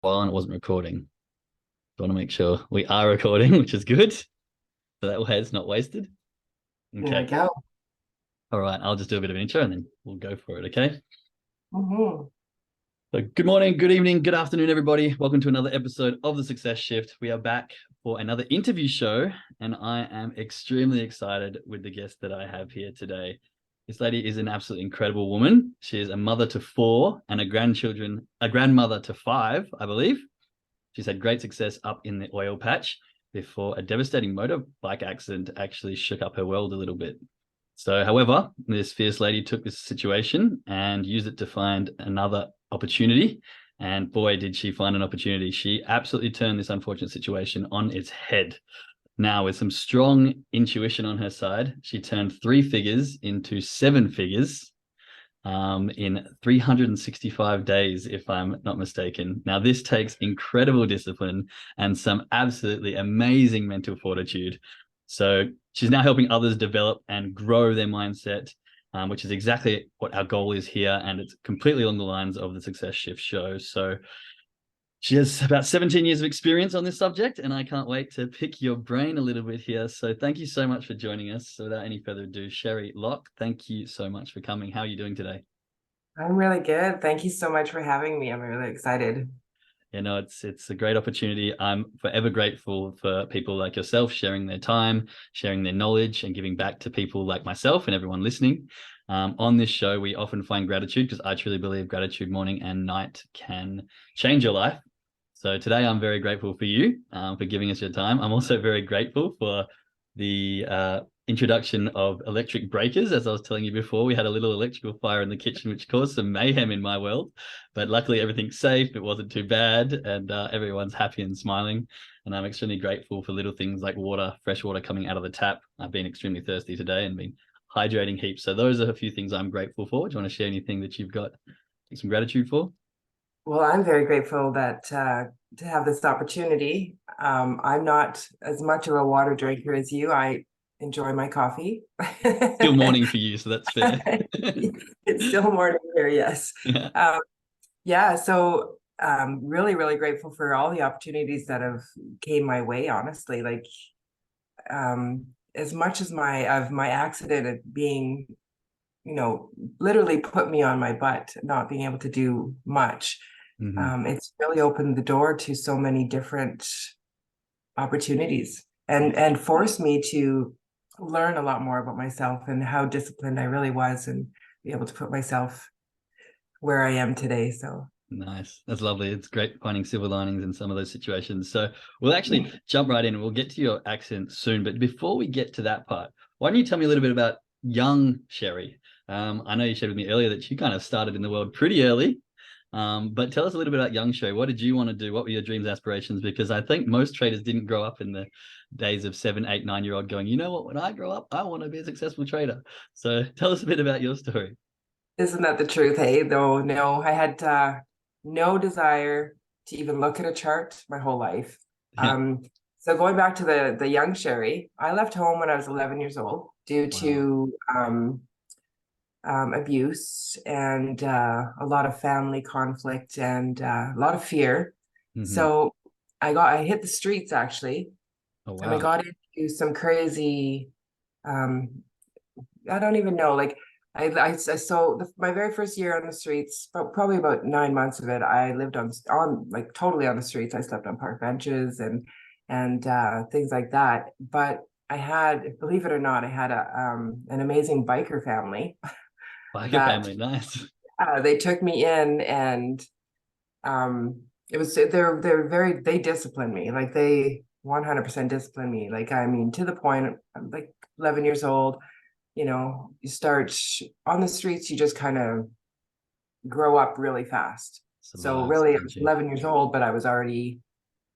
while and it wasn't recording. I want to make sure we are recording, which is good. So that way it's not wasted. There we Okay. go. All right. I'll just do a bit of an intro and then we'll go for it. Okay. hmm So good morning, good evening, good afternoon, everybody. Welcome to another episode of The Success Shift. We are back for another interview show, and I am extremely excited with the guest that I have here today. This lady is an absolutely incredible woman. She is a mother to four and a grandmother to five, I believe. She's had great success up in the oil patch before a devastating motorbike accident actually shook up her world a little bit. So, however, this fierce lady took this situation and used it to find another opportunity. And boy, did she find an opportunity. She absolutely turned this unfortunate situation on its head. Now, with some strong intuition on her side, she turned three figures into seven figures in 365 days, if I'm not mistaken. Now, this takes incredible discipline and some absolutely amazing mental fortitude. So she's now helping others develop and grow their mindset, which is exactly what our goal is here. And it's completely along the lines of the Success Shift show. So she has about 17 years of experience on this subject, and I can't wait to pick your brain a little bit here. So thank you so much for joining us. So without any further ado, Sherry Locke, thank you so much for coming. How are you doing today? I'm really good. Thank you so much for having me. I'm really excited. It's a great opportunity. I'm forever grateful for people like yourself sharing their time, sharing their knowledge, and giving back to people like myself and everyone listening. On this show, we often find gratitude because I truly believe gratitude morning and night can change your life. So today, I'm very grateful for you for giving us your time. I'm also very grateful for the introduction of electric breakers. As I was telling you before, we had a little electrical fire in the kitchen, which caused some mayhem in my world. But luckily, everything's safe. It wasn't too bad, and everyone's happy and smiling. And I'm extremely grateful for little things like water, fresh water coming out of the tap. I've been extremely thirsty today and been hydrating heaps. So those are a few things I'm grateful for. Do you want to share anything that you've got some gratitude for? Well, I'm very grateful that to have this opportunity. I'm not as much of a water drinker as you. I enjoy my coffee. Still morning for you, so that's fair. It's still morning here, yes. Yeah. Um, yeah, so really, really grateful for all the opportunities that have came my way, honestly. Like as much as my accident at being literally put me on my butt, not being able to do much. Mm-hmm. It's really opened the door to so many different opportunities and forced me to learn a lot more about myself and how disciplined I really was and be able to put myself where I am today. So Nice. That's lovely. It's great finding silver linings in some of those situations. So we'll actually jump right in and we'll get to your accent soon. But before we get to that part, why don't you tell me a little bit about young Sherry? I know you shared with me earlier that you kind of started in the world pretty early. But tell us a little bit about young Sherry. What did you want to do? What were your dreams, aspirations? Because I think most traders didn't grow up in the days of 7, 8, 9 year old going, you know what, when I grow up, I want to be a successful trader. So tell us a bit about your story. isn't that the truth? Hey, though, no, I had no desire to even look at a chart my whole life. Yeah. Um, so going back to the young Sherry, I left home when I was 11 years old due Wow. to abuse and a lot of family conflict and a lot of fear. Mm-hmm. So I hit the streets actually, Oh, and I wow. got into some crazy. Um, I don't even know. Like my very first year on the streets, but probably about 9 months of it, I lived on like totally on the streets. I slept on park benches and things like that. But I had, believe it or not, I had an amazing biker family Biker that family. Nice. they took me in and it was they're very they disciplined me, like they 100% disciplined me, like I mean to the point. I'm like 11 years old, you start on the streets, you just kind of grow up really fast. So Survives, really I don't was you? 11 years old, but I was already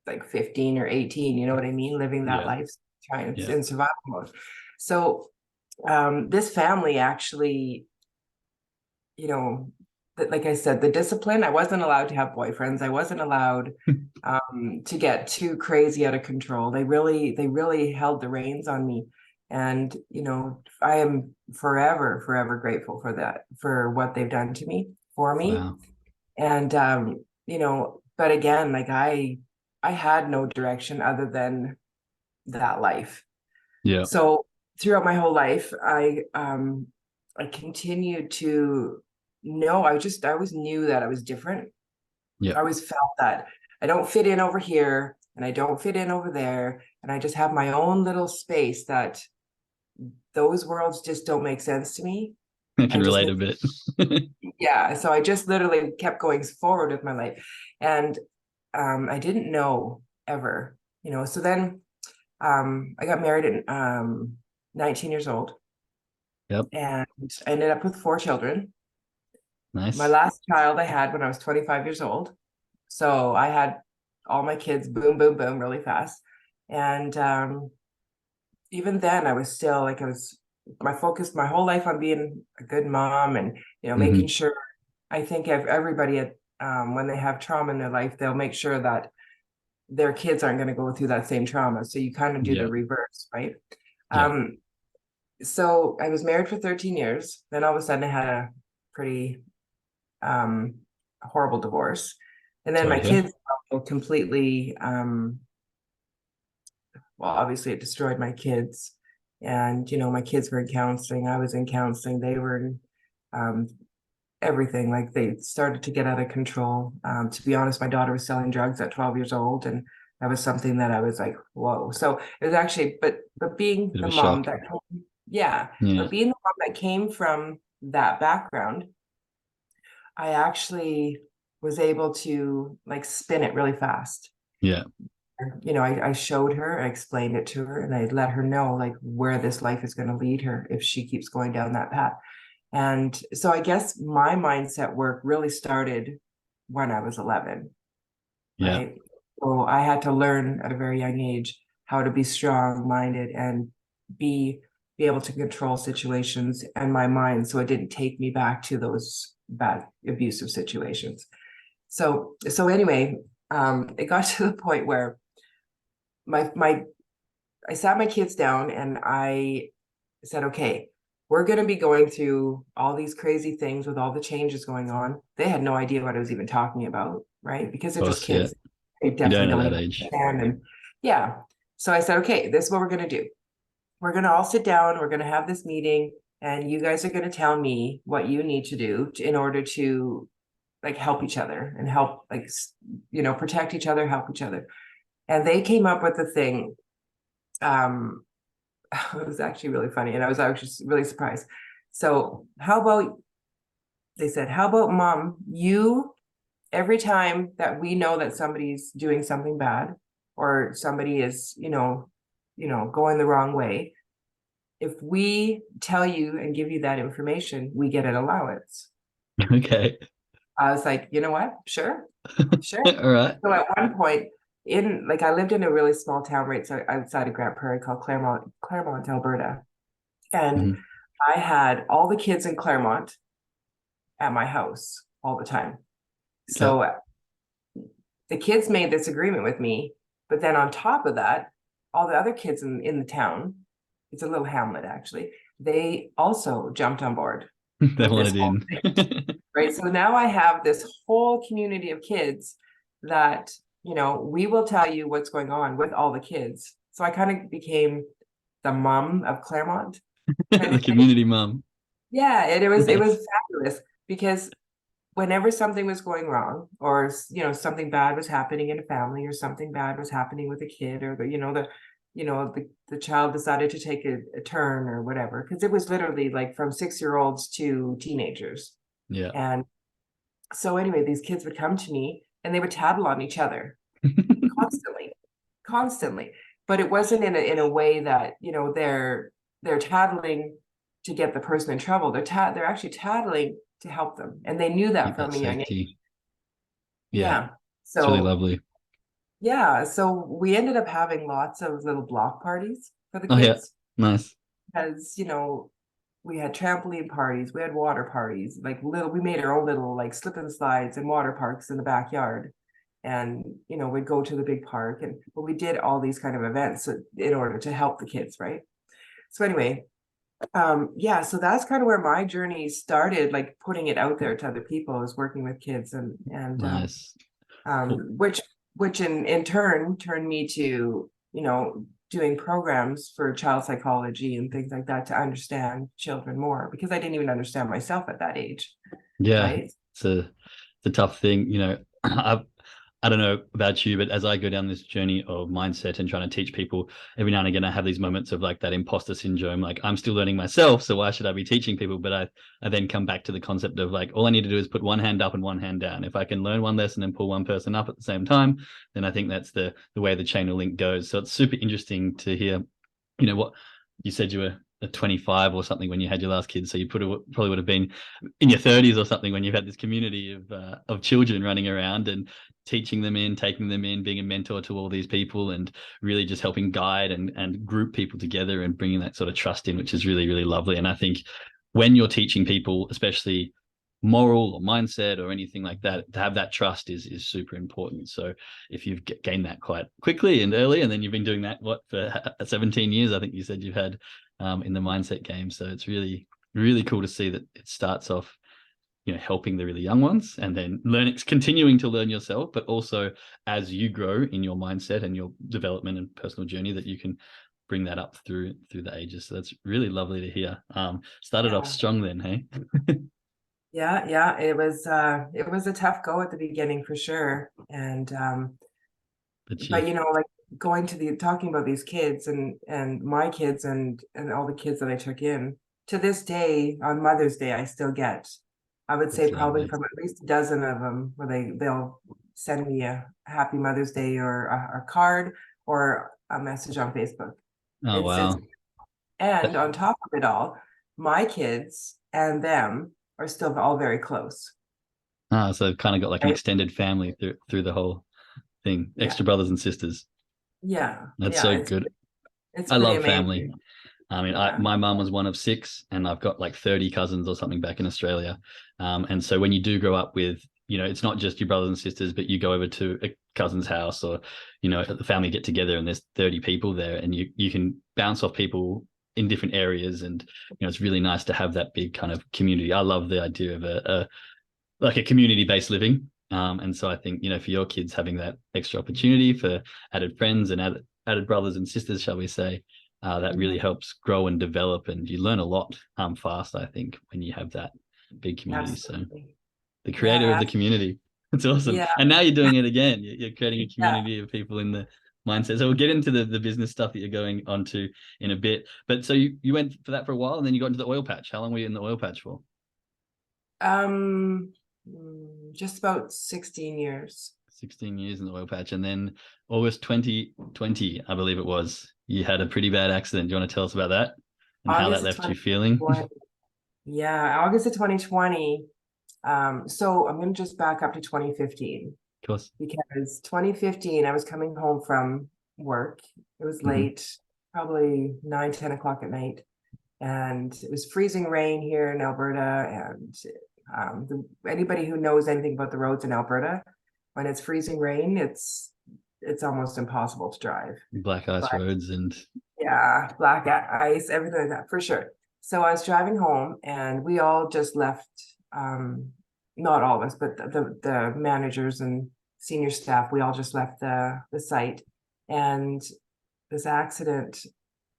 like 15 or 18, you know what I mean, living that Yeah. life, trying Yeah. in survival mode. So this family actually, you know, like I said, the discipline, I wasn't allowed to have boyfriends. I wasn't allowed to get too crazy out of control. They really held the reins on me. And, I am forever, forever grateful for that, for what they've done to me, for me. Wow. And, but again, like I had no direction other than that life. Yeah. So throughout my whole life, I continued to know, I always knew that I was different. Yeah. I always felt that I don't fit in over here and I don't fit in over there. And I just have my own little space that those worlds just don't make sense to me. I I can just relate a make, bit. yeah. So I just literally kept going forward with my life. And I didn't know ever, so then I got married at 19 years old Yep. and I ended up with 4 children. My Nice. last child I had when I was 25 years old. So I had all my kids boom, boom, boom really fast. And even then I was still like, my focus my whole life on being a good mom and, making Hmm. sure, I think everybody when they have trauma in their life, they'll make sure that their kids aren't going to go through that same trauma. So you kind of do the Yeah. reverse, right? Yeah. Um, so I was married for 13 years. Then all of a sudden I had a pretty um, horrible divorce. And then Sorry my to hear. kids completely, well, obviously it destroyed my kids. And, my kids were in counseling. I was in counseling. They were in um, everything. Like they started to get out of control. To be honest, my daughter was selling drugs at 12 years old. And that was something that I was like, whoa. So it was actually, but being Bit of the a mom shock. that, yeah, Yeah. but being the mom that came from that background, I actually was able to like spin it really fast. Yeah. I showed her, I explained it to her, and I let her know like where this life is going to lead her if she keeps going down that path. And so I guess my mindset work really started when I was 11, Yeah. right? So I had to learn at a very young age how to be strong-minded and be be able to control situations and my mind so it didn't take me back to those bad abusive situations. So anyway, it got to the point where my I sat my kids down and I said, okay, we're going to be going through all these crazy things with all the changes going on. They had no idea what I was even talking about, right? Because Of they're just course. Yeah. kids. They You don't definitely at don't that even age. understand. And yeah. So I said, okay, this is what we're going to do. We're going to all sit down. We're going to have this meeting. And you guys are going to tell me what you need to do in order to like help each other and help, like, protect each other, help each other. And they came up with the thing. Um, it was actually really funny. And I was actually really surprised. So they said, how about mom, every time that we know that somebody's doing something bad or somebody is, going the wrong way, if we tell you and give you that information, we get an allowance. Okay. I was like, you know what? Sure, sure. All right. So at one point, I lived in a really small town right outside of Grand Prairie called Claremont, Alberta. And Mhm. I had all the kids in Claremont at my house all the time. Okay. So the kids made this agreement with me, but then on top of that, all the other kids in the town, it's a little hamlet actually, they also jumped on board They with this wanted whole in. thing, right? So now I have this whole community of kids that, we will tell you what's going on with all the kids. So I kind of became the mom of Claremont kind The of thing. community mom. Yeah, and it was Nice. fabulous because whenever something was going wrong or something bad was happening in a family or something bad was happening with a kid or the child decided to take a turn or whatever, because it was literally like from 6 year olds to teenagers. Yeah. And so anyway, these kids would come to me and they would tattle on each other constantly, constantly. But it wasn't in a way that, they're tattling to get the person in trouble. They're actually tattling to help them. And they knew that Keep that from a young age. safety. Yeah. Yeah. It's really So lovely. yeah, so we ended up having lots of little block parties for the Oh yeah. kids Nice. because, we had trampoline parties, we had water parties, we made our own little like slip and slides and water parks in the backyard. And, we'd go to the big park but we did all these kind of events in order to help the kids, right? So anyway, yeah, so that's kind of where my journey started, like putting it out there to other people, is working with kids and Nice. Cool. Which in turn turned me to, doing programs for child psychology and things like that to understand children more, because I didn't even understand myself at that age, Yeah, right? it's a tough thing. I don't know about you, but as I go down this journey of mindset and trying to teach people, every now and again, I have these moments of like that imposter syndrome. Like I'm still learning myself, so why should I be teaching people? But I then come back to the concept of like, all I need to do is put one hand up and one hand down. If I can learn one lesson and pull one person up at the same time, then I think that's the way the chain of link goes. So it's super interesting to hear, what you said you were 25 or something when you had your last kid. So you probably would have been in your 30s or something when you've had this community of children running around and teaching them in, taking them in, being a mentor to all these people, and really just helping guide and group people together and bringing that sort of trust in, which is really, really lovely. And I think when you're teaching people, especially moral or mindset or anything like that, to have that trust is super important. So if you've gained that quite quickly and early, and then you've been doing that for 17 years, I think you said you've had in the mindset game. So it's really, really cool to see that it starts off helping the really young ones, and then continuing to learn yourself, but also as you grow in your mindset and your development and personal journey, that you can bring that up through the ages. So that's really lovely to hear. Started off Yeah. strong then, hey? Yeah, it was a tough go at the beginning for sure. And but like going to talking about these kids and my kids and all the kids that I took in, to this day on Mother's Day, I still get, I would say, That's probably lovely. from at least a dozen of them, where they'll send me a happy Mother's Day or a card or a message on Facebook. Oh It's wow. And on top of it all, my kids and them are still all very close. So I've kind of got like an Right? extended family through the whole thing, Yeah, extra brothers and sisters. yeah, That's yeah. so It's good. it's I pretty love family. amazing. I mean, Yeah. my mum was one of six, and I've got like 30 cousins or something back in Australia. And so when you do grow up with, it's not just your brothers and sisters, but you go over to a cousin's house, or, the family get together and there's 30 people there, and you can bounce off people in different areas. And, it's really nice to have that big kind of community. I love the idea of a community-based living. And so I think, for your kids, having that extra opportunity for added friends and added brothers and sisters, shall we say, that really Mhm. helps grow and develop, and you learn a lot fast, I think, when you have that big community. So Absolutely. the creator of Yeah. the community, it's awesome. Yeah. And now you're doing it again. You're creating a Yeah. community of people in the mindset. So we'll get into the business stuff that you're going onto in a bit. But so you went for that for a while, and then you got into the oil patch. How long were you in the oil patch for? Um, just about 16 years. 16 years in the oil patch. And then August 2020, I believe it was, you had a pretty bad accident. Do you want to tell us about that and how that August of left you feeling? 2021. Yeah, August of 2020. So I'm going to just back up to 2015, Of course. because 2015, I was coming home from work. It was Mm-hmm. late, probably 9, 10 o'clock at night. And it was freezing rain here in Alberta. And anybody who knows anything about the roads in Alberta, when it's freezing rain, it's almost impossible to drive. Black ice But roads and yeah, black ice, everything like that, for sure. So I was driving home, and we all just left. Not all of us, but the managers and senior staff, we all just left the site. And this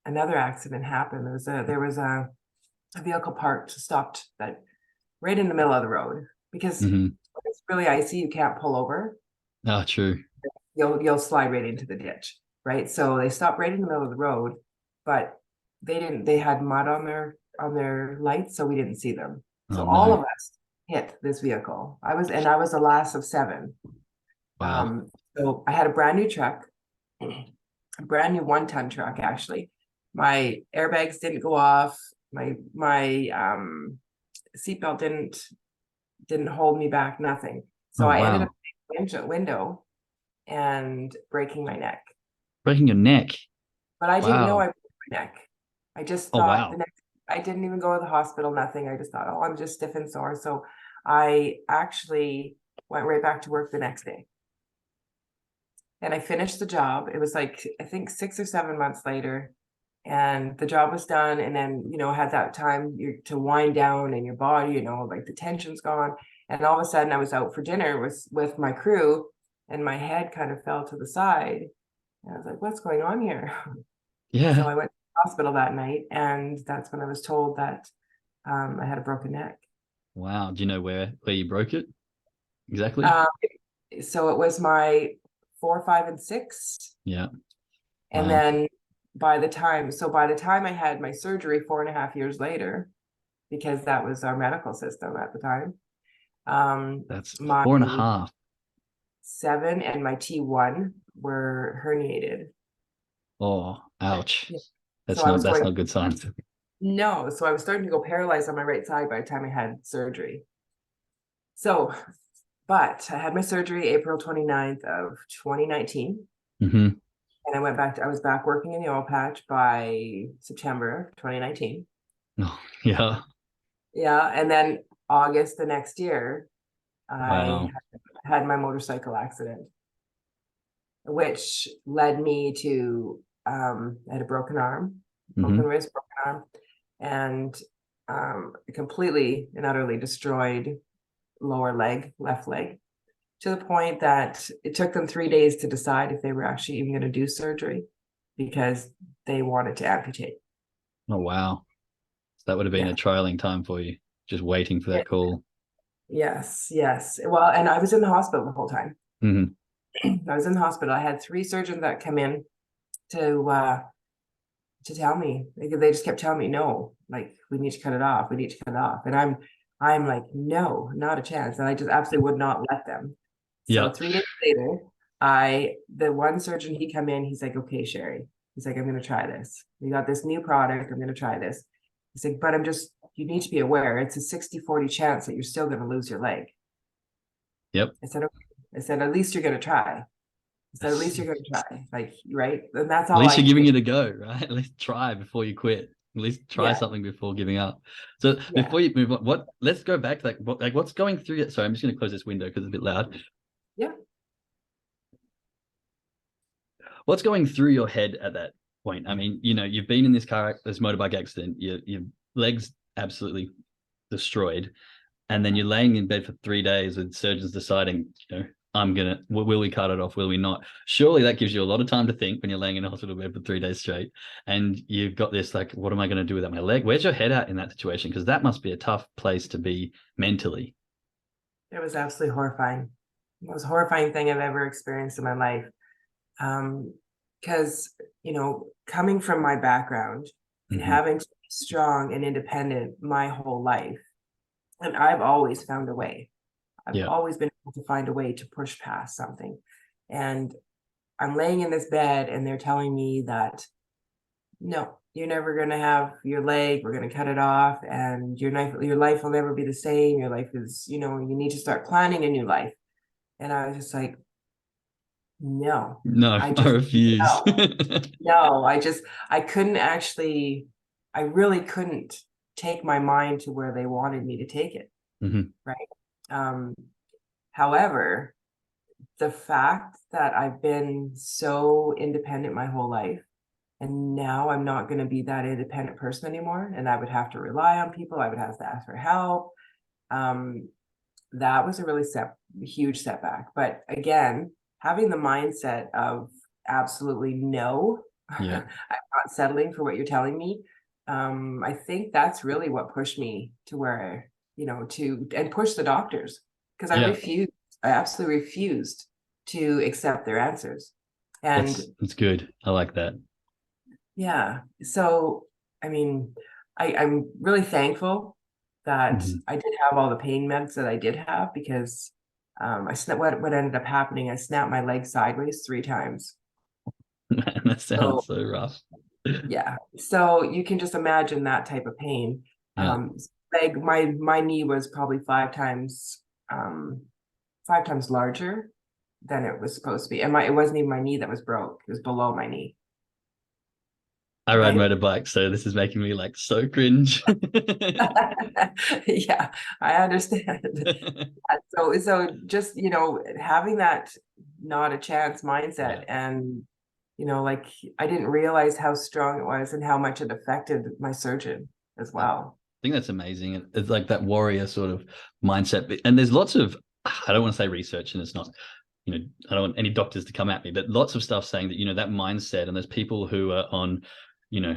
another accident happened. There was a vehicle stopped right in the middle of the road, because mm-hmm. when it's really icy, you can't pull over. Oh, true. You'll slide right into the ditch, right? So they stopped right in the middle of the road, but they had mud on their lights, so we didn't see them. So Oh all no. of us hit this vehicle. I was the last of seven. Wow. So I had a brand new truck, a brand new 1-ton truck, actually. My airbags didn't go off. My seatbelt didn't hold me back, nothing. So Oh I ended up wow. window and breaking my neck. Breaking your neck. But I didn't know Wow. I broke my neck. I just Oh thought wow. I didn't even go to the hospital, nothing. I just thought, oh, I'm just stiff and sore. So I actually went right back to work the next day. And I finished the job. It was like, I think 6 or 7 months later, and the job was done. And then, had that time to wind down in your body, like the tension's gone. And all of a sudden I was out for dinner with my crew, and my head kind of fell to the side. And I was like, what's going on here? Yeah. So I went to the hospital that night, and that's when I was told that I had a broken neck. Wow. Do you know where you broke it exactly? So it was my 4, 5, and 6. Yeah. And Wow. then by the time I had my surgery 4.5 years later, because that was our medical system at the time, That's my 4.5. 7 and my T1 were herniated. Oh, ouch. Yeah. That's So I was not going, good signs. no, so I was starting to go paralyzed on my right side by the time I had surgery. So, but I had my surgery April 29th of 2019. Mm-hmm. And I was back working in the oil patch by September 2019. Oh, yeah. Yeah. And then August the next year, I Wow. had my motorcycle accident, which led me to, I had a broken arm, broken Mm-hmm. wrist, broken arm, and completely and utterly destroyed lower leg, left leg, to the point that it took them 3 days to decide if they were actually even going to do surgery because they wanted to amputate. Oh, wow. So that would have been Yeah. a trialing time for you, just waiting for that call. Yes, yes. Well, and I was in the hospital the whole time. Mm-hmm. I was in the hospital. I had 3 surgeons that come in to tell me. They just kept telling me, no, like we need to cut it off. We need to cut it off. And I'm like, no, not a chance. And I just absolutely would not let them. So Yeah. 3 days later, the one surgeon, he come in, he's like, okay, Sherry. He's like, I'm gonna try this. We got this new product. I'm gonna try this. He's like, but you need to be aware, it's a 60-40 chance that you're still gonna lose your leg. Yep. I said, okay. I said, at least you're gonna try. I said, at least you're gonna try. Like, right? And that's At all least I you're giving could. it a go, right? At least try before you quit. At least try Yeah, something before giving up. So yeah, before you move on, let's go back to what's going through it. Sorry, I'm just going to close this window because it's a bit loud. yeah. What's going through your head at that point? I mean, you've been in this motorbike accident, your legs absolutely destroyed, and then you're laying in bed for 3 days with surgeons deciding, will we cut it off? Will we not? Surely that gives you a lot of time to think when you're laying in a hospital bed for 3 days straight. And you've got this, like, what am I going to do without my leg? Where's your head at in that situation? Because that must be a tough place to be mentally. It was absolutely horrifying. It was a horrifying thing I've ever experienced in my life. Because, coming from my background and Mm-hmm. having to be strong and independent my whole life, and I've always found a way. I've Yeah. always been able to find a way to push past something. And I'm laying in this bed and they're telling me that, no, you're never going to have your leg. We're going to cut it off, and your life will never be the same. Your life is, you need to start planning a new life. And I was just like, no, No, I I just, refuse. no, no, I couldn't actually, I really couldn't take my mind to where they wanted me to take it. Mm-hmm. Right. However, the fact that I've been so independent my whole life, and now I'm not going to be that independent person anymore, and I would have to rely on people, I would have to ask for help. That was a really huge setback. But again, having the mindset of absolutely no, Yeah. I'm not settling for what you're telling me. I think that's really what pushed me to where, and push the doctors, because Yeah. I absolutely refused to accept their answers. And That's good. I like that. yeah, so I mean, I'm really thankful that Mm-hmm. I did have all the pain meds that I did have, because what ended up happening, I snapped my leg sideways 3 times. Man, that So sounds so rough. yeah, so you can just imagine that type of pain. Yeah. My knee was probably 5 times larger than it was supposed to be, and it wasn't even my knee that was broke; it was below my knee. I ride Right? motorbikes, so this is making me like so cringe. Yeah, I understand. So just, having that not a chance mindset, Yeah. and, like, I didn't realize how strong it was and how much it affected my surgeon as I well. think that's amazing. It's like that warrior sort of mindset. And there's lots of, I don't want to say research, and it's not, you know, I don't want any doctors to come at me, but lots of stuff saying that, you know, that mindset, and there's people who are on, you know,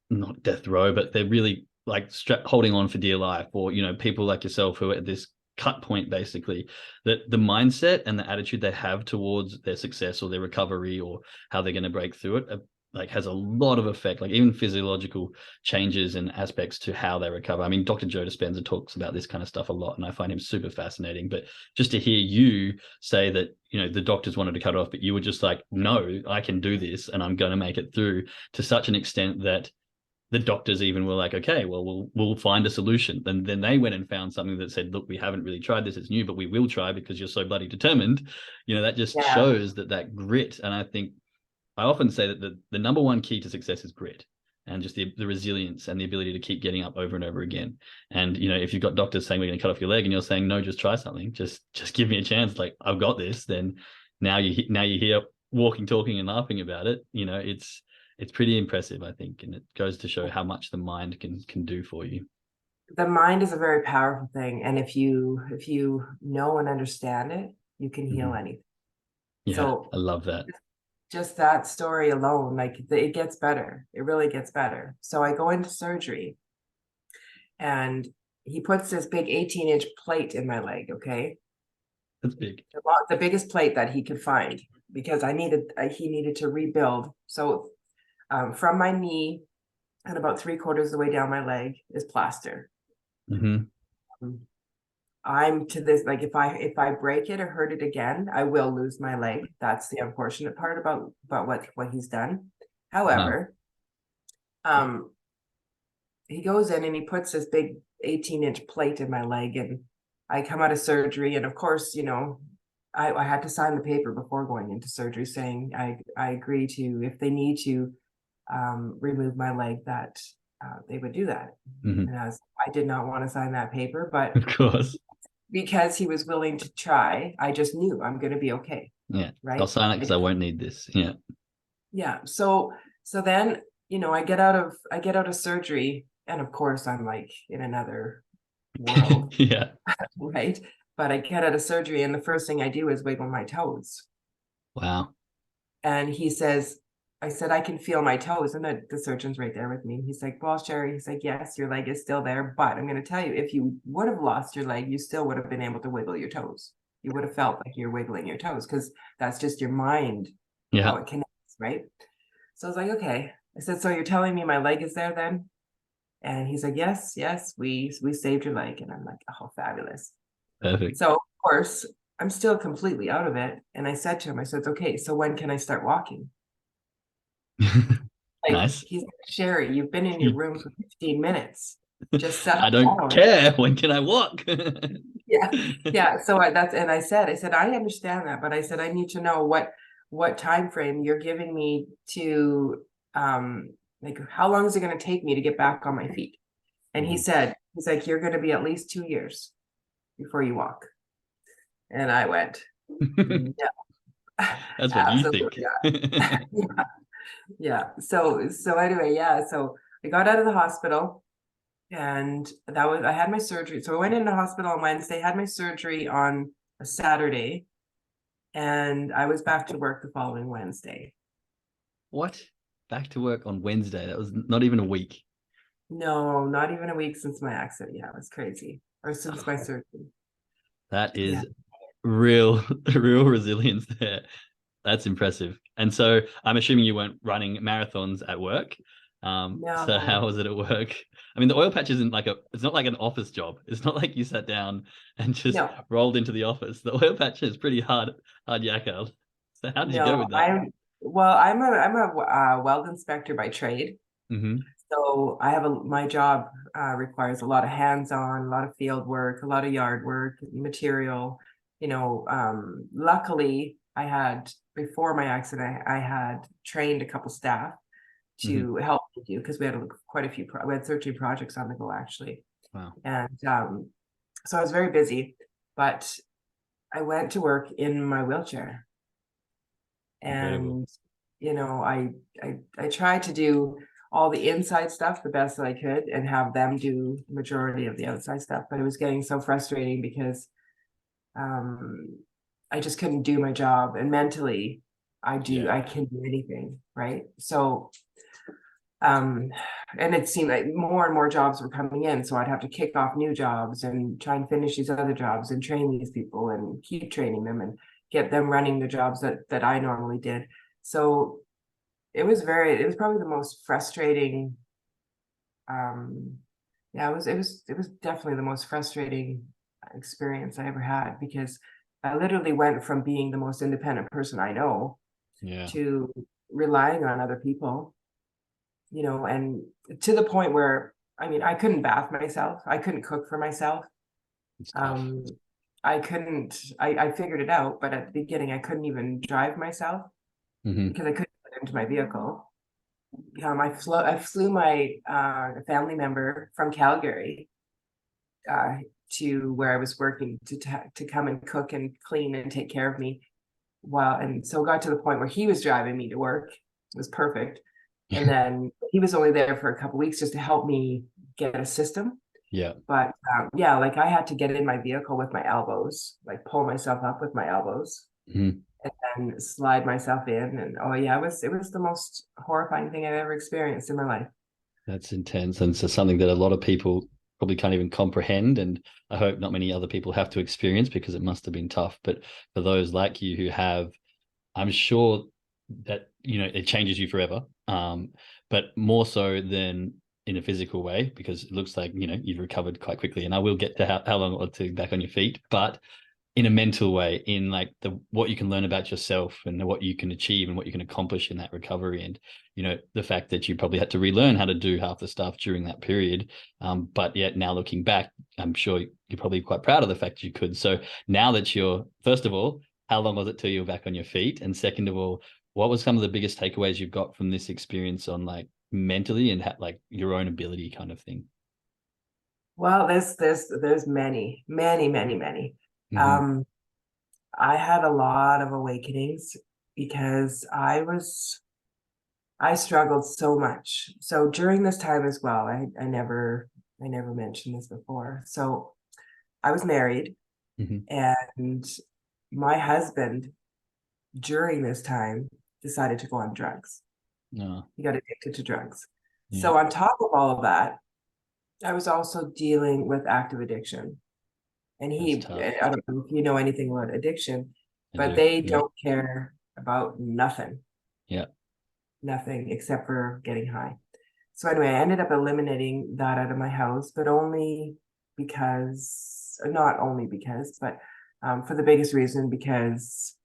not death row, but they're really like holding on for dear life, or, you know, people like yourself who are at this cut point, basically, that the mindset and the attitude they have towards their success or their recovery or how they're going to break through it, like has a lot of effect, like even physiological changes and aspects to how they recover. I mean, Dr. Joe Dispenza talks about this kind of stuff a lot, and I find him super fascinating. But just to hear you say that, you know, the doctors wanted to cut it off, but you were just like, no, I can do this and I'm going to make it through, to such an extent that the doctors even were like, okay, well, we'll find a solution. And then they went and found something that said, look, we haven't really tried this, it's new, but we will try because you're so bloody determined. You know, that just shows that grit. And I think I often say that the number one key to success is grit, and just the resilience and the ability to keep getting up over and over again. And, you know, if you've got doctors saying we're going to cut off your leg and you're saying, no, just try something, just give me a chance, like, I've got this, then now you're here walking, talking and laughing about it. You know, it's pretty impressive, I think. And it goes to show how much the mind can do for you. The mind is a very powerful thing. And if you know and understand it, you can heal anything. Yeah, so I love that. Just that story alone, like it gets better. It really gets better. So I go into surgery and he puts this big 18-inch plate in my leg. Okay. That's big. The biggest plate that he could find, because he needed to rebuild. So from my knee and about 3/4 of the way down my leg is plaster. I'm to this, like, if I break it or hurt it again, I will lose my leg. That's the unfortunate part about what he's done. However, he goes in and he puts this big 18-inch plate in my leg, and I come out of surgery, and of course, you know, I had to sign the paper before going into surgery saying I agree to, if they need to remove my leg, that they would do that. And I did not want to sign that paper, but of course, because he was willing to try, I just knew I'm going to be okay. Yeah. Right. I'll sign it because I won't need this. Yeah. Yeah. So then, you know, I get out of surgery, and of course I'm like in another world. Yeah. Right. But I get out of surgery and the first thing I do is wiggle my toes. Wow. And I said, I can feel my toes. And the surgeon's right there with me. He's like, well, Sherry, he's like, yes, your leg is still there. But I'm going to tell you, if you would have lost your leg, you still would have been able to wiggle your toes. You would have felt like you're wiggling your toes, because that's just your mind, how it connects, right? So I was like, okay. I said, so you're telling me my leg is there then? And he's like, yes, we saved your leg. And I'm like, oh, fabulous. Perfect. So of course, I'm still completely out of it. And I said to him, I said, okay, so when can I start walking? Like, nice. He's like, Sherry, you've been in your room for 15 minutes. Just settle I don't down. care. When can I walk? Yeah. So I said, I understand that, but I said, I need to know what time frame you're giving me to, like, how long is it going to take me to get back on my feet? And he's like, you're going to be at least 2 years before you walk. And I went, no. That's what you think. Yeah. So anyway, so I got out of the hospital, and I had my surgery. So I went into the hospital on Wednesday, had my surgery on a Saturday, and I was back to work the following Wednesday. What? Back to work on Wednesday? That was not even a week. No, not even a week since my accident. Yeah, it was crazy. Or since my surgery. That is real resilience there. That's impressive. And so I'm assuming you weren't running marathons at work. No. So how was it at work? I mean, the oil patch isn't like it's not like an office job. It's not like you sat down and just rolled into the office. The oil patch is pretty hard yakka. So how did you go with that? I'm a weld inspector by trade. So my job requires a lot of hands-on, a lot of field work, a lot of yard work, material. You know, luckily before my accident, I had trained a couple staff to help me do, because we had quite a few, we had 13 projects on the go, actually. Wow. And so I was very busy, but I went to work in my wheelchair. And, you know, I tried to do all the inside stuff the best that I could and have them do the majority of the outside stuff, but it was getting so frustrating because I just couldn't do my job. And mentally, I Yeah. can do anything, right? So, and it seemed like more and more jobs were coming in. So I'd have to kick off new jobs and try and finish these other jobs and train these people and keep training them and get them running the jobs that I normally did. So it was probably the most frustrating. Yeah, it was definitely the most frustrating experience I ever had, because I literally went from being the most independent person I know Yeah. to relying on other people, and to the point where, I mean, I couldn't bath myself. I couldn't cook for myself. It's tough. Um, I figured it out, but at the beginning I couldn't even drive myself Hmm. because I couldn't get into my vehicle. I flew my family member from Calgary uh, to where I was working to come and cook and clean and take care of me. And so it got to the point where he was driving me to work. It was perfect. And then he was only there for a couple of weeks just to help me get a system. Yeah. But yeah, like I had to get in my vehicle with my elbows, like pull myself up with my elbows Mhm. and slide myself in. And oh yeah, it was the most horrifying thing I've ever experienced in my life. That's intense. And so something that a lot of people probably can't even comprehend. And I hope not many other people have to experience, because it must have been tough. But for those like you who have, I'm sure that, it changes you forever. But more so than in a physical way, because it looks like, you've recovered quite quickly. And I will get to how long it will take back on your feet. But in a mental way, in like what you can learn about yourself and what you can achieve and what you can accomplish in that recovery. And the fact that you probably had to relearn how to do half the stuff during that period, but yet now looking back, I'm sure you're probably quite proud of the fact you could. So now that you're, first of all, how long was it till you were back on your feet? And second of all, what was some of the biggest takeaways you've got from this experience on like mentally and like your own ability kind of thing? Well, there's many, many, many, many. Mm-hmm. Um, I had a lot of awakenings because I struggled so much. So during this time as well, I never mentioned this before. So I was married, Mm-hmm. and my husband during this time decided to go on drugs. No. He got addicted to drugs. Yeah. So on top of all of that, I was also dealing with active addiction. And That's tough. I don't know if you know anything about addiction, I but do. they Yeah. don't care about nothing, Yeah. nothing except for getting high. So anyway, I ended up eliminating that out of my house, but only because, not only because, but for the biggest reason, because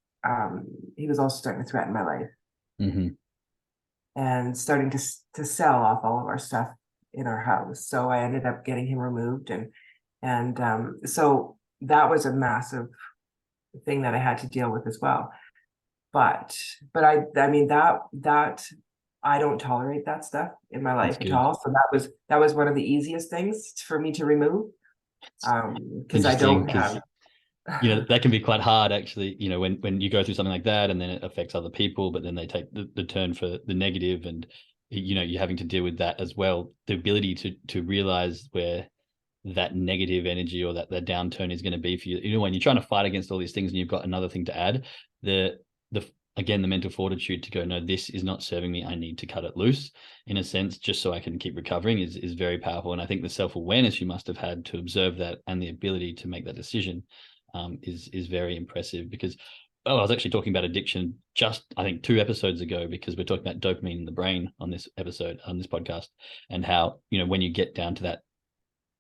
he was also starting to threaten my life Mm-hmm. and starting to sell off all of our stuff in our house. So I ended up getting him removed, and so that was a massive thing that I had to deal with as well. But I mean that I don't tolerate that stuff in my That's life at good. all. So that was one of the easiest things for me to remove. Because I Interesting, don't because have that can be quite hard actually, when you go through something like that and then it affects other people, but then they take the turn for the negative, and you're having to deal with that as well. The ability to realize where that negative energy or that downturn is going to be for you, when you're trying to fight against all these things and you've got another thing to add, the again, the mental fortitude to go, no, this is not serving me, I need to cut it loose, in a sense, just so I can keep recovering, is very powerful. And I think the self-awareness you must have had to observe that and the ability to make that decision is very impressive. Because I was actually talking about addiction just, I think, 2 episodes ago, because we're talking about dopamine in the brain on this episode, on this podcast, and how, when you get down to that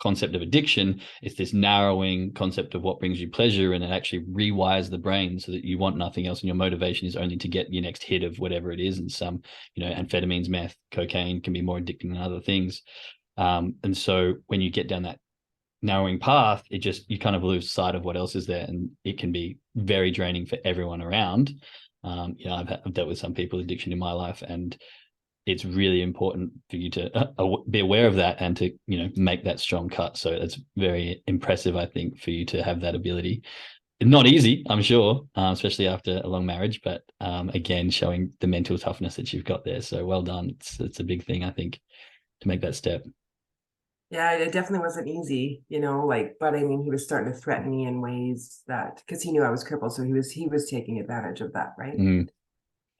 concept of addiction, it's this narrowing concept of what brings you pleasure, and it actually rewires the brain so that you want nothing else, and your motivation is only to get your next hit of whatever it is. And some, amphetamines, meth, cocaine can be more addicting than other things. And so when you get down that narrowing path, you kind of lose sight of what else is there, and it can be very draining for everyone around. I've dealt with some people's addiction in my life, and it's really important for you to be aware of that and to make that strong cut. So it's very impressive, I think, for you to have that ability. Not easy, I'm sure, especially after a long marriage, but again, showing the mental toughness that you've got there. So well done. It's a big thing, I think, to make that step. Yeah, it definitely wasn't easy, like, but I mean, he was starting to threaten me in ways that, because he knew I was crippled, so he was taking advantage of that, right? Mm,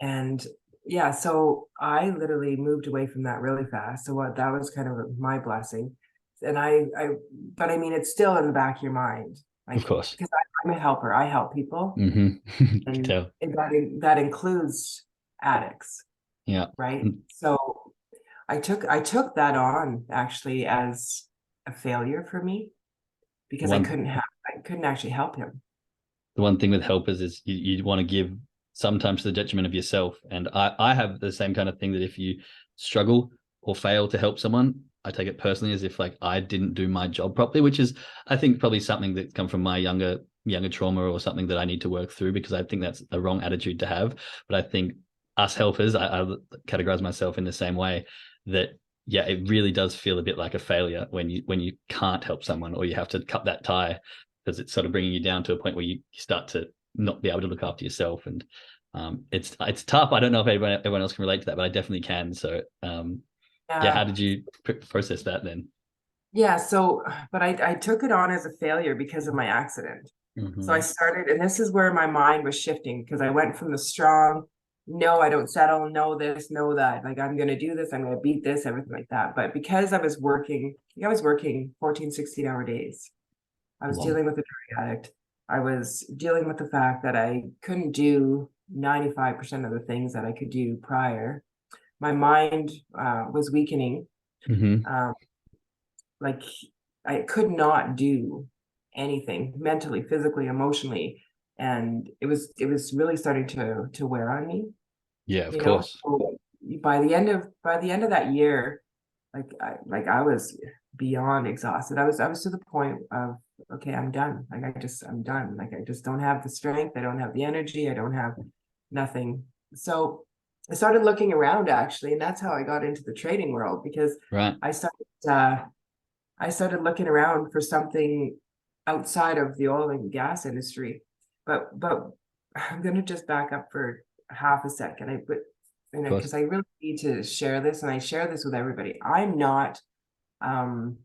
And yeah, so I literally moved away from that really fast. So what that was kind of my blessing. And but I mean, it's still in the back of your mind, of like, course. because I'm a helper, I help people, Can and tell. that includes addicts, Yeah. right? So I took that on actually as a failure for me, The because one I couldn't actually help him. the one thing with helpers is you want to give sometimes to the detriment of yourself. And I have the same kind of thing, that if you struggle or fail to help someone, I take it personally as if like I didn't do my job properly, which is, I think, probably something that's come from my younger trauma, or something that I need to work through, because I think that's a wrong attitude to have. But I think us helpers, I categorize myself in the same way, that yeah, it really does feel a bit like a failure when you can't help someone, or you have to cut that tie, because it's sort of bringing you down to a point where you start to not be able to look after yourself. And it's tough. I don't know if everyone else can relate to that, but I definitely can. So yeah, how Yeah. did you process that then? Yeah, so, but I took it on as a failure because of my accident. So I Mm-hmm. started, and this is where my mind was shifting, because I went from the strong, no, I don't settle, no this, no that, like I'm going to do this, I'm going to beat this, everything like that. But because I was working 14, 16-hour days. I was Long. dealing with a drug addict. I was dealing with the fact that I couldn't do 95% of the things that I could do prior. My mind was weakening. Mm-hmm. Um, like I could not do anything mentally, physically, emotionally, and it was really starting to wear on me. Yeah, of course. So by the end of that year, I was beyond exhausted. I was to the point of, okay, I'm done. I'm done. Like I just don't have the strength. I don't have the energy. I don't have nothing. So I started looking around actually, and that's how I got into the trading world, because Right. I started uh, I started looking around for something outside of the oil and gas industry. But I'm gonna just back up for half a second. Of course. Because I really need to share this, and I share this with everybody. I'm not um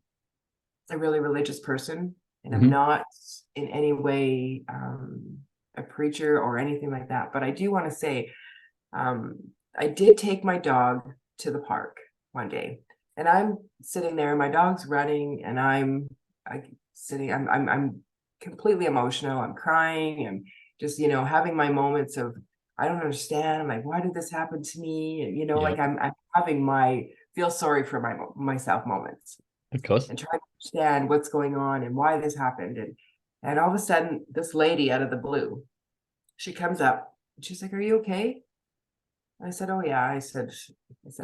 a really religious person, and I'm Mm-hmm. not in any way a preacher or anything like that. But I do want to say, um, I did take my dog to the park one day, and I'm sitting there, and my dog's running, and I'm completely emotional. I'm crying, and just having my moments of, I don't understand. I'm like, why did this happen to me? And Yeah, like I'm having my feel sorry for myself moments, of course. and trying to understand what's going on and why this happened. And all of a sudden, this lady out of the blue, she comes up, and she's like, "Are you okay?" I said, "Oh yeah." I said,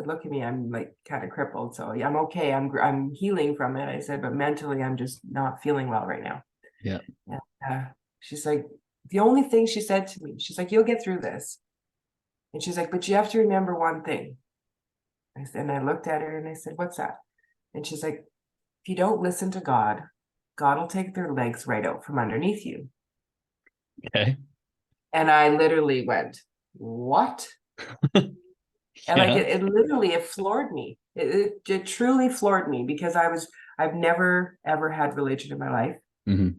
"Look at me. I'm like kind of crippled. So yeah, I'm okay. I'm healing from it." I said, "But mentally, I'm just not feeling well right now." Yeah. And she's like, the only thing she said to me, she's like, "You'll get through this." And she's like, "But you have to remember one thing." And I looked at her and I said, "What's that?" And she's like, "If you don't listen to God, God will take their legs right out from underneath you." Okay. And I literally went, "What?" And like Yeah. it literally, it floored me. It truly floored me, because I've never ever had religion in my life, Mm-hmm.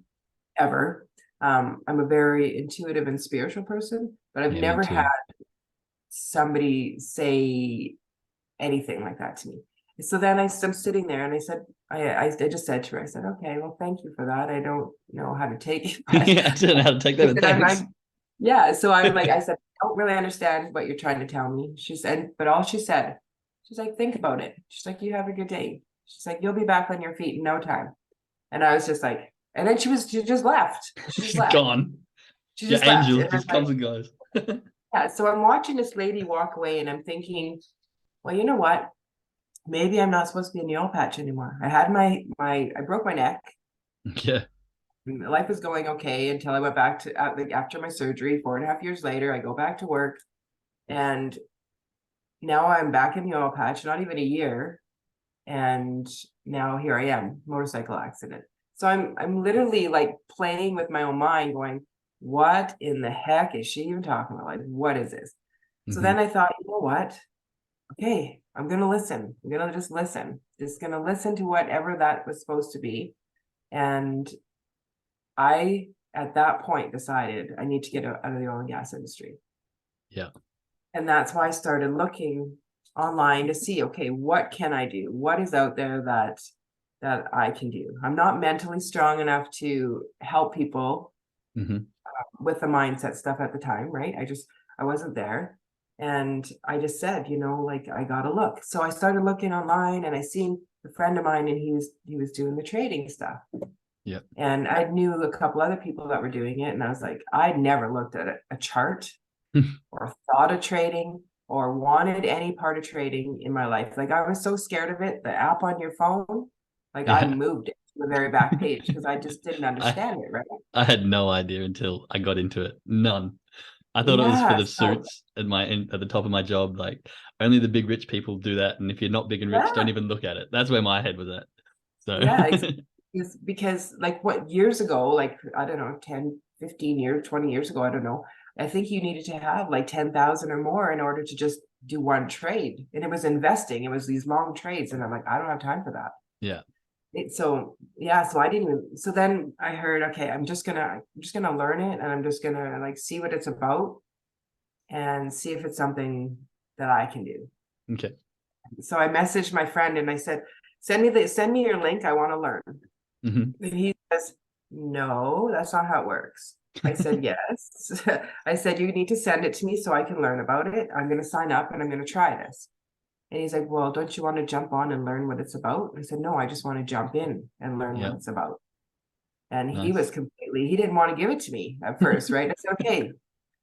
ever. I'm a very intuitive and spiritual person, but I've Yeah, me never had too. somebody say anything like that to me. So then I'm sitting there, and I said, I just said to her, I said, "Okay, well, thank you for that. I don't know how to take it, but Yeah, I don't know how to take I that, but said, thanks. yeah." So I'm like, I said, "I don't really understand what you're trying to tell me." She said, but all she said, she's like, "Think about it." She's like, "You have a good day." She's like, "You'll be back on your feet in no time." And I was just like, and then she just left. She just left. Gone. She Your just left. angel And I'm just like, comes and goes. yeah. So I'm watching this lady walk away, and I'm thinking, well, you know what? Maybe I'm not supposed to be in the oil patch anymore. I had I broke my neck. Yeah. Life was going okay until I went back to, like, after my surgery, 4.5 years later, I go back to work, and now I'm back in the oil patch, not even a year. And now here I am, motorcycle accident. So I'm literally like playing with my own mind, going, what in the heck is she even talking about? Like, what is this? So Mm-hmm. then I thought, you know what? okay, I'm gonna listen. I'm gonna just listen. Just gonna listen to whatever that was supposed to be. And I, at that point, decided I need to get out of the oil and gas industry. Yeah. And that's why I started looking online to see, okay, what can I do? What is out there that I can do? I'm not mentally strong enough to help people with the mindset stuff at the time, right? I wasn't there. And I just said, like, I gotta look. So I started looking online, and I seen a friend of mine, and he was doing the trading stuff. Yeah. And I knew a couple other people that were doing it. And I was like, I'd never looked at a chart or thought of trading or wanted any part of trading in my life. Like, I was so scared of it. The app on your phone, like, I Yeah. moved it to the very back page because I just didn't I understand it, right? I had no idea until I got into it. None. I thought it was for Yeah. the So suits at at the top of my job. Like only the big rich people do that, and if you're not big and rich, don't yeah, even look at it. That's where my head was at. So yeah, exactly. Because like what years ago, like I don't know, 10, 15 years, 20 years ago, I don't know. I think you needed to have like 10,000 or more in order to just do one trade. And it was investing. It was these long trades. And I'm like, I don't have time for that. yeah, So yeah, so I didn't even, so then I heard, okay, I'm just gonna learn it, and I'm just gonna like see what it's about and see if it's something that I can do. okay, So I messaged my friend and I said, send me your link. I want to learn. And he says, no, that's not how it works. I said, yes. I said, you need to send it to me so I can learn about it. I'm going to sign up and I'm going to try this. And he's like, well, don't you want to jump on and learn what it's about? I said, no, I just want to jump in and learn what yeah, it's about. And he nice. was he didn't want to give it to me at first, right? I said, okay,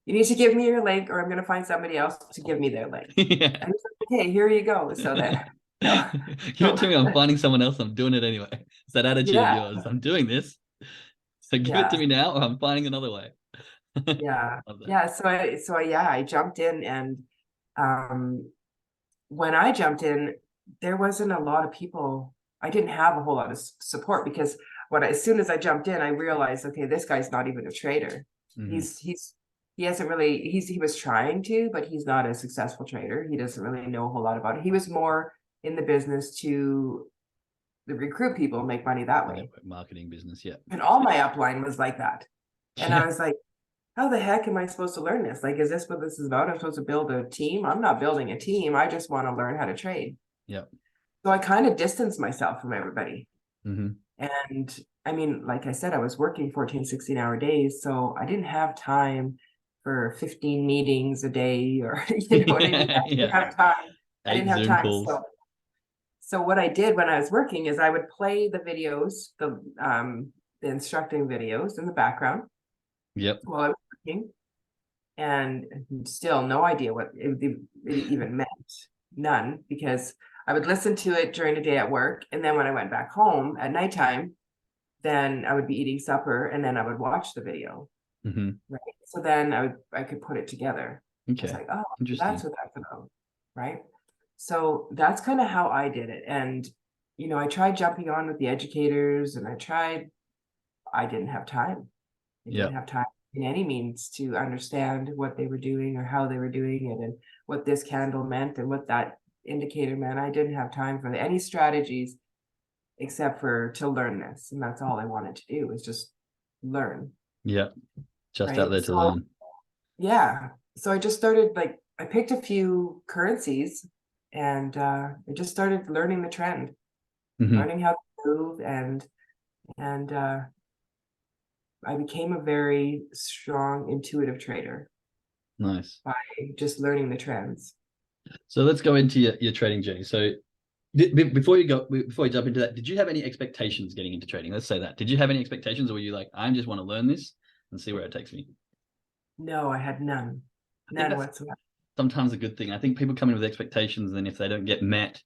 you need to give me your link or I'm going to find somebody else to give me their link. Yeah. And he's like, okay, here you go. So then, no, Give it no, to me. I'm finding someone else. I'm doing it anyway. It's that attitude of yeah, yours. I'm doing this. So give it to yeah. me now, or I'm finding another way. Yeah. Love that. Yeah. Yeah, I jumped in, and um when I jumped in, there wasn't a lot of people. I didn't have a whole lot of support because as soon as I jumped in, I realized, okay, this guy's not even a trader. Hmm. He's he hasn't really he was trying to, but he's not a successful trader. He doesn't really know a whole lot about it. He was more in the business to recruit people, make money that way. Network marketing business. Yeah. And all my upline was like that. And I Yeah. was like, how the heck am I supposed to learn this? Like, is this what this is about? I'm supposed to build a team? I'm not building a team. I just want to learn how to trade. Yeah. So I kind of distanced myself from everybody. Hmm. And I mean, like I said, I was working 14, 16-hour days. So I didn't have time for 15 meetings a day, or you know what I mean? Yeah. I didn't Yeah. have time. I didn't 8 have Zoom time. calls. So what I did when I was working is I would play the videos, the instructing videos in the background Yep. while I was working, and still no idea what it even meant. None, because I would listen to it during the day at work, and then when I went back home at nighttime, then I would be eating supper, and then I would watch the video. Hmm. Right. So then I could put it together. I was Okay. like, oh, that's Interesting. what that's about. Right. So that's kind of how I did it. And, I tried jumping on with the educators, and I didn't have time. I didn't Yep. have time in any means to understand what they were doing or how they were doing it and what this candle meant and what that indicator meant. I didn't have time for any strategies except for to learn this. And that's all I wanted to do was just learn. Yep. Just out Right. there to So learn. yeah. So I just started, like, I picked a few currencies, and I just started learning the trend, Hmm. learning how to move, and I became a very strong intuitive trader Nice. by just learning the trends. So let's go into your trading journey. So before you jump into that, did you have any expectations getting into trading? Let's say that. Did you have any expectations, or were you like, I just want to learn this and see where it takes me? No, I had none, I think none that's whatsoever. sometimes a good thing. I think people come in with expectations, and then if they don't get met,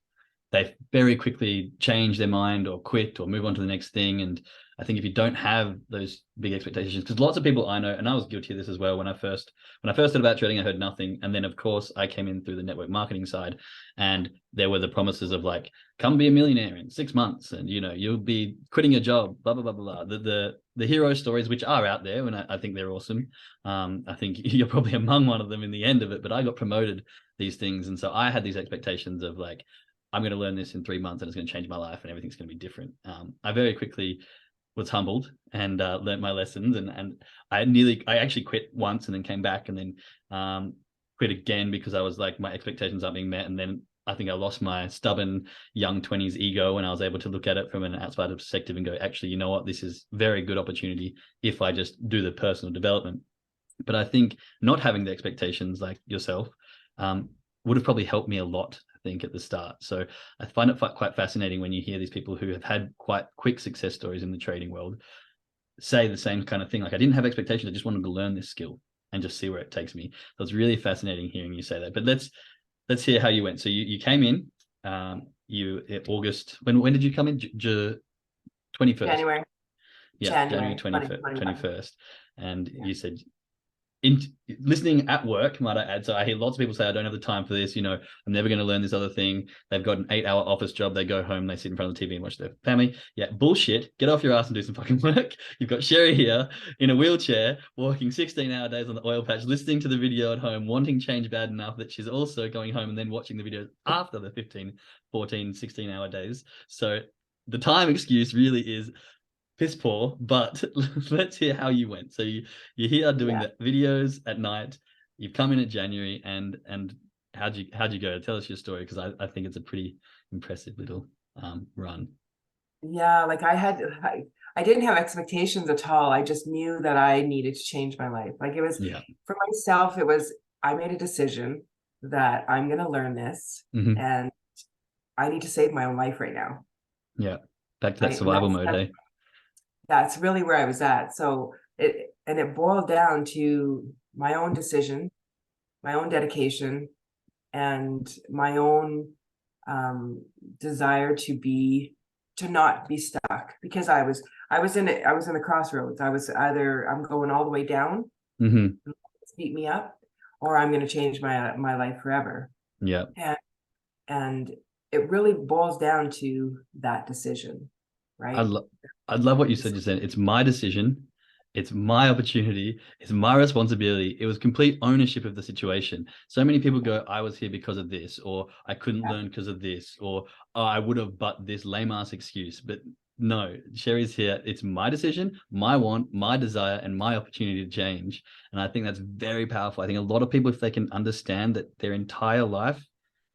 they very quickly change their mind or quit or move on to the next thing. And I think if you don't have those big expectations, because lots of people I know, and I was guilty of this as well, when I first heard about trading, I heard nothing. And then of course I came in through the network marketing side, and there were the promises of like, come be a millionaire in 6 months, and you'll be quitting your job, blah blah blah blah. The hero stories, which are out there, and I think they're awesome. I think you're probably among one of them in the end of it, but I got promoted these things. And so I had these expectations of like, I'm going to learn this in 3 months and it's going to change my life and everything's going to be different. I very quickly was humbled and learned my lessons, and I actually quit once and then came back and then quit again because I was like, my expectations aren't being met. And then I think I lost my stubborn young 20s ego, and I was able to look at it from an outside perspective and go, actually, you know what, this is very good opportunity if I just do the personal development. But I think not having the expectations like yourself would have probably helped me a lot, I think, at the start. So I find it quite fascinating when you hear these people who have had quite quick success stories in the trading world say the same kind of thing. Like, I didn't have expectations. I just wanted to learn this skill and just see where it takes me. So it's really fascinating hearing you say that. But let's hear how you went. So you came in, August. When did you come in? 21st. January. Yeah, January 21st. And you said, listening at work, might I add. So I hear lots of people say, I don't have the time for this. I'm never going to learn this other thing. They've got an 8-hour office job. They go home, they sit in front of the TV and watch their family. Yeah, bullshit. Get off your ass and do some fucking work. You've got Sherry here in a wheelchair, working 16-hour days on the oil patch, listening to the video at home, wanting change bad enough that she's also going home and then watching the videos after the 15, 14, 16-hour days. So the time excuse really is piss poor, but let's hear how you went. So you're here doing the videos at night. You've come in at January, and how'd you go? Tell us your story, because I think it's a pretty impressive little run. Yeah, like I didn't have expectations at all. I just knew that I needed to change my life. Like, it was for myself, it was, I made a decision that I'm going to learn this, and I need to save my own life right now. Yeah, back to that survival mode, hey? That's really where I was at. So it boiled down to my own decision, my own dedication, and my own desire to not be stuck, because I was in a crossroads. I was either, I'm going all the way down, beat me up, or I'm going to change my life forever. Yeah. And it really boils down to that decision, right? I love what you said just then. It's my decision. It's my opportunity. It's my responsibility. It was complete ownership of the situation. So many people go, I was here because of this, or I couldn't learn because of this, or I would have, but this lame ass excuse. But no, Sherry's here. It's my decision, my want, my desire, and my opportunity to change. And I think that's very powerful. I think a lot of people, if they can understand that their entire life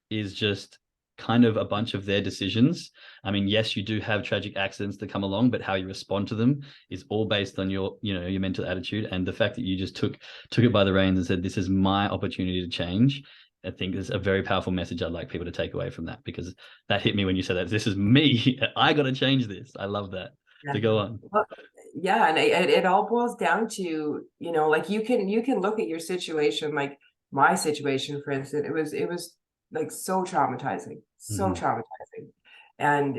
is just kind of a bunch of their decisions. I mean, yes, you do have tragic accidents that come along, but how you respond to them is all based on your mental attitude. And the fact that you just took it by the reins and said, this is my opportunity to change, I think is a very powerful message I'd like people to take away from that, because that hit me when you said that. This is me. I got to change this. I love that. To go on. Well, yeah, and it all boils down to, like, you can look at your situation, like my situation, for instance. It was like so traumatizing, and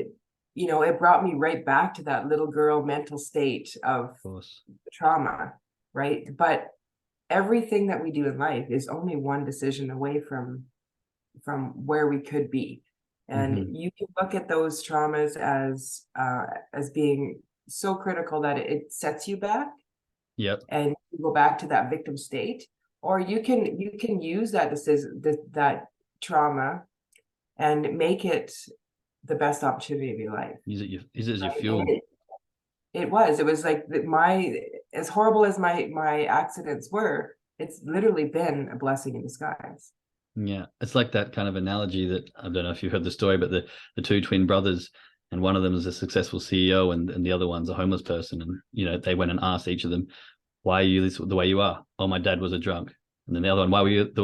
it brought me right back to that little girl mental state of trauma, right? But everything that we do in life is only one decision away from where we could be. And you can look at those traumas as being so critical that it sets you back. Yep. And you go back to that victim state, or you can use that decision, that trauma, and make it the best opportunity of your life. Use it as your fuel. It was like as horrible as my accidents were, it's literally been a blessing in disguise. Yeah, it's like that kind of analogy that, I don't know if you heard the story, but the two twin brothers, and one of them is a successful CEO, and the other one's a homeless person, and they went and asked each of them, why are you the way you are? Oh, my dad was a drunk. And then the other one, why were you the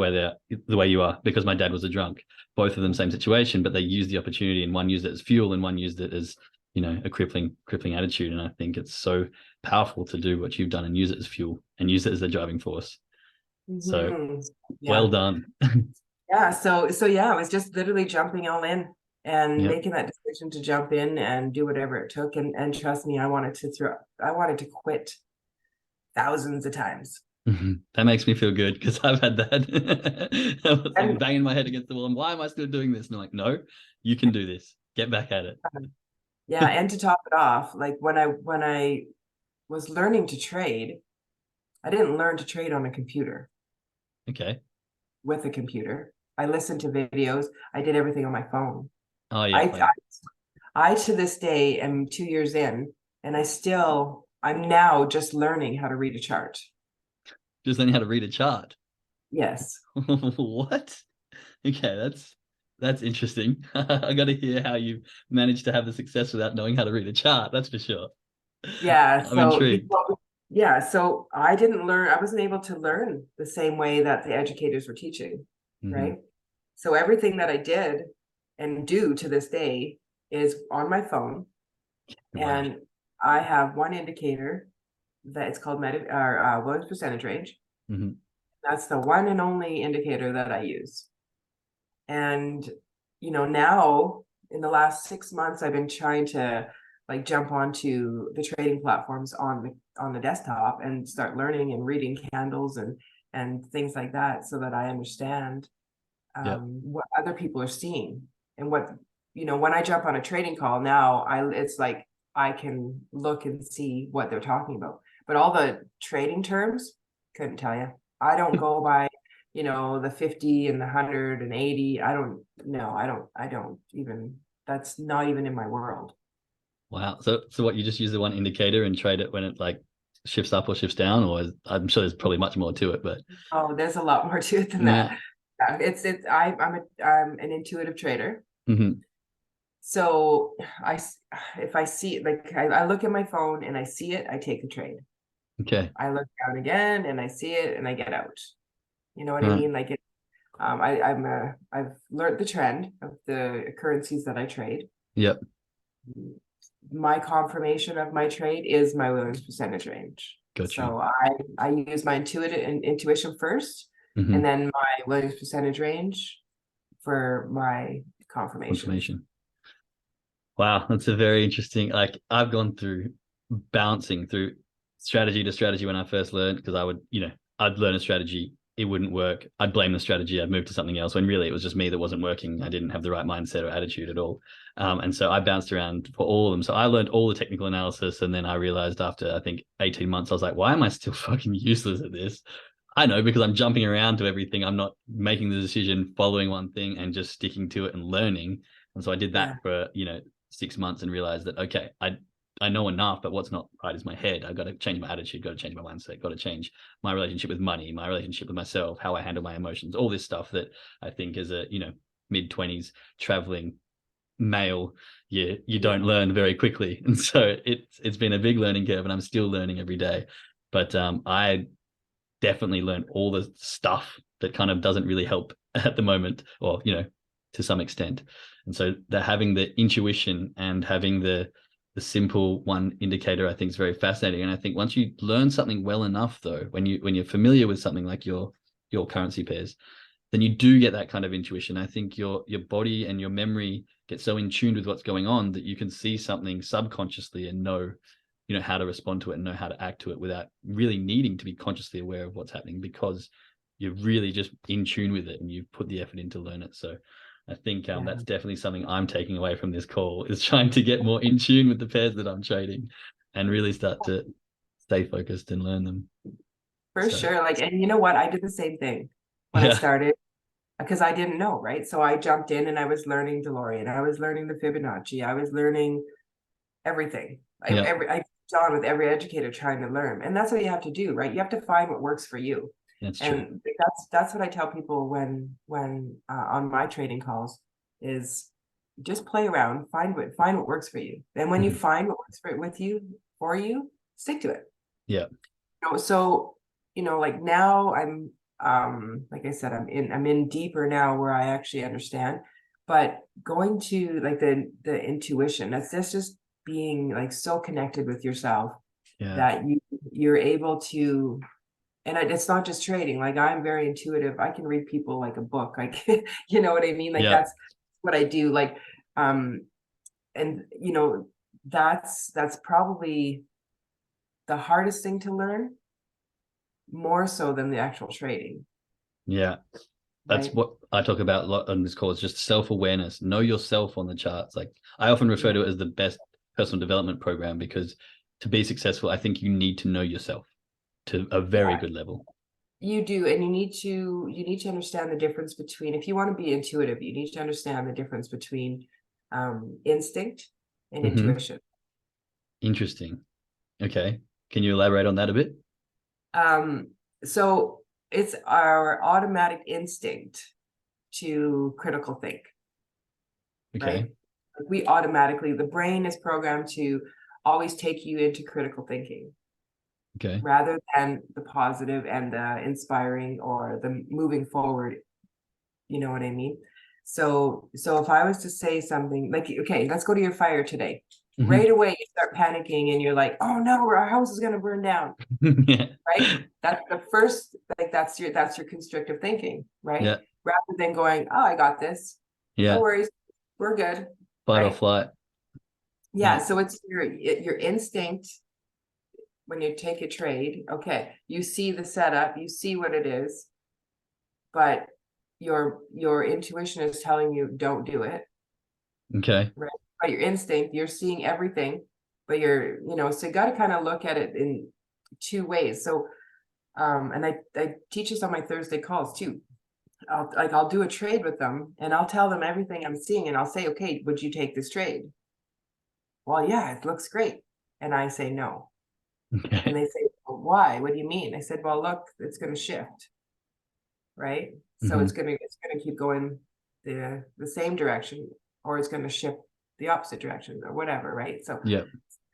way you are? Because my dad was a drunk. Both of them same situation, but they used the opportunity, and one used it as fuel and one used it as a crippling attitude. And I think it's so powerful to do what you've done and use it as fuel and use it as the driving force. So well done. Yeah. So yeah, I was just literally jumping all in and Yep. making that decision to jump in and do whatever it took. And trust me, I wanted to quit thousands of times. That makes me feel good because I've had that. I was like And banging my head against the wall. And why am I still doing this? And I'm like, no, you can do this. Get back at it. yeah, and to top it off, like when I was learning to trade, I didn't learn to trade on a computer Okay. with a computer. I listened to videos. I did everything on my phone. Oh yeah, I like I to this day am 2 years in, and I'm now just learning how to read a chart. just learning how to read a chart. Yes. What? Okay, that's interesting. I got to hear how you managed to have the success without knowing how to read a chart. That's for sure. Yeah. I'm So intrigued. yeah. So I wasn't able to learn the same way that the educators were teaching, Hmm. right? So everything that I did and do to this day is on my phone. Wow. And I have one indicator that it's called Williams percentage range. Hmm. That's the one and only indicator that I use. And now in the last 6 months, I've been trying to like jump onto the trading platforms on the desktop and start learning and reading candles and things like that, so that I understand Yep. what other people are seeing. And what when I jump on a trading call now, it's like I can look and see what they're talking about. But all the trading terms, couldn't tell you. I don't go by the 50 and the 100 and 80. I don't know. I don't even, that's not even in my world. Wow. So what, you just use the one indicator and trade it when it like shifts up or shifts down, or I'm sure there's probably much more to it, but Oh, there's a lot more to it than yeah. that. Yeah, I'm an intuitive trader. Hmm. So if I see it, like I look at my phone and I see it, I take the trade. Okay. I look down again and I see it and I get out. You know what I Right. mean? Like I've learned the trend of the currencies that I trade. Yep. My confirmation of my trade is my Williams percentage range. Got you. So I use my intuition first, and Hmm. then my Williams percentage range for my confirmations. Confirmation. Wow, that's a very interesting. Like I've gone through bouncing through strategy to strategy when I first learned, because I would, I'd learn a strategy, it wouldn't work. I'd blame the strategy, I'd move to something else, when really it was just me that wasn't working. I didn't have the right mindset or attitude at all. And so I bounced around for all of them. So I learned all the technical analysis, and then I realized after I think 18 months, I was like, why am I still fucking useless at this? I know, because I'm jumping around to everything. I'm not making the decision, following one thing and just sticking to it and learning. And so I did that Yeah, for, 6 months, and realized that, okay, I know enough, but what's not right is my head. I've got to change my attitude, got to change my mindset, got to change my relationship with money, my relationship with myself, how I handle my emotions, all this stuff that I think as a, mid-20s traveling male, you yeah, don't learn very quickly. And so it's been a big learning curve, and I'm still learning every day. But I definitely learned all the stuff that kind of doesn't really help at the moment, or to some extent. And so that having the intuition and having the simple one indicator, I think, is very fascinating. And I think once you learn something well enough, though, when you're familiar with something like your currency pairs, then you do get that kind of intuition. I think your body and your memory get so in tune with what's going on that you can see something subconsciously and know, how to respond to it and know how to act to it without really needing to be consciously aware of what's happening, because you're really just in tune with it and you've put the effort in to learn it. So I think yeah. that's definitely something I'm taking away from this call, is trying to get more in tune with the pairs that I'm trading and really start to stay focused and learn them. For So sure. Like, and you know what? I did the same thing when I yeah, started, because I didn't know, right? So I jumped in and I was learning DeLorean. I was learning the Fibonacci. I was learning everything. yeah, I on with every educator trying to learn, and that's what you have to do, right? You have to find what works for you, that's true. and that's what I tell people when on my trading calls is just play around, find what works for you, and when you Mhm. find what works for you, stick to it. Yeah. So like now I'm like I said, I'm in deeper now where I actually understand, but going to like the intuition, that's just being like so connected with yourself Yeah. that you're able to, and it's not just trading. Like I'm very intuitive. I can read people like a book. Like you know what I mean? Like Yeah. that's what I do. Like And you know, that's probably the hardest thing to learn, more so than the actual trading. Yeah. That's Right. what I talk about a lot on this call. It's just self-awareness. Know yourself on the charts. Like I often refer to it as the best personal development program, because to be successful, I think you need to know yourself to a very good level. You do, and you need to understand the difference between, if you want to be intuitive, you need to understand the difference between instinct and intuition. Interesting. Okay. Can you elaborate on that a bit? So it's our automatic instinct to critical think, Okay. right? We automatically, the brain is programmed to always take you into critical thinking Okay. rather than the positive and the inspiring or the moving forward. You know what I mean? So if I was to say something like, okay, let's go to your fire today. Right away, you start panicking and you're like, oh no, our house is going to burn down. Yeah. Right? That's the first, like that's your constrictive thinking, right? Yeah. Rather than going, oh, I got this. No Yeah. worries. We're good. Fight or Right? flight. Yeah. So it's your instinct when you take a trade. Okay, you see the setup, you see what it is, but your intuition is telling you don't do it. Okay. Right? But your instinct, you're seeing everything, but you're, you know, so you got to kind of look at it in two ways. So and I teach this on my Thursday calls too. I'll do a trade with them and I'll tell them everything I'm seeing and I'll say, okay, would you take this trade? Well, yeah, it looks great. And I say no. Okay. And they say, well, why? What do you mean? I said, well, look, it's going to shift, right? So it's gonna keep going the same direction, or it's going to shift the opposite direction or whatever, right? So Yeah.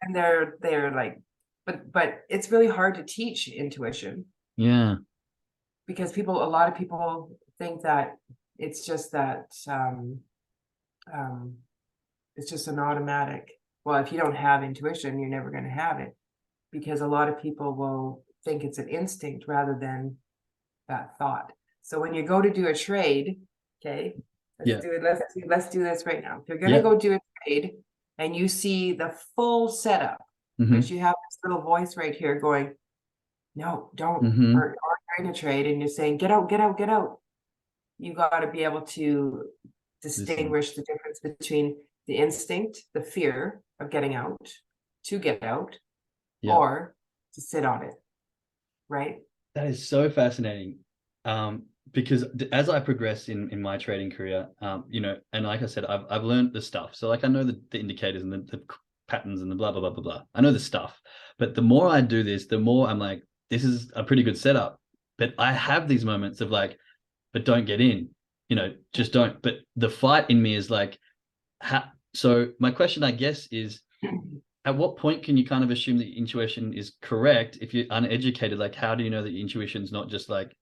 and they're like, but it's really hard to teach intuition. Yeah. Because a lot of people think that it's just that it's just an automatic. Well, if you don't have intuition, you're never going to have it, because a lot of people will think it's an instinct rather than that thought. So when you go to do a trade, okay, let's do it. Let's do this right now. If you're going to go do a trade and you see the full setup, but you have this little voice right here going, no, don't, or trying to trade, and you're saying, get out, get out, get out. You got to be able to distinguish the difference between the instinct, the fear of getting out, to get out, or to sit on it, right? That is so fascinating. Because as I progress in my trading career, you know, and like I said, I've learned the stuff. So like I know the indicators and the patterns and the blah, blah, blah, blah, blah. I know the stuff. But the more I do this, the more I'm like, this is a pretty good setup. But I have these moments of like, but don't get in, you know, just don't. But the fight in me is like, so my question, I guess, is at what point can you kind of assume that intuition is correct if you're uneducated? Like, how do you know that your intuition's not just like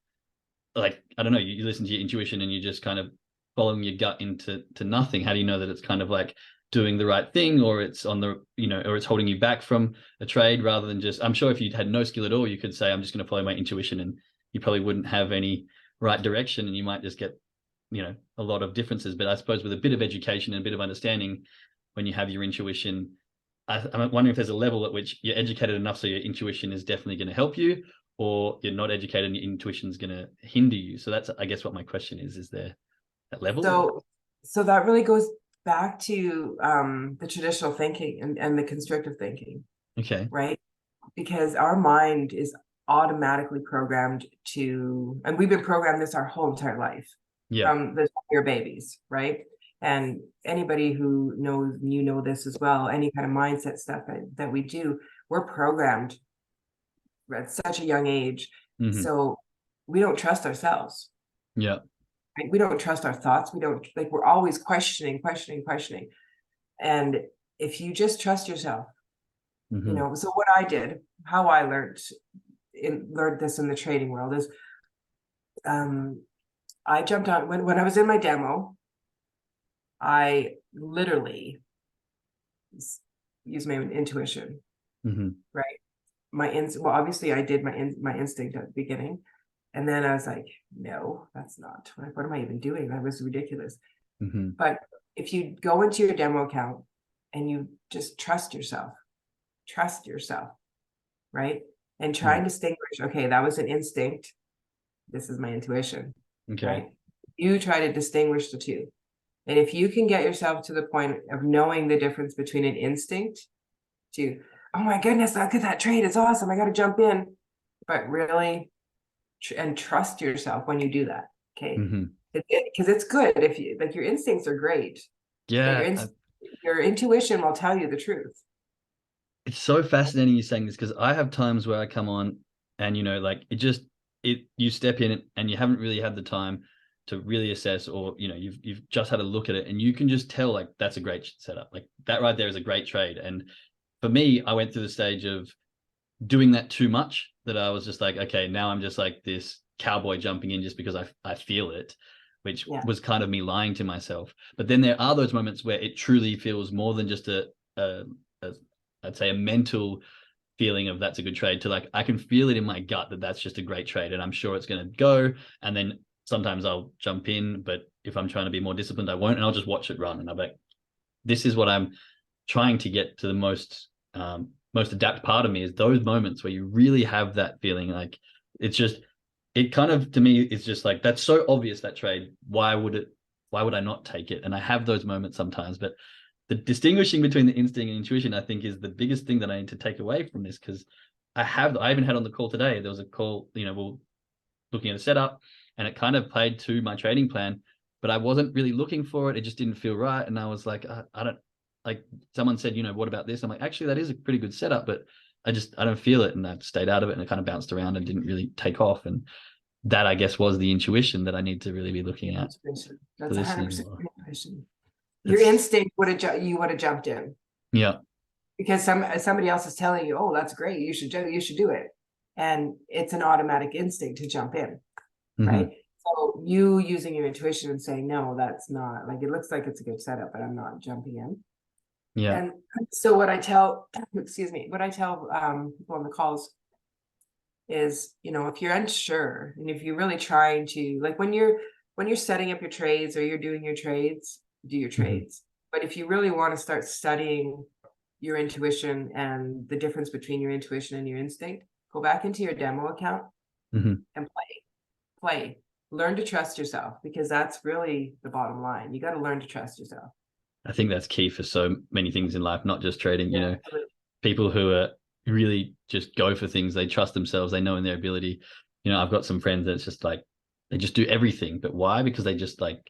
I don't know, you listen to your intuition and you're just kind of following your gut into nothing? How do you know that it's kind of like doing the right thing, or it's on the, you know, or it's holding you back from a trade rather than just, I'm sure if you had no skill at all, you could say, I'm just going to follow my intuition, and you probably wouldn't have any right direction and you might just get, you know, a lot of differences. But I suppose with a bit of education and a bit of understanding, when you have your intuition, I'm wondering if there's a level at which you're educated enough so your intuition is definitely going to help you, or you're not educated and your intuition is going to hinder you. So that's, I guess, what my question is there that level? So that really goes back to the traditional thinking and the constructive thinking. Okay. Right? Because our mind is automatically programmed to, and we've been programmed this our whole entire life, from the time we're babies, right? And anybody who knows, you know this as well, any kind of mindset stuff that we do, we're programmed at such a young age. So we don't trust ourselves. Yeah. Right? We don't trust our thoughts. We don't, like, we're always questioning. And if you just trust yourself, you know, so what I did, how I learned this in the trading world is, I jumped on when I was in my demo, I literally used my intuition, right? Well, obviously I did my instinct at the beginning, and then I was like, no, that's not. What am I even doing? That was ridiculous. But if you go into your demo account and you just trust yourself, right? And try and distinguish, okay, that was an instinct. This is my intuition, Okay. right? You try to distinguish the two. And if you can get yourself to the point of knowing the difference between an instinct to, oh my goodness, look at that trade, it's awesome, I got to jump in, but really, and trust yourself when you do that, okay? Because it's good if you, like, your instincts are great. Yeah. Your intuition will tell you the truth. It's so fascinating you saying this, because I have times where I come on and, you know, like you step in and you haven't really had the time to really assess, or, you know, you've just had a look at it and you can just tell, like, that's a great setup. Like, that right there is a great trade. And for me, I went through the stage of doing that too much, that I was just like, okay, now I'm just like this cowboy jumping in just because I feel it, which was kind of me lying to myself. But then there are those moments where it truly feels more than just I'd say a mental feeling of that's a good trade, to like, I can feel it in my gut that that's just a great trade and I'm sure it's going to go. And then sometimes I'll jump in, but if I'm trying to be more disciplined, I won't, and I'll just watch it run. And I'm like, this is what I'm trying to get to. The most adapt part of me is those moments where you really have that feeling. Like, it kind of, to me, it's just like, that's so obvious, that trade. Why would I not take it? And I have those moments sometimes, but the distinguishing between the instinct and intuition, I think, is the biggest thing that I need to take away from this. Because I even had on the call today, there was a call, you know, we're looking at a setup and it kind of played to my trading plan, but I wasn't really looking for it. It just didn't feel right. And I was like, I don't, like, someone said, you know, what about this? I'm like, actually, that is a pretty good setup, but I don't feel it. And I stayed out of it, and it kind of bounced around and didn't really take off. And that, I guess, was the intuition that I need to really be looking at. That's 100% intuition. Your It's, instinct would have jumped in. Yeah. Because somebody else is telling you, oh, that's great, you should do it. And it's an automatic instinct to jump in, right? So you using your intuition and saying, no, that's not, like, it looks like it's a good setup, but I'm not jumping in. Yeah. And so what I tell, people on the calls is, you know, if you're unsure and if you're really trying to, like, when you're setting up your trades or you're doing your trades, do your trades. But if you really want to start studying your intuition and the difference between your intuition and your instinct, go back into your demo account and play. Learn to trust yourself, because that's really the bottom line. You got to learn to trust yourself. I think that's key for so many things in life, not just trading. You know, people who are really just go for things, they trust themselves, they know in their ability. You know, I've got some friends that's just like, they just do everything. But why? Because they just like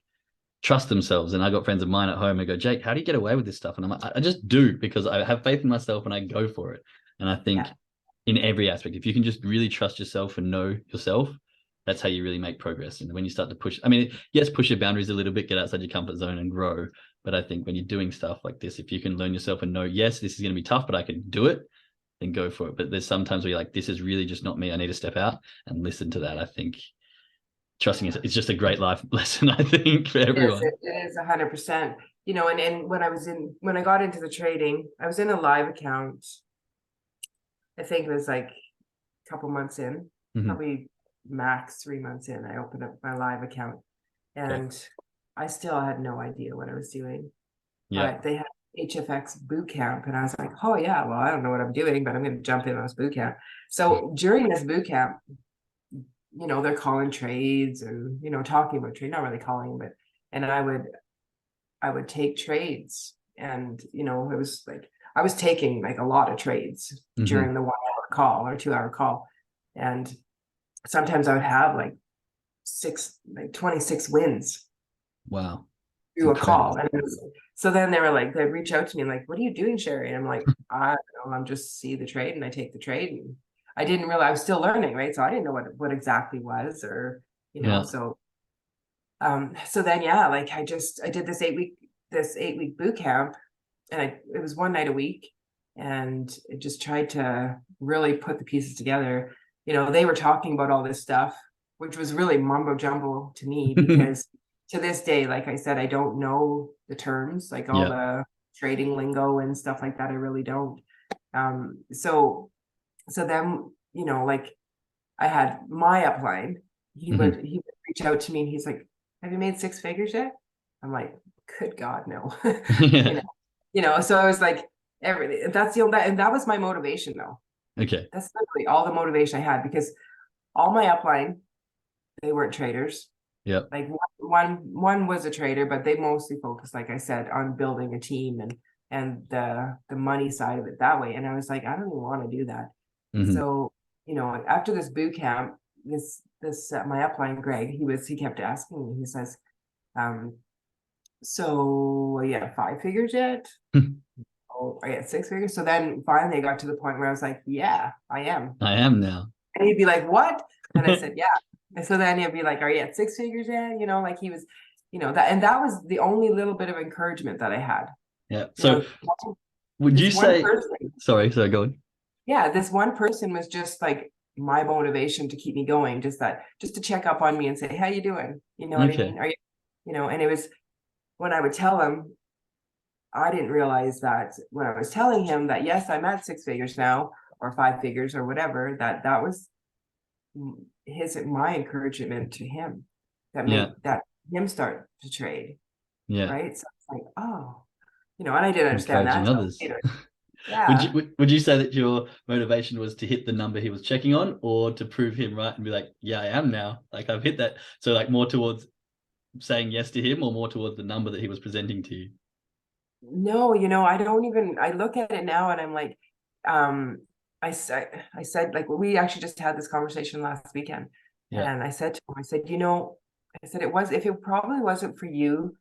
trust themselves. And I got friends of mine at home who go, Jake, how do you get away with this stuff? And I'm like, I just do, because I have faith in myself and I go for it. And I think in every aspect, if you can just really trust yourself and know yourself, that's how you really make progress. And when you start to push, I mean, yes, push your boundaries a little bit, get outside your comfort zone and grow. But I think when you're doing stuff like this, if you can learn yourself and know, yes, this is going to be tough, but I can do it, then go for it. But there's sometimes where you're like, this is really just not me. I need to step out and listen to that. I think trusting yourself, it's just a great life lesson, I think, for everyone. Yes, it is 100%. You know, and when I got into the trading, I was in a live account. I think it was like a couple months in, probably max 3 months in, I opened up my live account, and I still had no idea what I was doing. But they had HFX boot camp, and I was like, oh yeah, well, I don't know what I'm doing, but I'm going to jump in on this boot camp. So during this boot camp, you know, they're calling trades and, you know, talking about trade, not really calling, but, and I would take trades, and, you know, it was like, I was taking like a lot of trades during the 1 hour call or 2 hour call. And sometimes I would have like 26 wins. Wow. Through a call. And so then they were like, they'd reach out to me and like, what are you doing, Sherry? And I'm like, I don't know, I'm just see the trade and I take the trade. And I didn't realize I was still learning, right? So I didn't know what exactly was, or, you know, so then, like I did this 8-week boot camp, and it was one night a week, and it just tried to really put the pieces together. You know, they were talking about all this stuff, which was really mumbo jumbo to me, because to this day, like I said, I don't know the terms, like all the trading lingo and stuff like that. I really don't. So then, you know, like I had my upline, he would reach out to me and he's like, have you made 6 figures yet? I'm like, good God, no. Yeah. So I was like, that's and that was my motivation though. Okay. That's literally all the motivation I had, because all my upline, they weren't traders. Yep. Like one was a trader, but they mostly focused, like I said, on building a team and the money side of it that way. And I was like, I don't even want to do that. Hmm. So, after this boot camp, this my upline, Greg, he kept asking me, he says, so yeah, 5 figures yet? Oh, I get 6 figures. So then finally I got to the point where I was like, yeah, I am. I am now. And he'd be like, what? And I said, yeah. And so then he'd be like, are you at 6 figures yet? Like he was, that was the only little bit of encouragement that I had. Yeah. So would you This one say, person, sorry, go on. yeah, this one person was just like my motivation to keep me going, just to check up on me and say, how you doing? You know what I Okay. mean? Are you, and it was when I would tell him, I didn't realize that when I was telling him that, yes, I'm at 6 figures now, or 5 figures or whatever, that was my encouragement to him that Yeah. made that him start to trade. Yeah. Right. So it's like, oh, and I didn't understand Encouraging that till others. later. Would Yeah. you say that your motivation was to hit the number he was checking on, or to prove him right and be like, yeah, I am now, like I've hit that? So like more towards saying yes to him, or more towards the number that he was presenting to you? No, I look at it now and I'm like, I said, like, we actually just had this conversation last weekend, Yeah. and I said to him, I said, if it probably wasn't for you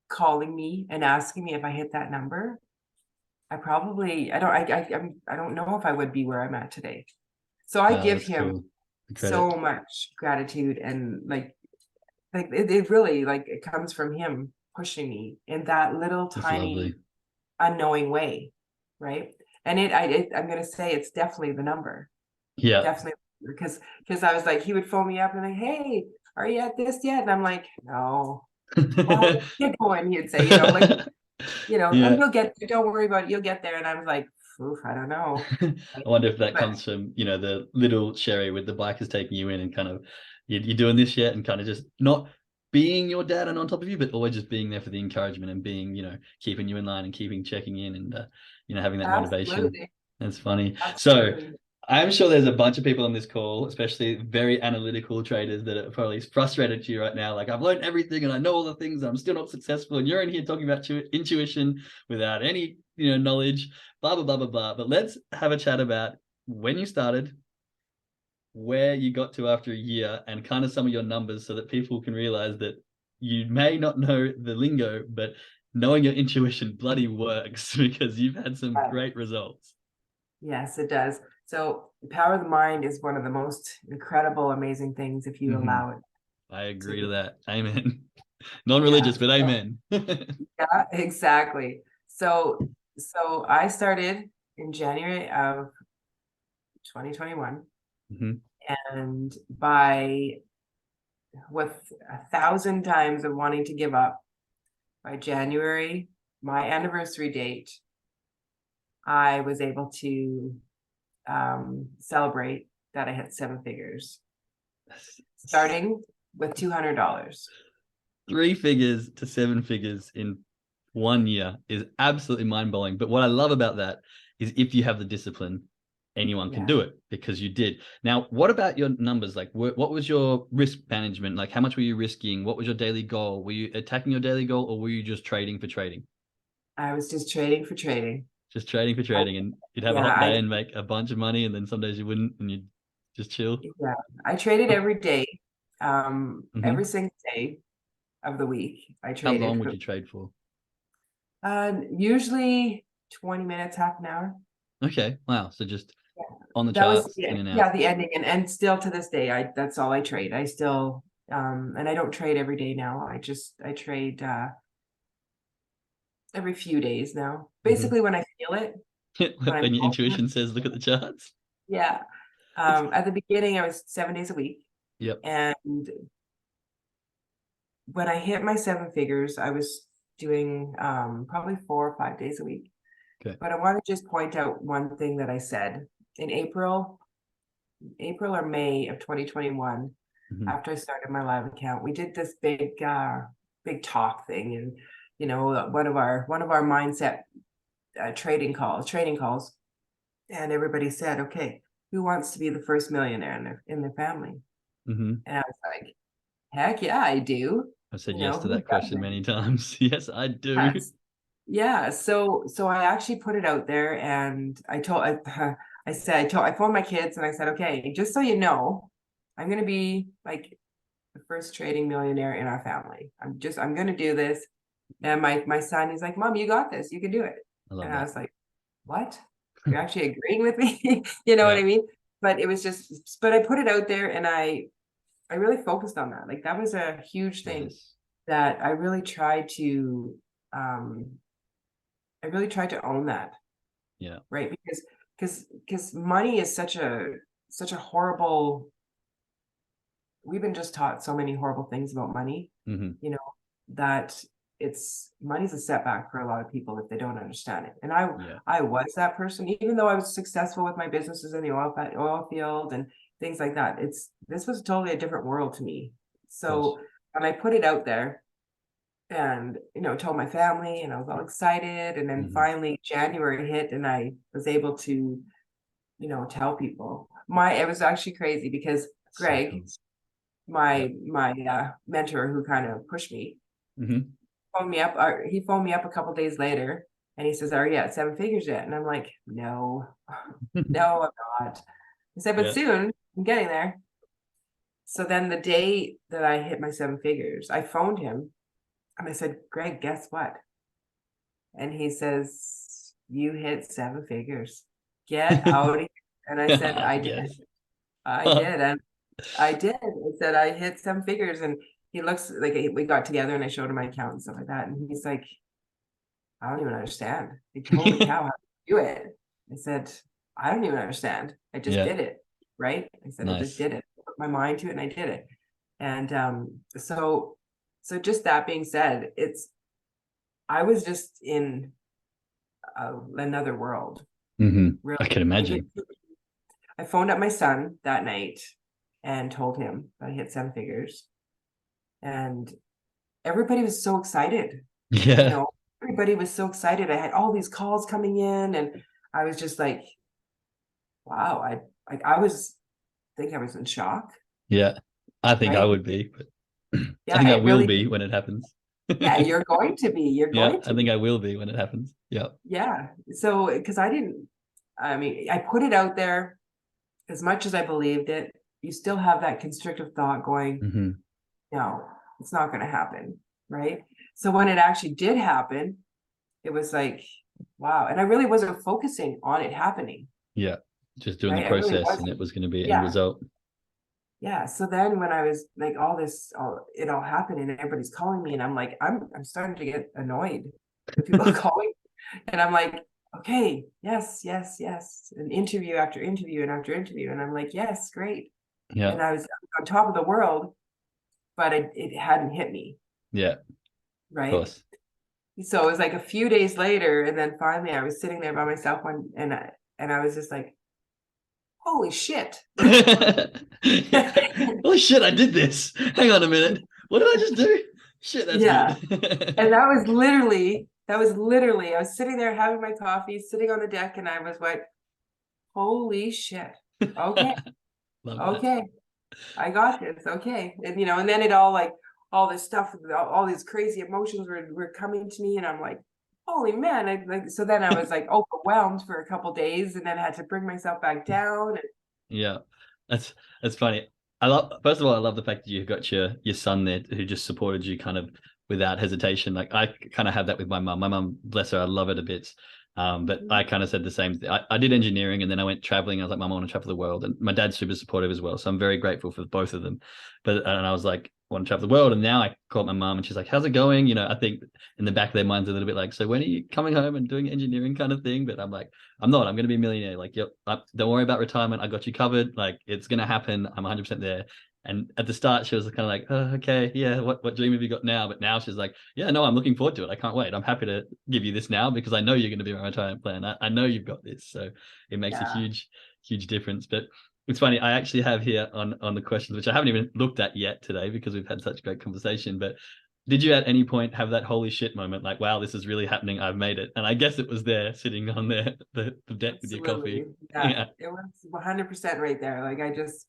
calling me and asking me if I hit that number, I don't know if I would be where I'm at today. So I Wow, give that's him cool. The so credit. much gratitude, and like it really, like, it comes from him pushing me in that little That's lovely. tiny unknowing way, right? And I'm gonna say it's definitely the number, Yeah. definitely, because I was like, he would phone me up and like, hey, are you at this yet? And I'm like, no. Well, get going, he'd say, like, oh, Yeah. you'll get there, don't worry about it, you'll get there. And I was like, oof, I don't know. I wonder if that But comes from, the little Sherry with the bikers taking you in and kind of, you're doing this yet, and kind of just not being your dad and on top of you, but always just being there for the encouragement and being, keeping you in line and keeping checking in, and, having that motivation. absolutely, That's funny. So absolutely. I'm sure there's a bunch of people on this call, especially very analytical traders, that are probably frustrated to you right now. Like, I've learned everything and I know all the things, and I'm still not successful. And you're in here talking about intuition without any, knowledge, blah, blah, blah, blah, blah. But let's have a chat about when you started, where you got to after a year, and kind of some of your numbers, so that people can realize that you may not know the lingo, but knowing your intuition bloody works, because you've had some great results. Yes, it does. So the power of the mind is one of the most incredible, amazing things if you Mhm. allow it I agree to to. that. Amen. Yeah. Non-religious, but amen. Yeah, exactly. So I started in January of 2021, Mhm. and with 1,000 times of wanting to give up, by January, my anniversary date, I was able to celebrate that I hit 7 figures, starting with $200. 3 figures to 7 figures in 1 year is absolutely mind-blowing. But what I love about that is, if you have the discipline, anyone can Yeah. do it, because you did. Now, what about your numbers? Like, what was your risk management? Like, how much were you risking? What was your daily goal? Were you attacking your daily goal, or were you just trading for trading? I was just trading for trading. Just trading for I, trading, and you'd have a yeah, hot day and make a bunch of money, and then some days you wouldn't, and you'd just chill. yeah, I traded every day, every Mm-hmm. single day of the week. I How traded long would for you trade for? usually 20 minutes, half an hour. Okay, wow. So just Yeah. on the That was charts, in and out. yeah, the ending, and still to this day, that's all I trade. I still and I don't trade every day now. I trade every few days now. Mm-hmm. Basically when I feel it, when I'm When your confident. intuition says, look at the charts. Yeah. It's At the beginning I was 7 days a week, Yep. and when I hit my 7 figures, I was doing probably 4 or 5 days a week. Okay. But I want to just point out one thing that I said in April or May of 2021, Mm-hmm. after I started my live account. We did this big talk thing, and one of our mindset training calls, and everybody said, okay, who wants to be the first millionaire in their family? Mm-hmm. And I was like, heck yeah, I do. I've said You yes know, to who that question doesn't? many times. Yes, I do. Yes. Yeah. So I actually put it out there, and I phoned my kids and I said, okay, just so you know, I'm gonna be like the first trading millionaire in our family. I'm gonna do this. And my son, he's like, Mom, you got this. You can do it. I love And I that. was like, what? You're actually agreeing with me? You know what Yeah. I mean? But it was just, but I put it out there, and I really focused on that. Like that was a huge thing Yes. that um, I really tried to own that, Yeah. right? Because money is such a horrible, we've been just taught so many horrible things about money, Mm-hmm. that money's a setback for a lot of people if they don't understand it. And Yeah. I was that person, even though I was successful with my businesses in the oil field and things like that. This was totally a different world to me. Of course. So when I put it out there and told my family, and I was all excited, and then Mm-hmm. finally January hit and I was able to tell people. It was actually crazy because So Greg, cool. Yeah. my mentor who kind of pushed me, Mm-hmm. he phoned me up a couple days later, and he says, are you at seven figures yet? And I'm like, no, no, I'm not. He said, but Yeah. soon, I'm getting there. So then the day that I hit my seven figures, I phoned him and I said, Greg, guess what? And he says, you hit seven figures. Get out of here. And I said, I did. Yes. I did. And I did. I said, I hit seven figures. And he looks like, we got together and I showed him my account and stuff like that. And he's like, I don't even understand. Like, holy cow, how do you do it? I said, I don't even understand. I just Yeah. did it. Right. I said, I just Nice. did it. I put my mind to it and I did it. And so just that being said, I was just in another world. Mm-hmm. Really. I can imagine. I phoned up my son that night and told him that I hit seven figures. And everybody was so excited. Yeah. Everybody was so excited. I had all these calls coming in, and I was just like, wow, I think I was in shock. Yeah. I think I Right. would be, but I Yeah, think I it will really, be when it happens. yeah, you're going to be. You're Yeah, going I to think be. I will be when it happens. Yeah. Yeah. So, because I put it out there as much as I believed it. You still have that constrictive thought going, Mm-hmm. no, it's not going to happen. Right. So when it actually did happen, it was like, wow. And I really wasn't focusing on it happening. Yeah. Just doing the Right. I really process and it wasn't. was going to be an end Yeah. result. Yeah. So then when I was like, it all happened and everybody's calling me, and I'm like, I'm starting to get annoyed with people calling. And I'm like, okay, yes, yes, yes. An interview after interview and after interview. And I'm like, yes, great. Yeah. And I was on top of the world, but it hadn't hit me. Yeah. Of Right. course. So it was like a few days later, and then finally I was sitting there by myself and I was just like, holy shit. Oh shit, I did this. Hang on a minute. What did I just do? Shit, that's Yeah. And good. that was literally, I was sitting there having my coffee, sitting on the deck, and I was like, holy shit. Okay. Love that. Okay. I got this. Okay. And then it all like all this stuff, all these crazy emotions were coming to me. And I'm like, holy man. So then I was like overwhelmed for a couple days, and then I had to bring myself back down. Yeah. That's funny. First of all, I love the fact that you've got your son there who just supported you kind of without hesitation. Like I kind of have that with my mum. My mum, bless her, I love her to bits. But I kind of said the same thing. I did engineering and then I went traveling. I was like, Mum, I want to travel the world. And my dad's super supportive as well. So I'm very grateful for both of them. And I was like, I want to travel the world. And now I called my mum and she's like, how's it going? I think in the back of their minds a little bit like, so when are you coming home and doing engineering kind of thing? But I'm like, I'm not. I'm going to be a millionaire. Like, yep, don't worry about retirement. I got you covered. Like, it's going to happen. I'm 100% there. And at the start, she was kind of like, oh, okay, yeah, what dream have you got now? But now she's like, yeah, no, I'm looking forward to it. I can't wait. I'm happy to give you this now because I know you're going to be my retirement plan. I know you've got this. So it makes a Yeah. huge difference. But it's funny. I actually have here on the questions, which I haven't even looked at yet today because we've had such great conversation. But Did you at any point have that holy shit moment, like, wow, this is really happening, I've made it? And I guess it was there sitting on the deck with your coffee. Absolutely. Yeah, Yeah. it was 100% right there. Like I just,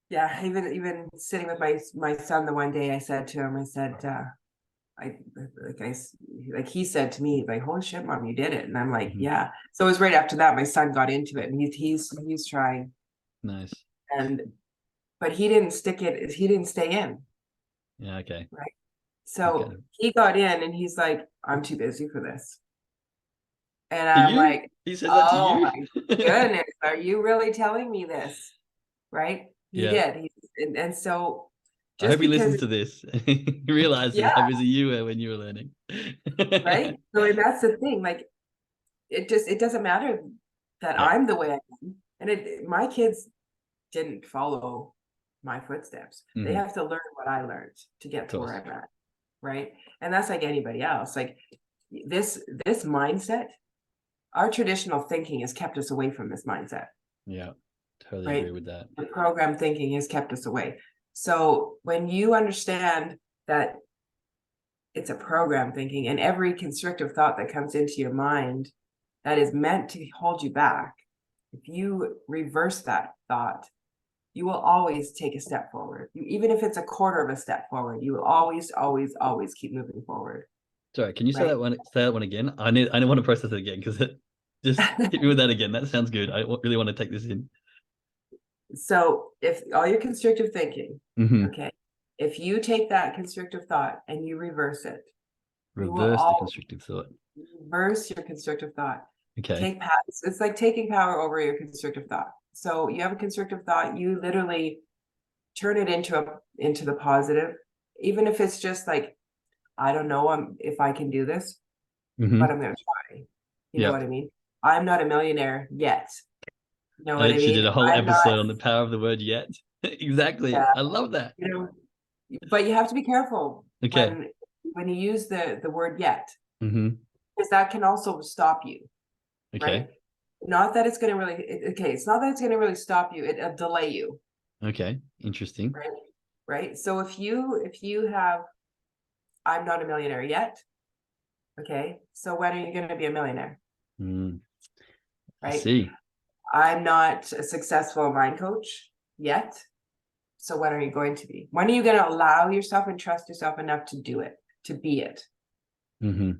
yeah, even sitting with my son the one day, I said to him, I said, I like I like he said to me, like, holy shit, mom, you did it. And I'm like, Mhm. yeah. So it was right after that my son got into it, and he's trying. Nice. And but he didn't stick it, he didn't stay in, Yeah, okay. right? Okay. So he got in and he's like, I'm too busy for this. And To I'm you? like, He says that to oh you? my goodness, are you really telling me this? Right? He Yeah. did. And so I just hope he because, listens to this. He realizes how yeah, busy you were when you were learning. right. So and that's the thing. Like it doesn't matter that Yeah, I'm the way I am. And my kids didn't follow my footsteps. They hmm, have to learn what I learned to of get to where course. I'm at. Right. And that's like anybody else. Like this mindset, our traditional thinking has kept us away from this mindset. Yeah, totally Right? agree with that. The program thinking has kept us away. So when you understand that it's a program thinking, and every constrictive thought that comes into your mind that is meant to hold you back, if you reverse that thought, you will always take a step forward. Even if it's a quarter of a step forward, you will always, always, always keep moving forward. Sorry, can you Right. say that one again? I want to process it again because it just hit me with that again. That sounds good. I really want to take this in. So if all your constrictive thinking, Hmm. okay, if you take that constrictive thought and you reverse it, you will Reverse the all constrictive thought. reverse your constrictive thought. Okay. Take power. It's like taking power over your constrictive thought. So you have a constrictive thought, you literally turn it into the positive, even if it's just like, I don't know if I can do this, but Hmm. I'm gonna try. You know Yeah. what I mean? I'm not a millionaire yet. You know I what I literally mean? did a whole I'm not, episode on the power of the word yet. Exactly. yeah, I love that. you know, but you have to be careful Okay. when you use the word yet, Hmm. because that can also stop you, right? Okay. Not that it's going to really, okay, it's not that it's going to really stop you, it'll delay you, Okay. Interesting. right? Right. So if you have, I'm not a millionaire yet, okay, so when are you going to be a millionaire, Mm, I right? see. I'm not a successful mind coach yet, so when are you going to be? When are you going to allow yourself and trust yourself enough to do it, to be it, Hmm.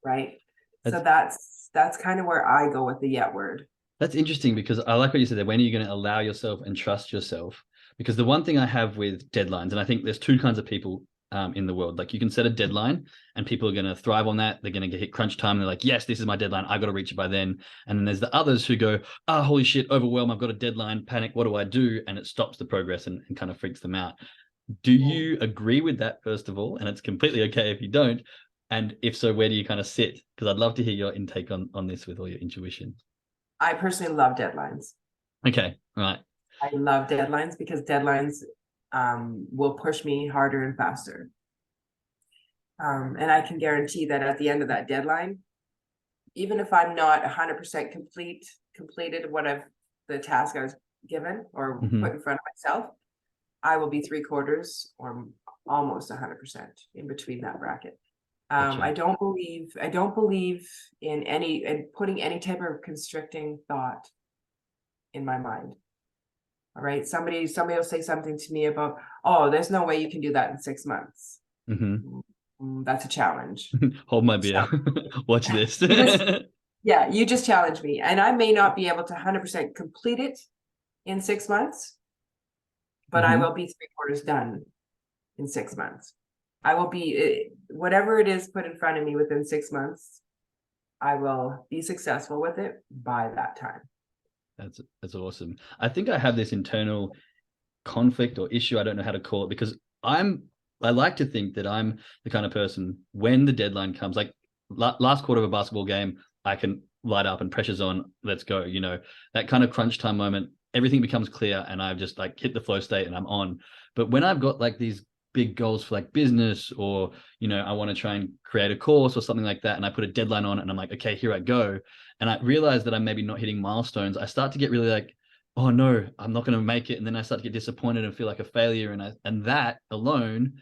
right? So That's that's kind of where I go with the yet word. That's interesting because I like what you said there. When are you going to allow yourself and trust yourself? Because the one thing I have with deadlines, and I think there's two kinds of people in the world. Like you can set a deadline and people are going to thrive on that. They're going to hit crunch time. And they're like, yes, this is my deadline. I got to reach it by then. And then there's the others who go, ah, oh, holy shit, overwhelmed. I've got a deadline, panic. What do I do? And it stops the progress and kind of freaks them out. Do you agree with that, first of all? And it's completely okay if you don't. And if so, where do you kind of sit? Because I'd love to hear your intake on this with all your intuition. I personally love deadlines. Okay, right. I love deadlines because deadlines will push me harder and faster. And I can guarantee that at the end of that deadline, even if I'm not 100% completed the task I was given or put Hmm. in front of myself, I will be 3/4 or almost 100% in between that bracket. Gotcha. I don't believe in putting any type of constricting thought in my mind. All right. Somebody will say something to me about, oh, there's no way you can do that in 6 months. Hmm. That's a challenge. Hold my beer. Challenge. Watch this. You just, yeah, you just challenge me. And I may not be able to 100% complete it in 6 months, but I Hmm. will be 3/4 done in 6 months. I will be, whatever it is put in front of me within 6 months, I will be successful with it by that time. That's awesome. I think I have this internal conflict or issue. I don't know how to call it because I like to think that I'm the kind of person when the deadline comes, like last quarter of a basketball game, I can light up and pressure's on. Let's go. You know, that kind of crunch time moment, everything becomes clear and I've just like hit the flow state and I'm on. But when I've got like these big goals for like business or, you know, I want to try and create a course or something like that. And I put a deadline on it and I'm like, okay, here I go. And I realize that I'm maybe not hitting milestones. I start to get really like, oh no, I'm not going to make it. And then I start to get disappointed and feel like a failure. And that alone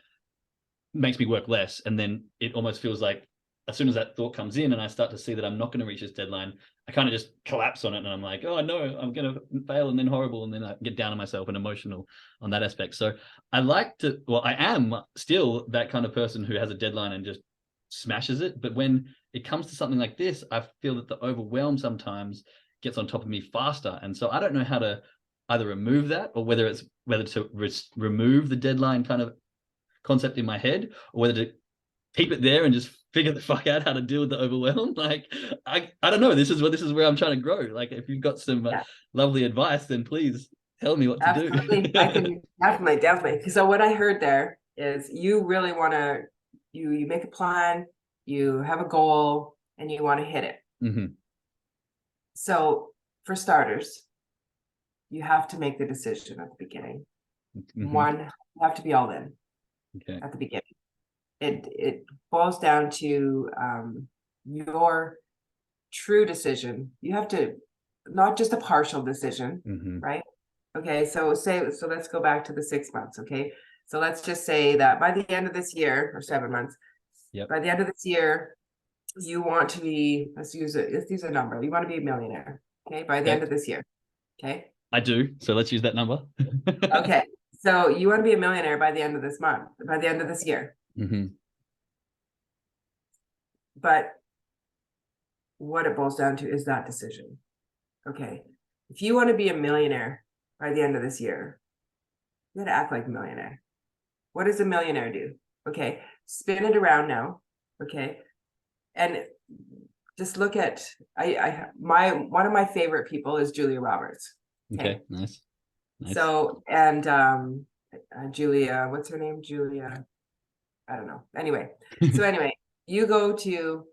makes me work less. And then it almost feels like as soon as that thought comes in and I start to see that I'm not going to reach this deadline, I kind of just collapse on it. And I'm like, oh no, I'm going to fail, and then horrible. And then I get down on myself and emotional on that aspect. So I am still that kind of person who has a deadline and just smashes it. But when it comes to something like this, I feel that the overwhelm sometimes gets on top of me faster. And so I don't know how to either remove that, or whether to remove the deadline kind of concept in my head, or whether to keep it there and just figure the fuck out how to deal with the overwhelm. Like, I don't know. This is where I'm trying to grow. Like, if you've got some lovely advice, then please tell me what to do. Absolutely. I can definitely. So what I heard there is you really want to, you make a plan, you have a goal, and you want to hit it. Mm-hmm. So for starters, you have to make the decision at the beginning. Mm-hmm. One, you have to be all in at the beginning. It boils down to your true decision. You have to, not just a partial decision, right? Okay, so let's go back to the 6 months. Okay, so let's just say that by the end of this year, or 7 months, by the end of this year, you want to be, let's use a number. You want to be a millionaire. Okay, by the end of this year. Okay, I do. So let's use that number. Okay, so you want to be a millionaire by the end of this month, by the end of this year. But what it boils down to is that decision. Okay, if you want to be a millionaire by the end of this year, you got to act like a millionaire. What does a millionaire do? Okay, spin it around now. Okay, and just look at one of my favorite people is Julia Roberts. Okay, nice. So, and Julia, what's her name? Julia, I don't know. Anyway, you go to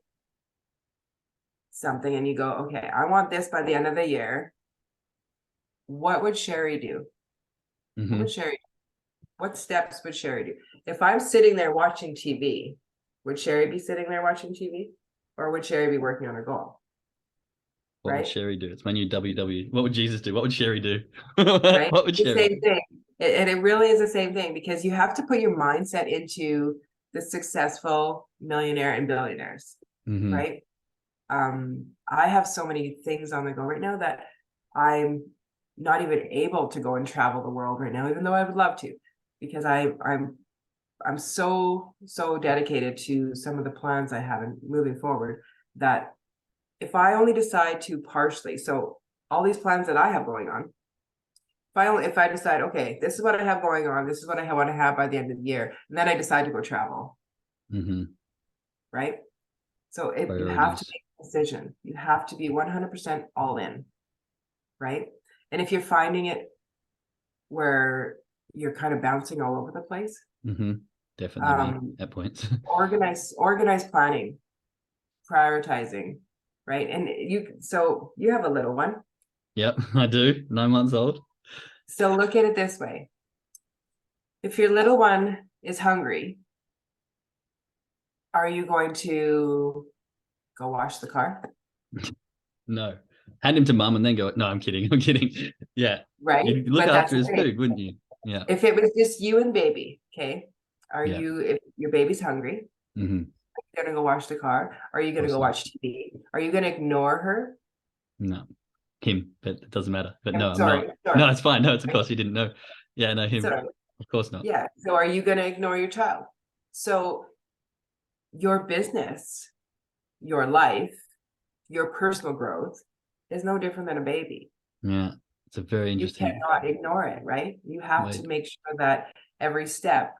something and you go, okay, I want this by the end of the year. What would Sherry do? What would Sherry do? What steps would Sherry do? If I'm sitting there watching TV, would Sherry be sitting there watching TV? Or would Sherry be working on her goal? What would Sherry do? It's my new WW. What would Jesus do? What would Sherry do? Right? What would Sherry do? Same thing. And it really is the same thing, because you have to put your mindset into the successful millionaire and billionaires, right? I have so many things on the go right now that I'm not even able to go and travel the world right now, even though I would love to, because I'm so dedicated to some of the plans I have and moving forward, that if I only decide to partially, so all these plans that I have going on, if I decide, okay, this is what I have going on, this is what I want to have by the end of the year, and then I decide to go travel, right? So you have to make a decision. You have to be 100% all in, right? And if you're finding it where you're kind of bouncing all over the place, definitely at points. organize planning, prioritizing, right? And you have a little one. Yep, I do. 9 months old. So look at it this way. If your little one is hungry, are you going to go wash the car? No. Hand him to mom and then go, no, I'm kidding. Yeah. Right. You'd look after his food, wouldn't you? Yeah. If it was just you and baby, okay, if your baby's hungry, are you going to go wash the car? Are you going to go watch TV? Are you going to ignore her? No. Him, but it doesn't matter. But no, sorry. I'm not. No, it's fine. No, it's of course you didn't know. Yeah, no, him. Sorry. Of course not. Yeah. So are you going to ignore your child? So your business, your life, your personal growth is no different than a baby. Yeah. It's a very interesting. You cannot ignore it, right? You have to make sure that every step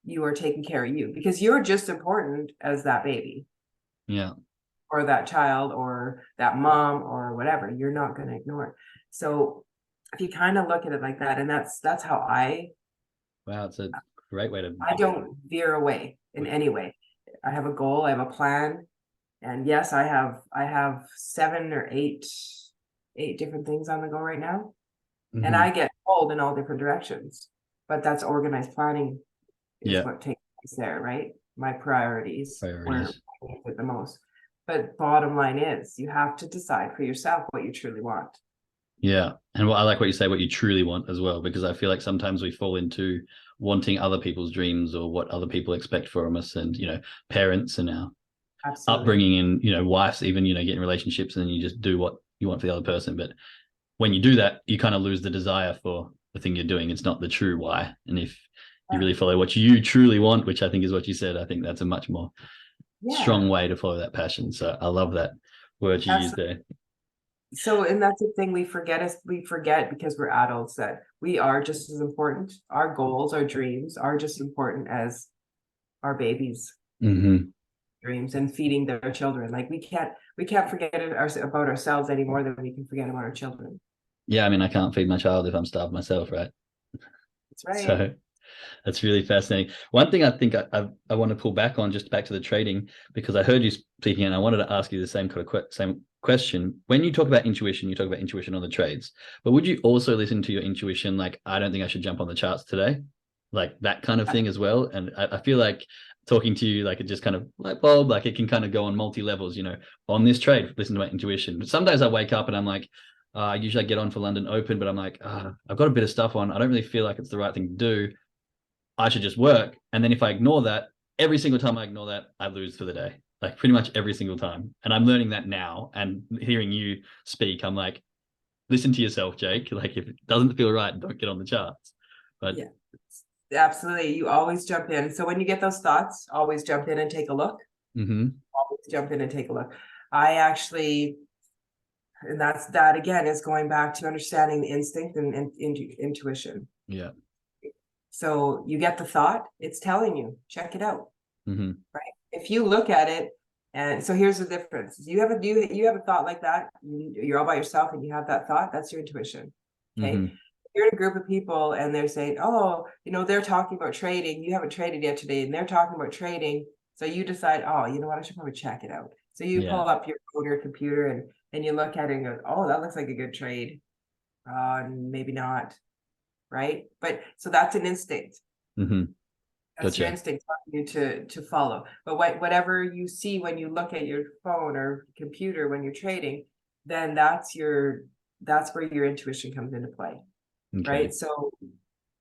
you are taking care of you, because you're just important as that baby. Yeah. Or that child or that mom or whatever. You're not going to ignore it. So if you kind of look at it like that, and that's how wow, it's a great way to. I don't veer away in any way. I have a goal, I have a plan, and yes, I have 7 or 8 different things on the go right now, and I get pulled in all different directions. But that's organized planning is what takes place there, right? My priorities. Where I need it the most. But bottom line is, you have to decide for yourself what you truly want. Yeah. And I like what you say, what you truly want as well, because I feel like sometimes we fall into wanting other people's dreams or what other people expect from us, and, parents and our Absolutely. upbringing, and, wives even, get in relationships, and then you just do what you want for the other person. But when you do that, you kind of lose the desire for the thing you're doing. It's not the true why. And if you Yeah. really follow what you truly want, which I think is what you said, I think that's a much more Yeah, strong way to follow that passion. So I love that word you used absolutely. there. So, and that's the thing we forget because we're adults that we are just as important. Our goals, our dreams are just important as our babies' Mm-hmm. dreams and feeding their children. Like we can't forget about ourselves any more than we can forget about our children. Yeah, I mean, I can't feed my child if I'm starved myself, right? That's right. So that's really fascinating. One thing I think I want to pull back on, just back to the trading, because I heard you speaking and I wanted to ask you the same kind of same question. When you talk about intuition, you talk about intuition on the trades, but would you also listen to your intuition? Like, I don't think I should jump on the charts today, like that kind of thing as well. And I feel like talking to you, like, it just kind of light bulb, like it can kind of go on multi levels, on this trade, listen to my intuition. But sometimes I wake up and I'm like, usually I get on for London Open, but I'm like, I've got a bit of stuff on. I don't really feel like it's the right thing to do. I should just work. And then if I ignore that, every single time I ignore that, I lose for the day. Like pretty much every single time. And I'm learning that now. And hearing you speak, I'm like, listen to yourself, Jake. Like, if it doesn't feel right, don't get on the charts. But Yeah, absolutely. You always jump in. So when you get those thoughts, always jump in and take a look. mm-hmm. Always jump in and take a look. I actually, and that again is going back to understanding the instinct and intuition. Yeah. So you get the thought, it's telling you, check it out. Mm-hmm. Right? If you look at it, and so here's the difference. You have a thought like that, you're all by yourself and you have that thought, that's your intuition. Okay. Mm-hmm. If you're in a group of people and they're saying, oh, they're talking about trading, you haven't traded yet today, and they're talking about trading. So you decide, oh, you know what, I should probably check it out. So you Yeah. pull up your phone or computer and you look at it and go, oh, that looks like a good trade. Maybe not, right? But so that's an instinct. Mm-hmm. That's your Gotcha. instinct telling you to follow. But whatever you see when you look at your phone or computer when you're trading, then that's where your intuition comes into play, Okay. right? So,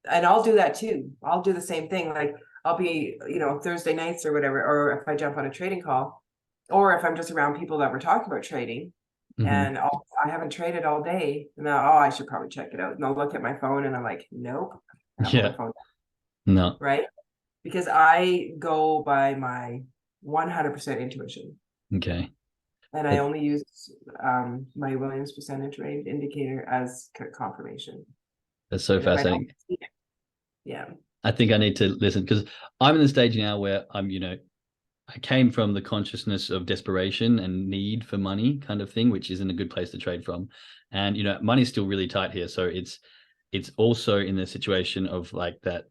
and I'll do that too. I'll do the same thing. Like I'll be, Thursday nights or whatever, or if I jump on a trading call, or if I'm just around people that were talking about trading, Mm-hmm. and I haven't traded all day, and now, oh, I should probably check it out. And I'll look at my phone, and I'm like, nope, I have my Yeah. phone, No. right? Because I go by my 100% intuition, Okay. and I That, only use my Williams percentage rate indicator as confirmation. that's so And if I don't fascinating. see it, yeah, I think I need to listen, because I'm in the stage now where I came from the consciousness of desperation and need for money kind of thing, which isn't a good place to trade from. And, money's still really tight here. So it's also in the situation of like that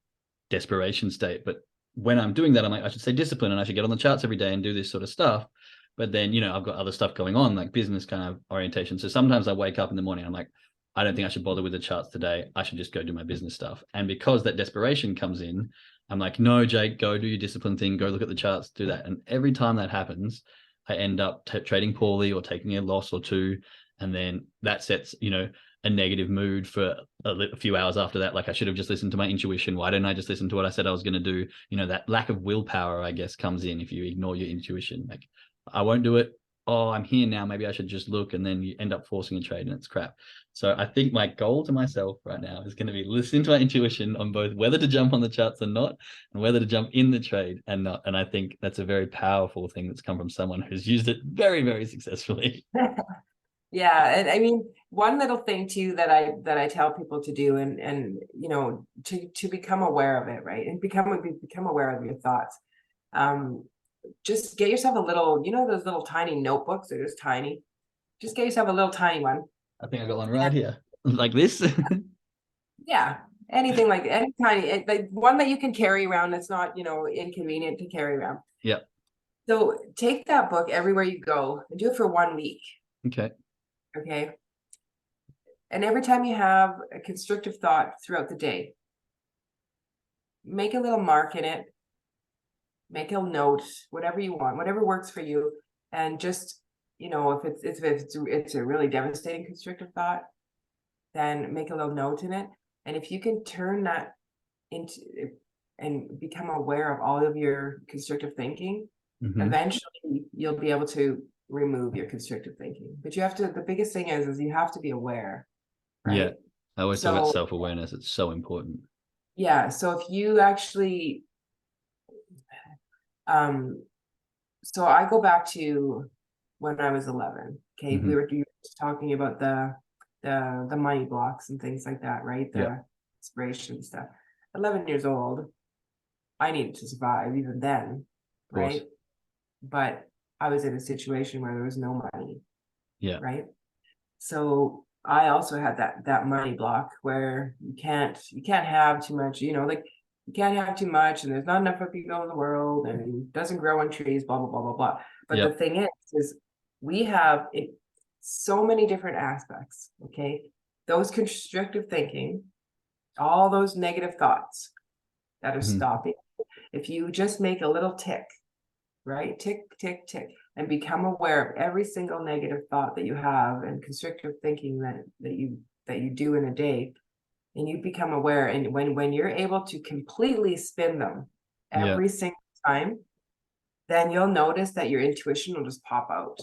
desperation state. But when I'm doing that, I'm like, I should stay disciplined and I should get on the charts every day and do this sort of stuff. But then, I've got other stuff going on, like business kind of orientation. So sometimes I wake up in the morning, I'm like, I don't think I should bother with the charts today. I should just go do my business stuff. And because that desperation comes in, I'm like, no, Jake, go do your discipline thing. Go look at the charts, do that. And every time that happens, I end up trading poorly or taking a loss or two. And then that sets, a negative mood for a few hours after that. Like, I should have just listened to my intuition. Why didn't I just listen to what I said I was going to do? That lack of willpower, I guess, comes in if you ignore your intuition. Like, I won't do it. Oh, I'm here now. Maybe I should just look. And then you end up forcing a trade and it's crap. So I think my goal to myself right now is going to be listening to my intuition on both whether to jump on the charts or not, and whether to jump in the trade and not. And I think that's a very powerful thing that's come from someone who's used it very, very successfully. yeah. And I mean, one little thing too that I tell people to do, and to become aware of it, right, and become aware of your thoughts. Just get yourself a little, those little tiny notebooks. They're just tiny. Just get yourself a little tiny one. I think I got one right here, like this. Yeah, anything like any tiny, like one that you can carry around that's not, inconvenient to carry around. Yeah. So take that book everywhere you go and do it for 1 week. Okay. Okay. And every time you have a constrictive thought throughout the day, make a little mark in it, make a note, whatever you want, whatever works for you. And just, if it's a really devastating constrictive thought, then make a little note in it. And if you can turn that into and become aware of all of your constrictive thinking, eventually you'll be able to remove your constrictive thinking. But you have to, the biggest thing is you have to be aware, right? Yeah. I always talk about self-awareness. It's so important. Yeah. So if you actually, so I go back to when I was 11. Okay. You were talking about the money blocks and things like that, right? The inspiration stuff. 11 years old, I needed to survive even then, right? But I was in a situation where there was no money. Yeah. Right. So I also had that money block where you can't have too much, like you can't have too much, and there's not enough of people in the world, and it doesn't grow on trees, blah blah blah blah blah. But the thing is we have so many different aspects. Okay. Those constrictive thinking, all those negative thoughts that are stopping. If you just make a little tick, right? Tick, tick, tick, and become aware of every single negative thought that you have and constrictive thinking that you do in a day, and you become aware. And when you're able to completely spin them every single time, then you'll notice that your intuition will just pop out.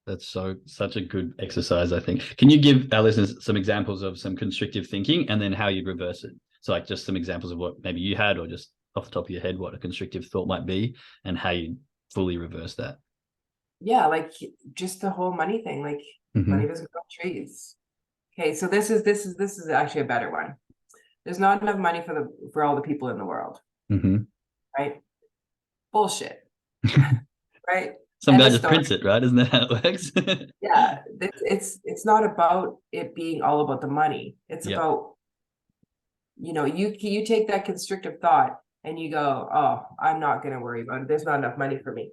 That's such a good exercise, I think. Can you give our listeners some examples of some constrictive thinking and then how you'd reverse it? So like just some examples of what maybe you had, or just off the top of your head, what a constrictive thought might be and how you fully reverse that. Yeah, like just the whole money thing, like money doesn't grow on trees. Okay, so this is actually a better one. There's not enough money for all the people in the world. Right? Bullshit. Right? Some guy just prints it, right? Isn't that how it works? Yeah, it's not about it being all about the money. It's about, you take that constrictive thought and you go, oh, I'm not going to worry about it. There's not enough money for me.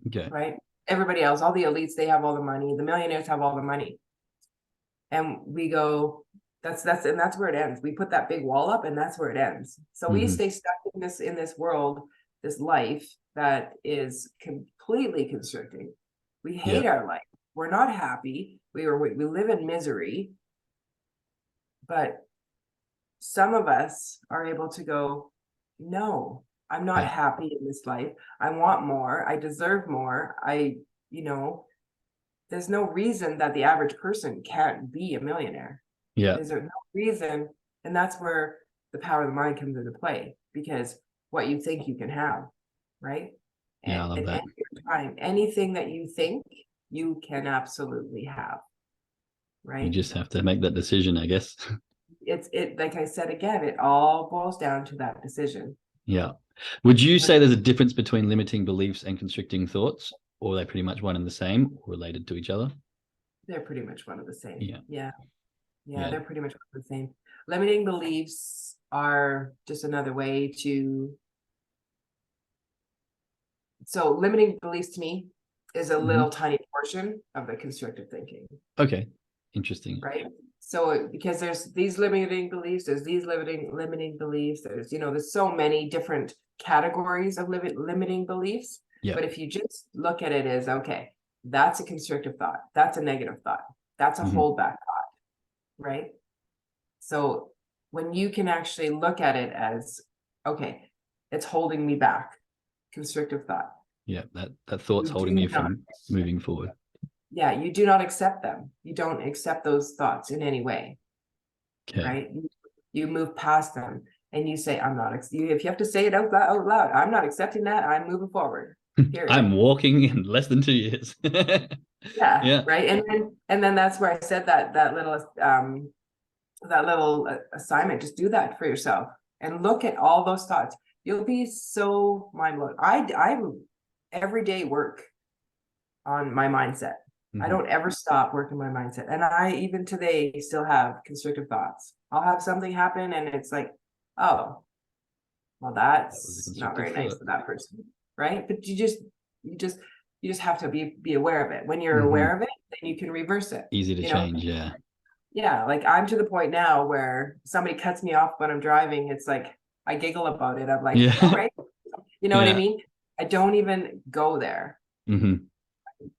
Okay. Right? Everybody else, all the elites, they have all the money. The millionaires have all the money. And we go, that's where it ends. We put that big wall up and that's where it ends. So we stay stuck in this world, this life that is completely constricting. We hate our life. We're not happy. We live in misery. But some of us are able to go, no, I'm not happy in this life. I want more. I deserve more. There's no reason that the average person can't be a millionaire. Yeah. There's no reason. And that's where the power of the mind comes into play, because what you think you can have, right? Yeah, I love that. Time, anything that you think you can absolutely have, right? You just have to make that decision, I guess. It like I said again, it all boils down to that decision. Yeah. Would you say there's a difference between limiting beliefs and constricting thoughts, or are they pretty much one and the same, or related to each other? They're pretty much one and the same. Yeah. They're pretty much one and the same. Limiting beliefs are just another way to. So limiting beliefs to me is a little tiny portion of the constrictive thinking. Okay. Interesting. Right. So because there's these limiting beliefs, there's these limiting beliefs, there's so many different categories of limiting beliefs. Yeah. But if you just look at it as, okay, that's a constrictive thought, that's a negative thought, that's a holdback thought, right? So when you can actually look at it as, okay, it's holding me back, constrictive thought. Yeah, that thought's holding me from moving forward. Yeah, you do not accept them. You don't accept those thoughts in any way. Okay. Right? You move past them and you say, I'm not, if you have to say it out loud, I'm not accepting that, I'm moving forward. I'm walking in less than 2 years. Yeah. Right. And then that's where I said that little assignment, just do that for yourself and look at all those thoughts. You'll be so mind blown. I every day work on my mindset. I don't ever stop working my mindset. And I, even today, still have constrictive thoughts. I'll have something happen and it's like, oh, well, that's not very nice for that person. Right. But you just have to be aware of it. When you're aware of it, then you can reverse it. Easy to change. Yeah. Yeah. Like I'm to the point now where somebody cuts me off when I'm driving. It's like, I giggle about it. I'm like, all right. You know what I mean? I don't even go there.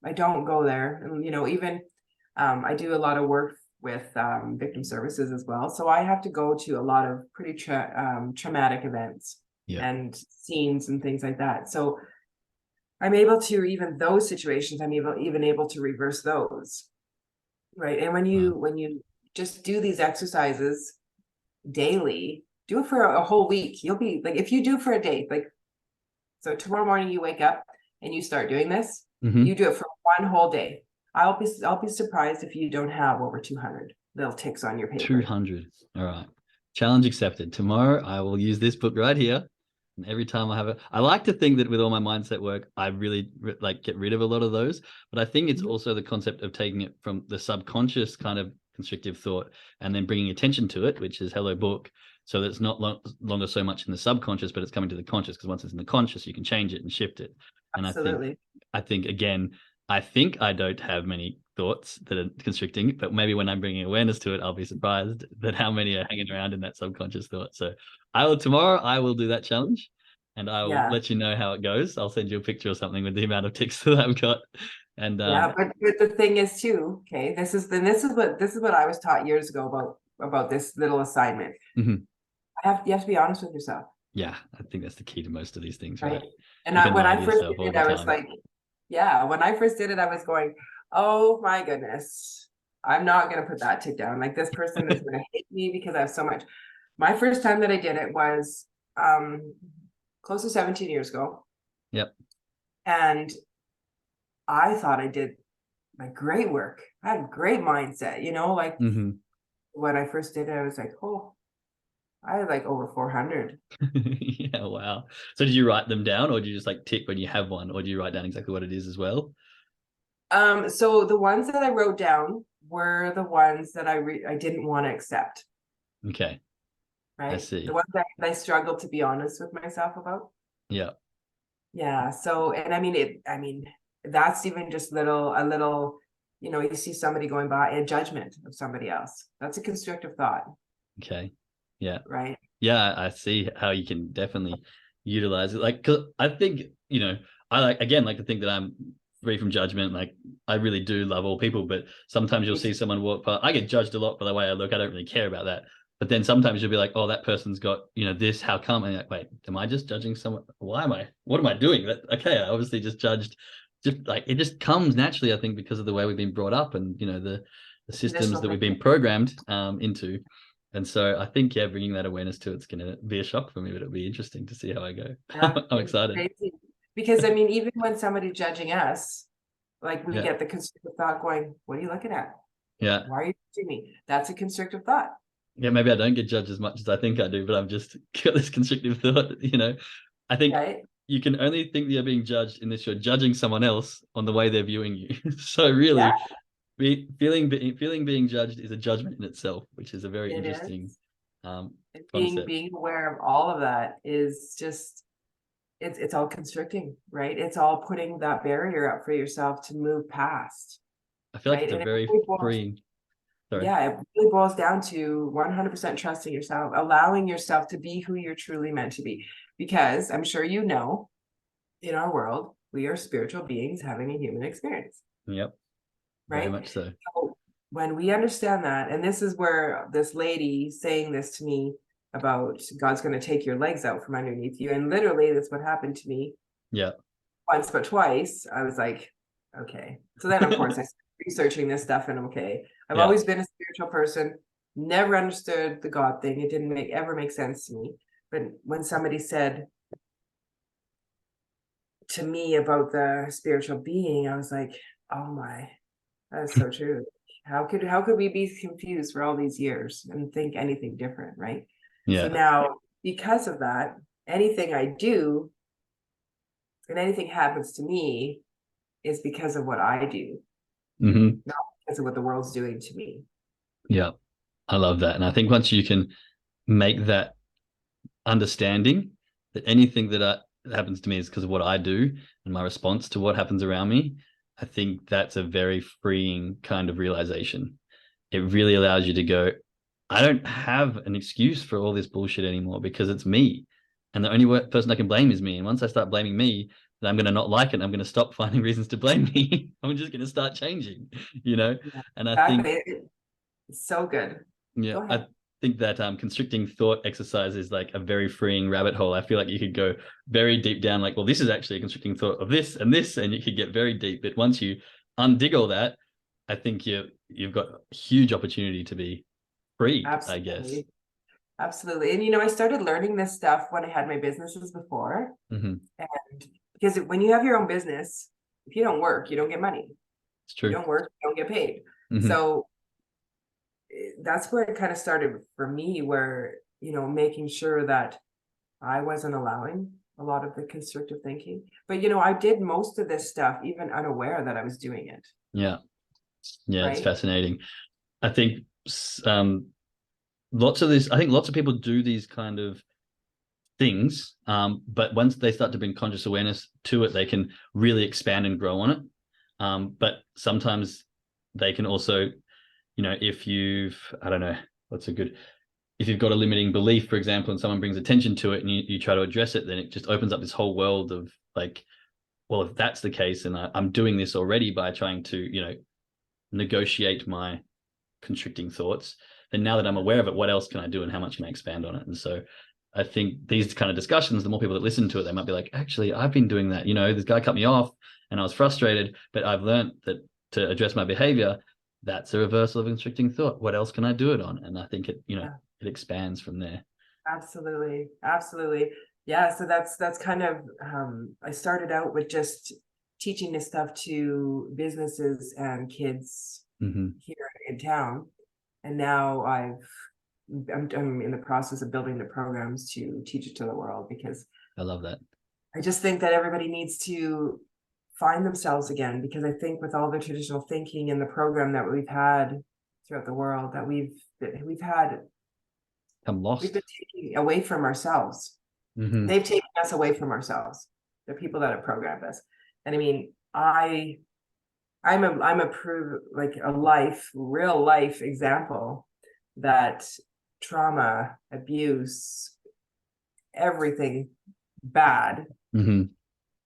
I don't go there. And, even I do a lot of work with victim services as well. So I have to go to a lot of pretty traumatic events and scenes and things like that. So I'm able to, even those situations, I'm even able to reverse those. Right. And when you just do these exercises daily, do it for a whole week. You'll be like, if you do for a day, like, so tomorrow morning you wake up and you start doing this, you do it for one whole day. I'll be surprised if you don't have over 200 little ticks on your paper. 200. All right. Challenge accepted. Tomorrow I will use this book right here. And every time I have it, I like to think that with all my mindset work, I really like get rid of a lot of those. But I think it's also the concept of taking it from the subconscious kind of constrictive thought and then bringing attention to it, which is hello book. So that it's not longer so much in the subconscious, but it's coming to the conscious, because once it's in the conscious, you can change it and shift it. And Absolutely. I think again, I think I don't have many thoughts that are constricting, but maybe when I'm bringing awareness to it, I'll be surprised that how many are hanging around in that subconscious thought. So tomorrow I will do that challenge and I will let you know how it goes. I'll send you a picture or something with the amount of ticks that I've got. And but the thing is too, okay, this is what I was taught years ago about this little assignment. You have to be honest with yourself. Yeah, I think that's the key to most of these things, right? And when I first did it, I was like, when I first did it, I was going, oh my goodness, I'm not going to put that tick down. Like, this person is going to hate me because I have so much. My first time that I did it was close to 17 years ago. Yep. And I thought I did like great work. I had a great mindset, like when I first did it, I was like, oh, I had like over 400. Yeah, wow. So did you write them down, or do you just like tick when you have one, or do you write down exactly what it is as well? So the ones that I wrote down were the ones that I didn't want to accept. Okay. Right. I see. The ones that I struggled to be honest with myself about. Yeah. Yeah. So, and I mean, that's even just a little, you see somebody going by, a judgment of somebody else. That's a constrictive thought. Okay. Yeah. Right. Yeah, I see how you can definitely utilize it. Like, cause I think, I like to think that I'm free from judgment. Like, I really do love all people, but sometimes you'll see someone walk past. I get judged a lot by the way I look. I don't really care about that. But then sometimes you'll be like, oh, that person's got, this, how come? And you're like, wait, am I just judging someone? What am I doing? I obviously just judged. Just like, it just comes naturally, I think, because of the way we've been brought up and, the systems that we've been programmed into. And so I think, bringing that awareness to it's going to be a shock for me, but it'll be interesting to see how I go. Yeah, I'm excited. Crazy. Because I mean, even when somebody's judging us, like we get the constrictive thought going, what are you looking at? Yeah. Why are you judging me? That's a constrictive thought. Yeah, maybe I don't get judged as much as I think I do, but I've just got this constrictive thought, I think you can only think that you're being judged unless you're judging someone else on the way they're viewing you. So really, feeling being judged is a judgment in itself, which is a very interesting concept. Being aware of all of that is just, it's all constricting, right? It's all putting that barrier up for yourself to move past. I feel like it's a very freeing. Sorry. Yeah, it really boils down to 100% trusting yourself, allowing yourself to be who you're truly meant to be. Because I'm sure in our world, we are spiritual beings having a human experience. Yep. Right? Very much so. So when we understand that, and this is where this lady saying this to me about God's going to take your legs out from underneath you, and literally that's what happened to me. Yeah. Once but twice, I was like, okay. So then, of course, I started researching this stuff, and I've always been a spiritual person, never understood the God thing. It didn't ever make sense to me. But when somebody said to me about the spiritual being, I was like, oh my, that's so true. How could we be confused for all these years and think anything different, right? Yeah. So now, because of that, anything I do and anything happens to me is because of what I do, not because of what the world's doing to me. Yeah, I love that. And I think once you can make that understanding that anything that happens to me is because of what I do and my response to what happens around me, I think that's a very freeing kind of realization. It really allows you to go, I don't have an excuse for all this bullshit anymore because it's me. And the only person I can blame is me. And once I start blaming me, then I'm going to not like it. I'm going to stop finding reasons to blame me. I'm just going to start changing, And I think So good. Yeah, Go I ahead. think that constricting thought exercise is like a very freeing rabbit hole. I feel like you could go very deep down, like, well, this is actually a constricting thought of this, and you could get very deep. But once you undig all that, I think you've got huge opportunity to be free, I guess. Absolutely. Absolutely. And I started learning this stuff when I had my businesses before. Mm-hmm. And because when you have your own business, if you don't work, you don't get money. It's You true. don't work, you don't get paid. Mm-hmm. So that's where it kind of started for me, where, making sure that I wasn't allowing a lot of the constrictive thinking. But, I did most of this stuff even unaware that I was doing it. Yeah. Yeah, it's Right. fascinating. I think lots of this, I think lots of people do these kind of things, but once they start to bring conscious awareness to it, they can really expand and grow on it. But sometimes they can also, if I don't know, what's a good, if you've got a limiting belief, for example, and someone brings attention to it and you try to address it, then it just opens up this whole world of like, well, if that's the case, and I'm doing this already by trying to, negotiate my constricting thoughts, then now that I'm aware of it, what else can I do and how much can I expand on it? And so I think these kind of discussions, the more people that listen to it, they might be like, actually, I've been doing that. This guy cut me off and I was frustrated, but I've learned that to address my behavior, that's a reversal of constricting thought. What else can I do it on? And I think Yeah, it expands from there. absolutely. Absolutely. Yeah. So that's kind of, I started out with just teaching this stuff to businesses and kids Mm-hmm. here in town. And now I'm in the process of building the programs to teach it to the world, because I love that. I just think that everybody needs to find themselves again, because I think with all the traditional thinking and the program that we've had throughout the world, that I'm we've lost. been taking away from ourselves. Mm-hmm. They've taken us away from ourselves. The people that have programmed us. And I mean, I'm a like a real life example that trauma, abuse, everything bad, Mm-hmm.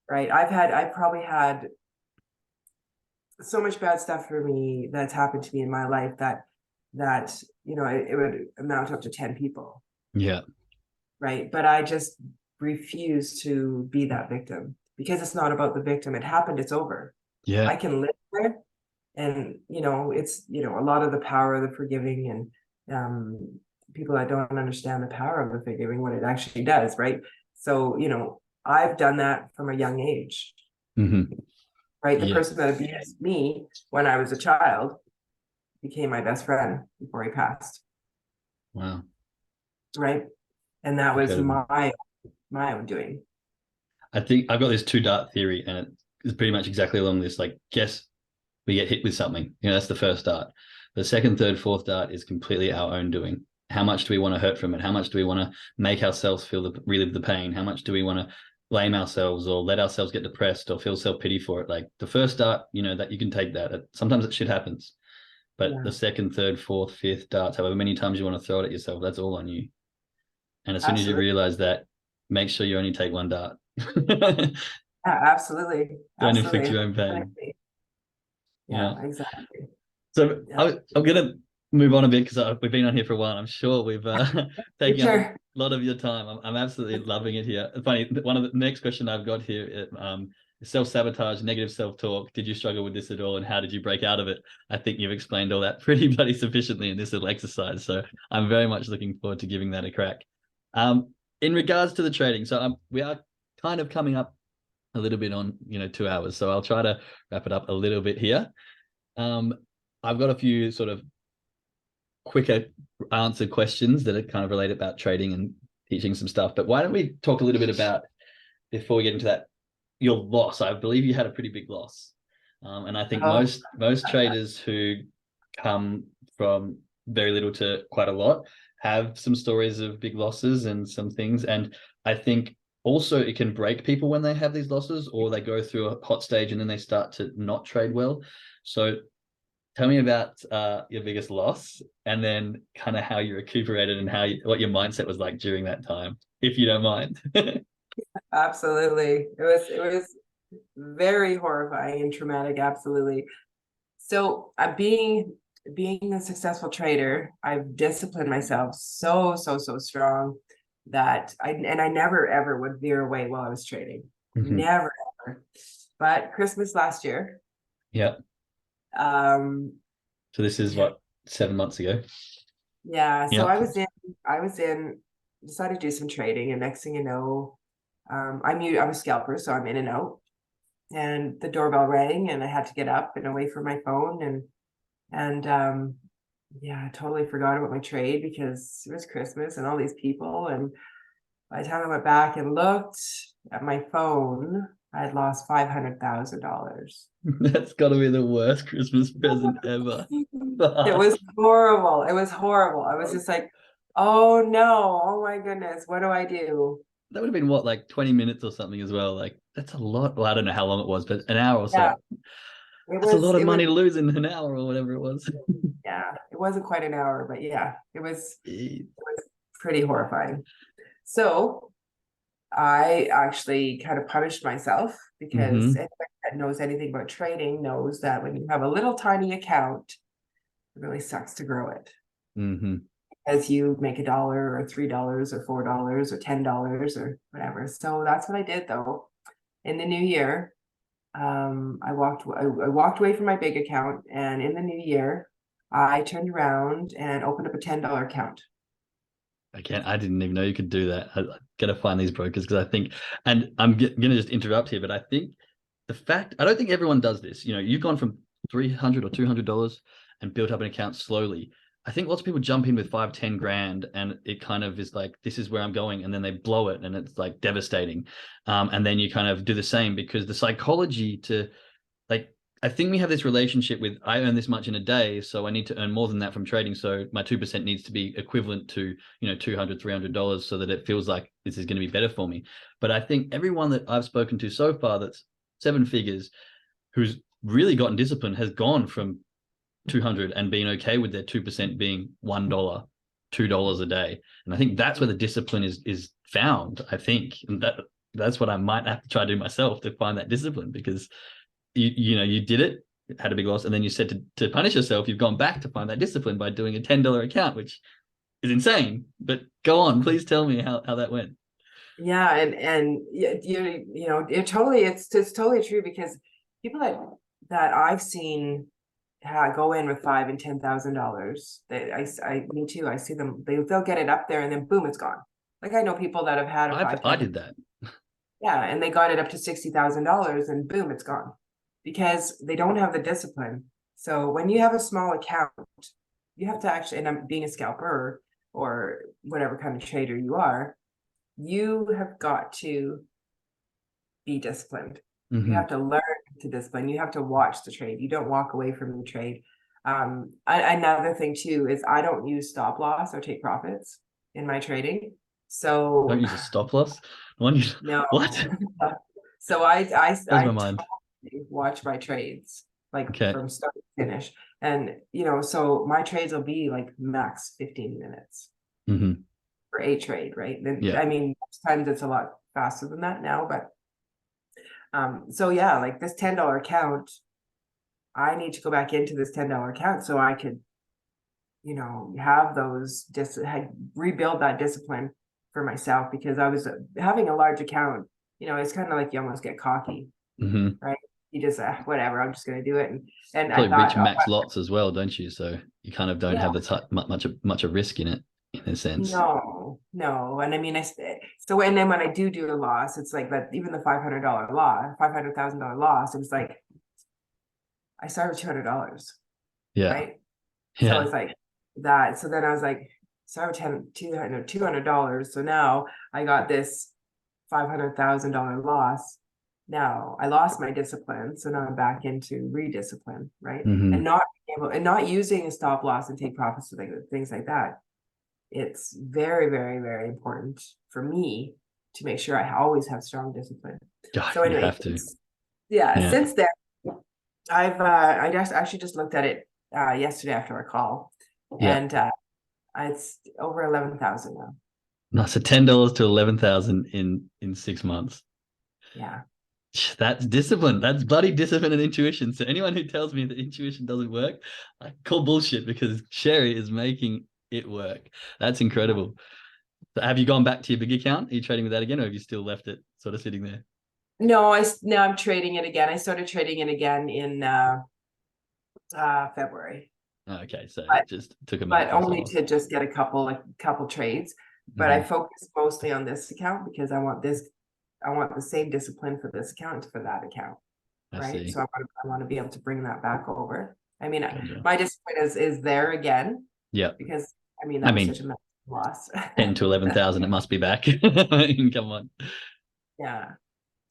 right? I probably had so much bad stuff for me that's happened to me in my life that it would amount up to 10 people, Yeah. right? But I just refuse to be that victim, because it's not about the victim. It happened, it's over. Yeah. I can live there. And it's a lot of the power of the forgiving, and people that don't understand the power of the forgiving, what it actually does, right? So I've done that from a young age, Mm-hmm. right? The Yeah. person that abused me when I was a child became my best friend before he passed, Wow. right? And that was Incredible. my own doing. I think I've got this two dart theory, and it's pretty much exactly along this. Like, guess we get hit with something. That's the first dart. The second, third, fourth dart is completely our own doing. How much do we want to hurt from it? How much do we want to make ourselves relive the pain? How much do we want to blame ourselves or let ourselves get depressed or feel self-pity for it? Like the first dart, that you can take that. Sometimes that shit happens. But Yeah, the second, third, fourth, fifth darts, however many times you want to throw it at yourself, that's all on you. And as soon as you absolutely. realize that, make sure you only take one dart. Yeah, absolutely. Don't inflict Absolutely. your own pain. Exactly. Yeah, Yeah. exactly. So Yeah. I'm going to move on a bit because we've been on here for a while. I'm sure we've taken up a Sure. lot of your time. I'm absolutely loving it here. Funny, one of the next question I've got here is self-sabotage, negative self-talk. Did you struggle with this at all, and how did you break out of it? I think you've explained all that pretty bloody sufficiently in this little exercise. So I'm very much looking forward to giving that a crack. In regards to the trading, so we are kind of coming up a little bit on 2 hours. So I'll try to wrap it up a little bit here. Um, I've got a few sort of quicker answer questions that are kind of related about trading and teaching some stuff. But why don't we talk a little bit about, before we get into that, your loss? I believe you had a pretty big loss. And I think Oh, most traders who come from very little to quite a lot have some stories of big losses and some things. And I think also it can break people when they have these losses, or they go through a hot stage and then they start to not trade well. So tell me about your biggest loss, and then kind of how you recuperated and what your mindset was like during that time, if you don't mind. absolutely. It was very horrifying and traumatic. Absolutely. So being being a successful trader, I've disciplined myself so strong that I never ever would veer away while I was trading. Mhm. Never ever. But Christmas last year, Yeah. um, So this is yeah, what, 7 months ago? yeah. So Yeah. I was in, decided to do some trading, and next thing you know, I'm a scalper, so I'm in and out. And the doorbell rang, and I had to get up and away from my phone, and yeah, I totally forgot about my trade because it was Christmas and all these people. And by the time I went back and looked at my phone, I had lost $500,000. That's got to be the worst Christmas present ever. It was horrible. It was horrible. I was just like, oh no, oh my goodness, what do I do? That would have been what, like 20 minutes or something as well. Like that's a lot. Well, I don't know how long it was, but an hour or Yeah, so. That's a lot of it was, money to lose in an hour or whatever it was. yeah, it wasn't quite an hour, but yeah, Jeez. it was pretty horrifying. So I actually kind of punished myself because Mm-hmm. anybody that knows anything about trading knows that when you have a little tiny account, it really sucks to grow it. Mm-hmm. As you make $1 or $3 or $4 or $10 or whatever. So that's what I did though. In the new year, I walked away from my big account, and in the new year, I turned around and opened up a $10 account. Again, I didn't even know you could do that. I gotta find these brokers because I think, and I'm gonna just interrupt here, but I think I don't think everyone does this. You know, you've gone from $300 or $200 and built up an account slowly. I think lots of people jump in with 5, 10 grand, and it kind of is like, this is where I'm going, and then they blow it, and it's like devastating. And then you kind of do the same because the psychology to like, I think we have this relationship with, I earn this much in a day, so I need to earn more than that from trading. So my 2% needs to be equivalent to, $200, $300 so that it feels like this is going to be better for me. But I think everyone that I've spoken to so far that's seven figures who's really gotten discipline has gone from 200 and been okay with their 2% being $1, $2 a day. And I think that's where the discipline is found, I think. And that's what I might have to try to do myself to find that discipline, because you did it, had a big loss, and then you said to punish yourself, you've gone back to find that discipline by doing a $10 account, which is insane. But go on, please tell me how that went. Yeah, and you know, it's totally true because people that I've seen go in with $5,000 and $10,000. Me too. I see them. They'll get it up there, and then boom, it's gone. Like I know people that have had a I 5, did that. yeah, and they got it up to $60,000, and boom, it's gone because they don't have the discipline. So when you have a small account, you have to actually, and I'm being a scalper or whatever kind of trader you are, you have got to be disciplined. You Mm-hmm. have to learn to discipline. You have to watch the trade. You don't walk away from the trade. Another thing too is I don't use stop loss or take profits in my trading. Don't So use a stop loss. One you no. what? So Blows my I mind. totally watch my trades like Okay. from start to finish. And so my trades will be like max 15 minutes Mm-hmm. for a trade, right? Then Yeah. I mean, sometimes it's a lot faster than that now, but so yeah, like this $10 account, I need to go back into this $10 account so I could, have rebuild that discipline for myself because I was having a large account, it's kind of like you almost get cocky, Mm-hmm. right? You just whatever, I'm just going to do it, and I Probably reach thought, oh, max lots as well, don't you? So you kind of don't yeah, have the much a risk in it, in a sense. no, and I mean, so and then when I do a loss, it's like that. Even the $500,000 loss, it was like I started with $200, Yeah. right? So Yeah. it's like that. So then I was like, sorry, $200. So now I got this $500,000 loss. Now I lost my discipline. So now I'm back into rediscipline, right? Mm-hmm. And not using a stop loss and take profits and things like that. It's very, very, very important for me to make sure I always have strong discipline. Yeah, So you anyway, have to. yeah, Yeah. since then I just actually just looked at it yesterday after our call, Yeah. and it's over 11,000 now. No, so $10 to 11,000 in 6 months. Yeah. That's discipline. That's bloody discipline and intuition. So anyone who tells me that intuition doesn't work, I call bullshit, because Sherry is making it work. That's incredible. So have you gone back to your big account? Are you trading with that again, or have you still left it sort of sitting there? No, now I'm trading it again. I started trading it again in February, Okay, so but just took a but month or only so. to just get a couple trades. But I focus mostly on this account because I want the same discipline for this account for that account, I right? see. So I want to be able to bring that back over. I mean, Gotcha. my discipline is there again Yeah. because I mean I that was such mean, a massive loss. 10 to 11,000, it must be back. Come on. Yeah,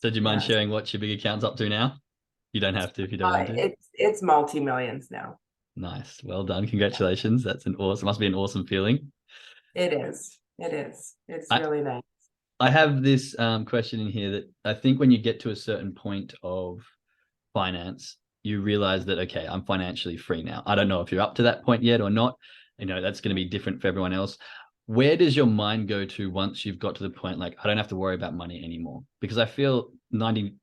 So do you mind yeah. sharing what your big account's up to now? You don't have to if you don't want to. It's multi-millions now. Nice. Well done. Congratulations. That's an awesome, must be an awesome feeling. It is. It is. It's I, really nice. I have this question in here that I think when you get to a certain point of finance, you realize that, okay, I'm financially free now. I don't know if you're up to that point yet or not. That's going to be different for everyone else. Where does your mind go to once you've got to the point, like, I don't have to worry about money anymore? Because I feel 95%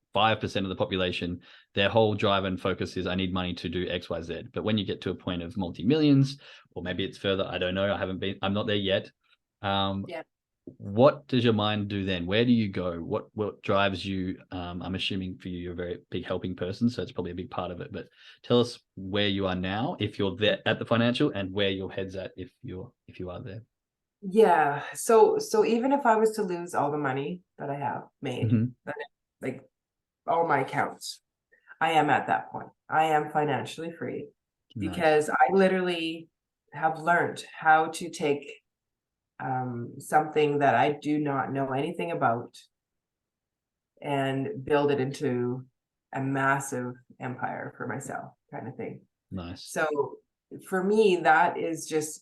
of the population, their whole drive and focus is, I need money to do X, Y, Z. But when you get to a point of multi-millions, or maybe it's further, I don't know. I'm not there yet. Yeah. What does your mind do then? Where do you go? What drives you? I'm assuming for you, you're a very big helping person, so it's probably a big part of it. But tell us where you are now, if you're there at the financial, and where your head's at if you are there. Yeah. So even if I was to lose all the money that I have made, like all my accounts, I am at that point. I am financially free Nice, because I literally have learned how to take something that I do not know anything about and build it into a massive empire for myself, kind of thing. nice. So for me, that is just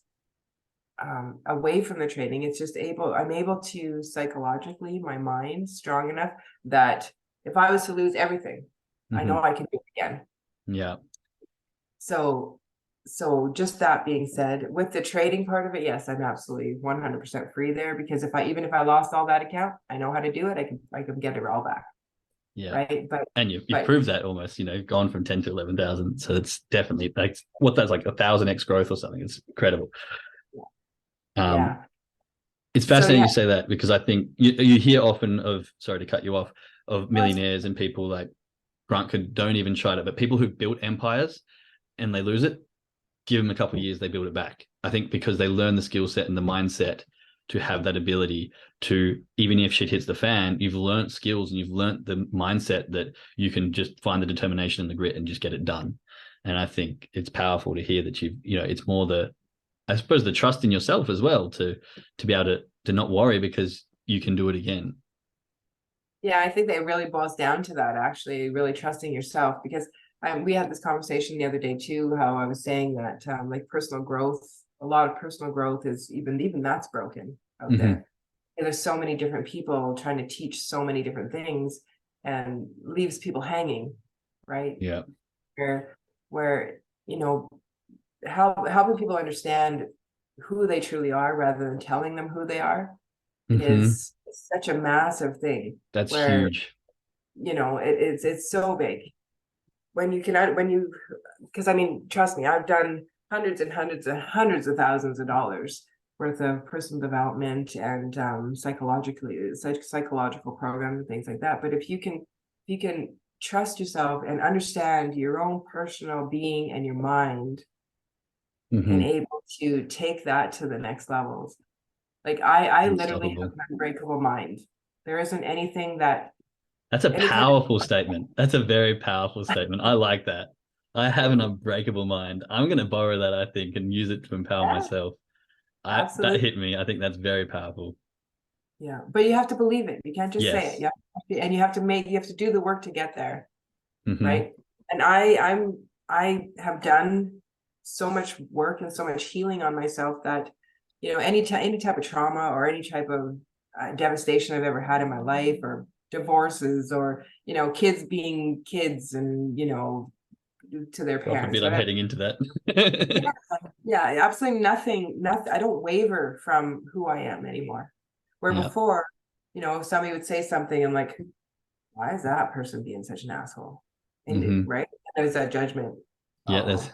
away from the trading. It's just I'm able to psychologically, my mind strong enough that if I was to lose everything, I know I can do it again. Yeah, So just that being said, with the trading part of it, yes, I'm absolutely 100% free there, because even if I lost all that account, I know how to do it. I can get it all back. yeah. Right. And you've But proved that almost, gone from 10 to 11,000. So it's definitely like, what that's like 1,000x growth or something. It's incredible. Um, yeah. It's So fascinating yeah, you say that, because I think you hear often of, sorry to cut you off, of millionaires and people like Grant could don't even try it, but people who've built empires and they lose it, give them a couple of years, they build it back. I think because they learn the skill set and the mindset to have that ability to, even if shit hits the fan, you've learned skills and you've learned the mindset that you can just find the determination and the grit and just get it done. And I think it's powerful to hear that it's more I suppose the trust in yourself as well to be able to not worry because you can do it again. yeah, I think that it really boils down to that, actually, really trusting yourself, because we had this conversation the other day too, how I was saying that like personal growth, a lot of personal growth is even that's broken out there. And there's so many different people trying to teach so many different things and leaves people hanging, right? Yeah. Where helping people understand who they truly are rather than telling them who they are is such a massive thing, That's where huge. it's so big because I mean, trust me, I've done hundreds and hundreds and hundreds of thousands of dollars worth of personal development and psychological programs and things like that. But if you can trust yourself and understand your own personal being and your mind, and able to take that to the next levels. Like I literally have Unstoppable. an unbreakable mind. There isn't anything that That's a anytime. powerful statement. That's a very powerful statement. I like that. I have Thank an you. unbreakable mind. I'm going to borrow that, I think, and use it to empower Yeah, myself. That absolutely. hit me. I think that's very powerful. Yeah, but you have to believe it. You can't just say it. Yes. And you have to do the work to get there, Hmm. right? And I have done so much work and so much healing on myself that any type of trauma or any type of devastation I've ever had in my life, or divorces, or kids being kids and to their God parents, forbid I'm whatever. heading into Yeah, that. yeah, absolutely nothing. I don't waver from who I am anymore. Where Yeah. before, somebody would say something and like, why is that person being such an asshole? And Mm-hmm. right, there's that judgment. Yeah, there's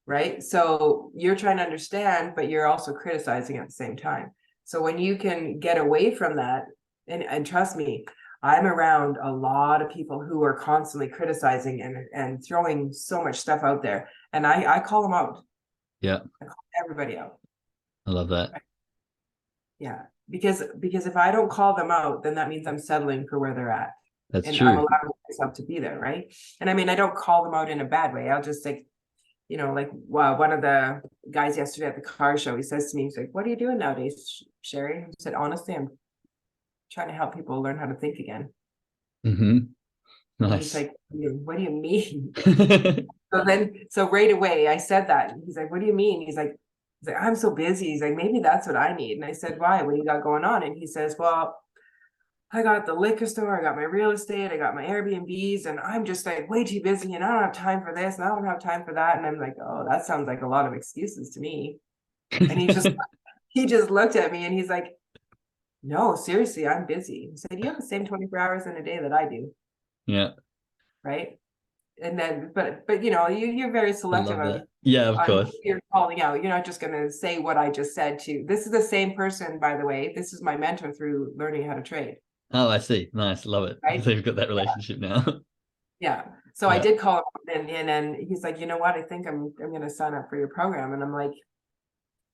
Right. So you're trying to understand, but you're also criticizing at the same time. So when you can get away from that, and trust me, I'm around a lot of people who are constantly criticizing and throwing so much stuff out there. And I call them out. yeah, I call everybody out. I love that. Right? Yeah. Because if I don't call them out, then that means I'm settling for where they're at. That's And I'm true. allowing myself to be there, right? And I mean, I don't call them out in a bad way. I'll just like, like one of the guys yesterday at the car show, he says to me, he's like, what are you doing nowadays, Sherry? I said, honestly, I'm trying to help people learn how to think again. Mm-hmm. And he's Nice. like, what do you mean? So right away I said that. He's like, what do you mean? He's like, I'm so busy. He's like, maybe that's what I need. And I said, why? What do you got going on? And he says, well, I got the liquor store, I got my real estate, I got my Airbnbs, and I'm just like way too busy and I don't have time for this and I don't have time for that. And I'm like, oh, that sounds like a lot of excuses to me. And he just looked at me and he's like, no, seriously, I'm busy. He said, you have the same 24 hours in a day that I do. Yeah. Right. And then, but you're very I selective love that. Yeah, of on who course. you're calling out. You're not just going to say what I just said to. This is the same person, by the way. This is my mentor through learning how to trade. Oh, I see. Nice. Love it. Right. So you've got that relationship now. Yeah. So I Yeah. did call him and he's like, you know what? I think I'm going to sign up for your program. And I'm like,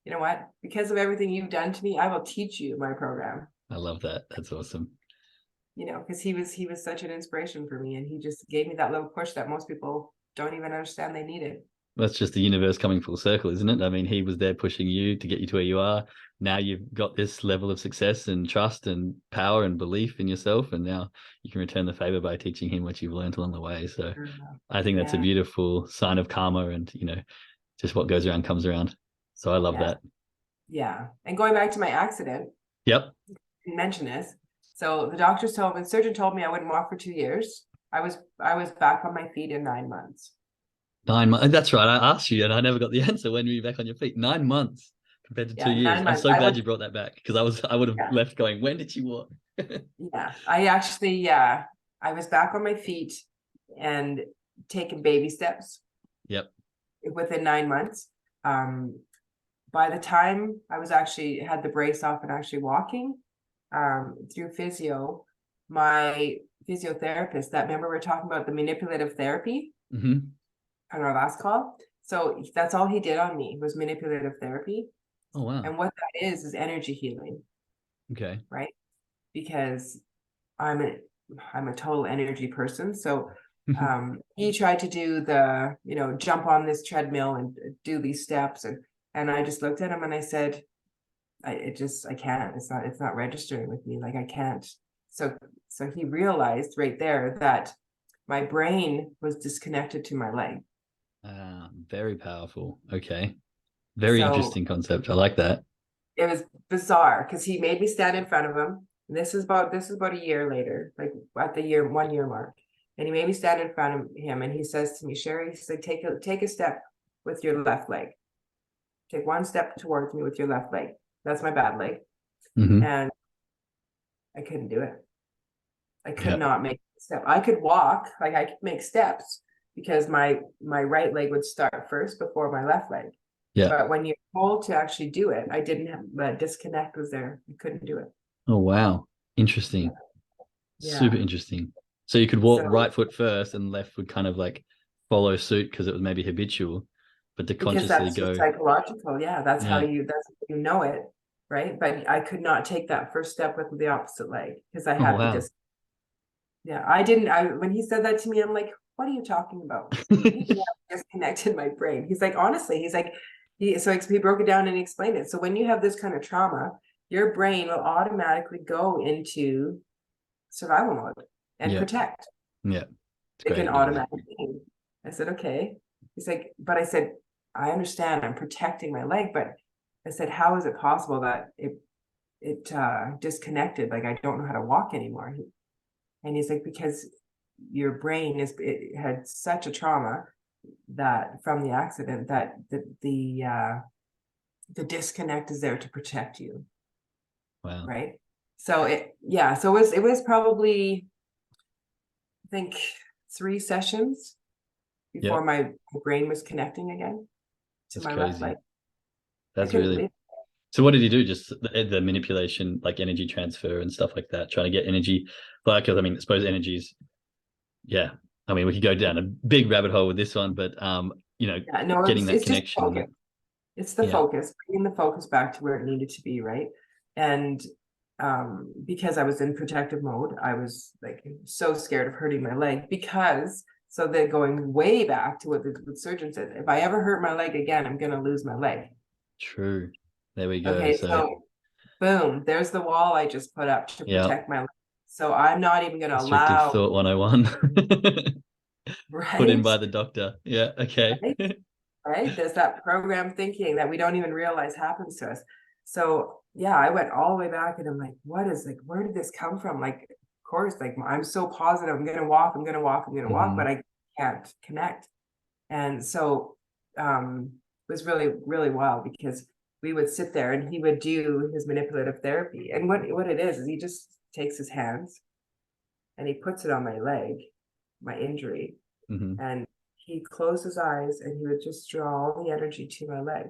you know what? Because of everything you've done to me, I will teach you my program. I love that. That's awesome. Because he was such an inspiration for me, and he just gave me that little push that most people don't even understand they needed. That's just the universe coming full circle, isn't it? I mean, he was there pushing you to get you to where you are. Now you've got this level of success and trust and power and belief in yourself. And now you can return the favor by teaching him what you've learned along the way. So I think that's a beautiful sign of karma and, just what goes around comes around. So I love that. Yeah. And going back to my accident. Yep. You mentioned this. So the surgeon told me I wouldn't walk for 2 years. I was back on my feet in 9 months. 9 months. That's right. I asked you and I never got the answer. When were you back on your feet? 9 months compared to 2 years. I'm so glad you brought that back because I would have left going, when did you walk? Yeah. I was back on my feet and taking baby steps. Yep. Within 9 months. By the time I was actually had the brace off and actually walking, through physio, my physiotherapist, that member we're talking about the manipulative therapy. Mm-hmm. On our last call. So that's all he did on me was manipulative therapy. Oh, wow. And what that is energy healing. Okay. Right. Because I'm a total energy person. So he tried to do the, jump on this treadmill and do these steps. And I just looked at him and I said, I can't, it's not registering with me. Like I can't. So he realized right there that my brain was disconnected to my leg. Very powerful. Okay. Very interesting concept. I like that. It was bizarre because he made me stand in front of him. And this is about a year later, like at the 1 year mark. And he made me stand in front of him and he says to me, Sherry, he said, take a step with your left leg. Take one step towards me with your left leg. That's my bad leg. Mm-hmm. And I couldn't do it. I could not make a step. I could walk, like I could make steps because my right leg would start first before my left leg. Yeah. But when you're told to actually do it, I didn't have that disconnect was there. I couldn't do it. Oh, wow. Interesting. Yeah. Super interesting. So you could walk right foot first and left would kind of like follow suit because it was maybe habitual, but to consciously go psychological. Yeah. That's how you know it. Right. But I could not take that first step with the opposite leg because I had to just. Yeah. When he said that to me, I'm like, what are you talking about? He disconnected my brain. He's like, honestly, he broke it down and explained it. So when you have this kind of trauma, your brain will automatically go into survival mode and protect. Yeah. It's an automatic thing. I said, okay. He's like, but I said, I understand I'm protecting my leg, but I said, how is it possible that it disconnected? Like, I don't know how to walk anymore. And he's like, because your brain it had such a trauma that from the accident that the disconnect is there to protect you. Wow. Right. So it was probably think 3 sessions before my brain was connecting again to my left leg. That's really. So what did you do? Just the manipulation, like energy transfer and stuff like that, trying to get energy. Like, I mean, I suppose energies. Yeah. I mean, we could go down a big rabbit hole with this one, but getting that connection. It's the focus, bringing the focus back to where it needed to be, right? And because I was in protective mode, I was like so scared of hurting my leg so they're going way back to what the surgeon said. If I ever hurt my leg again, I'm going to lose my leg. True. There we go. Okay, so boom, there's the wall I just put up to protect my leg. So I'm not even going to allow. Thought 101. Right? Put in by the doctor. Yeah. Okay. Right? There's that program thinking that we don't even realize happens to us. So yeah, I went all the way back and I'm like, where did this come from? Like, of course, like I'm so positive I'm gonna walk, but I can't connect. And so it was really, really wild because we would sit there and he would do his manipulative therapy. And what it is he just takes his hands and he puts it on my leg, my injury, and he closed his eyes and he would just draw all the energy to my leg.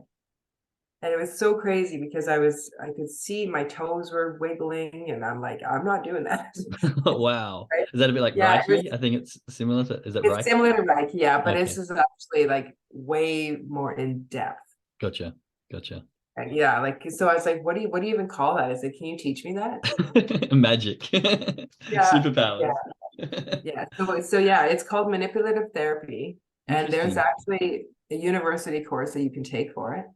And it was so crazy because I could see my toes were wiggling and I'm like, I'm not doing that. Wow. Right? Is that a bit like Reiki? I think it's similar to, is it Reiki? It's similar to Reiki, yeah, but this is actually like way more in depth. Gotcha. And yeah, like, so I was like, what do you even call that? I said, can you teach me that? Magic. Superpowers. Yeah. So yeah, it's called manipulative therapy. And there's actually a university course that you can take for it.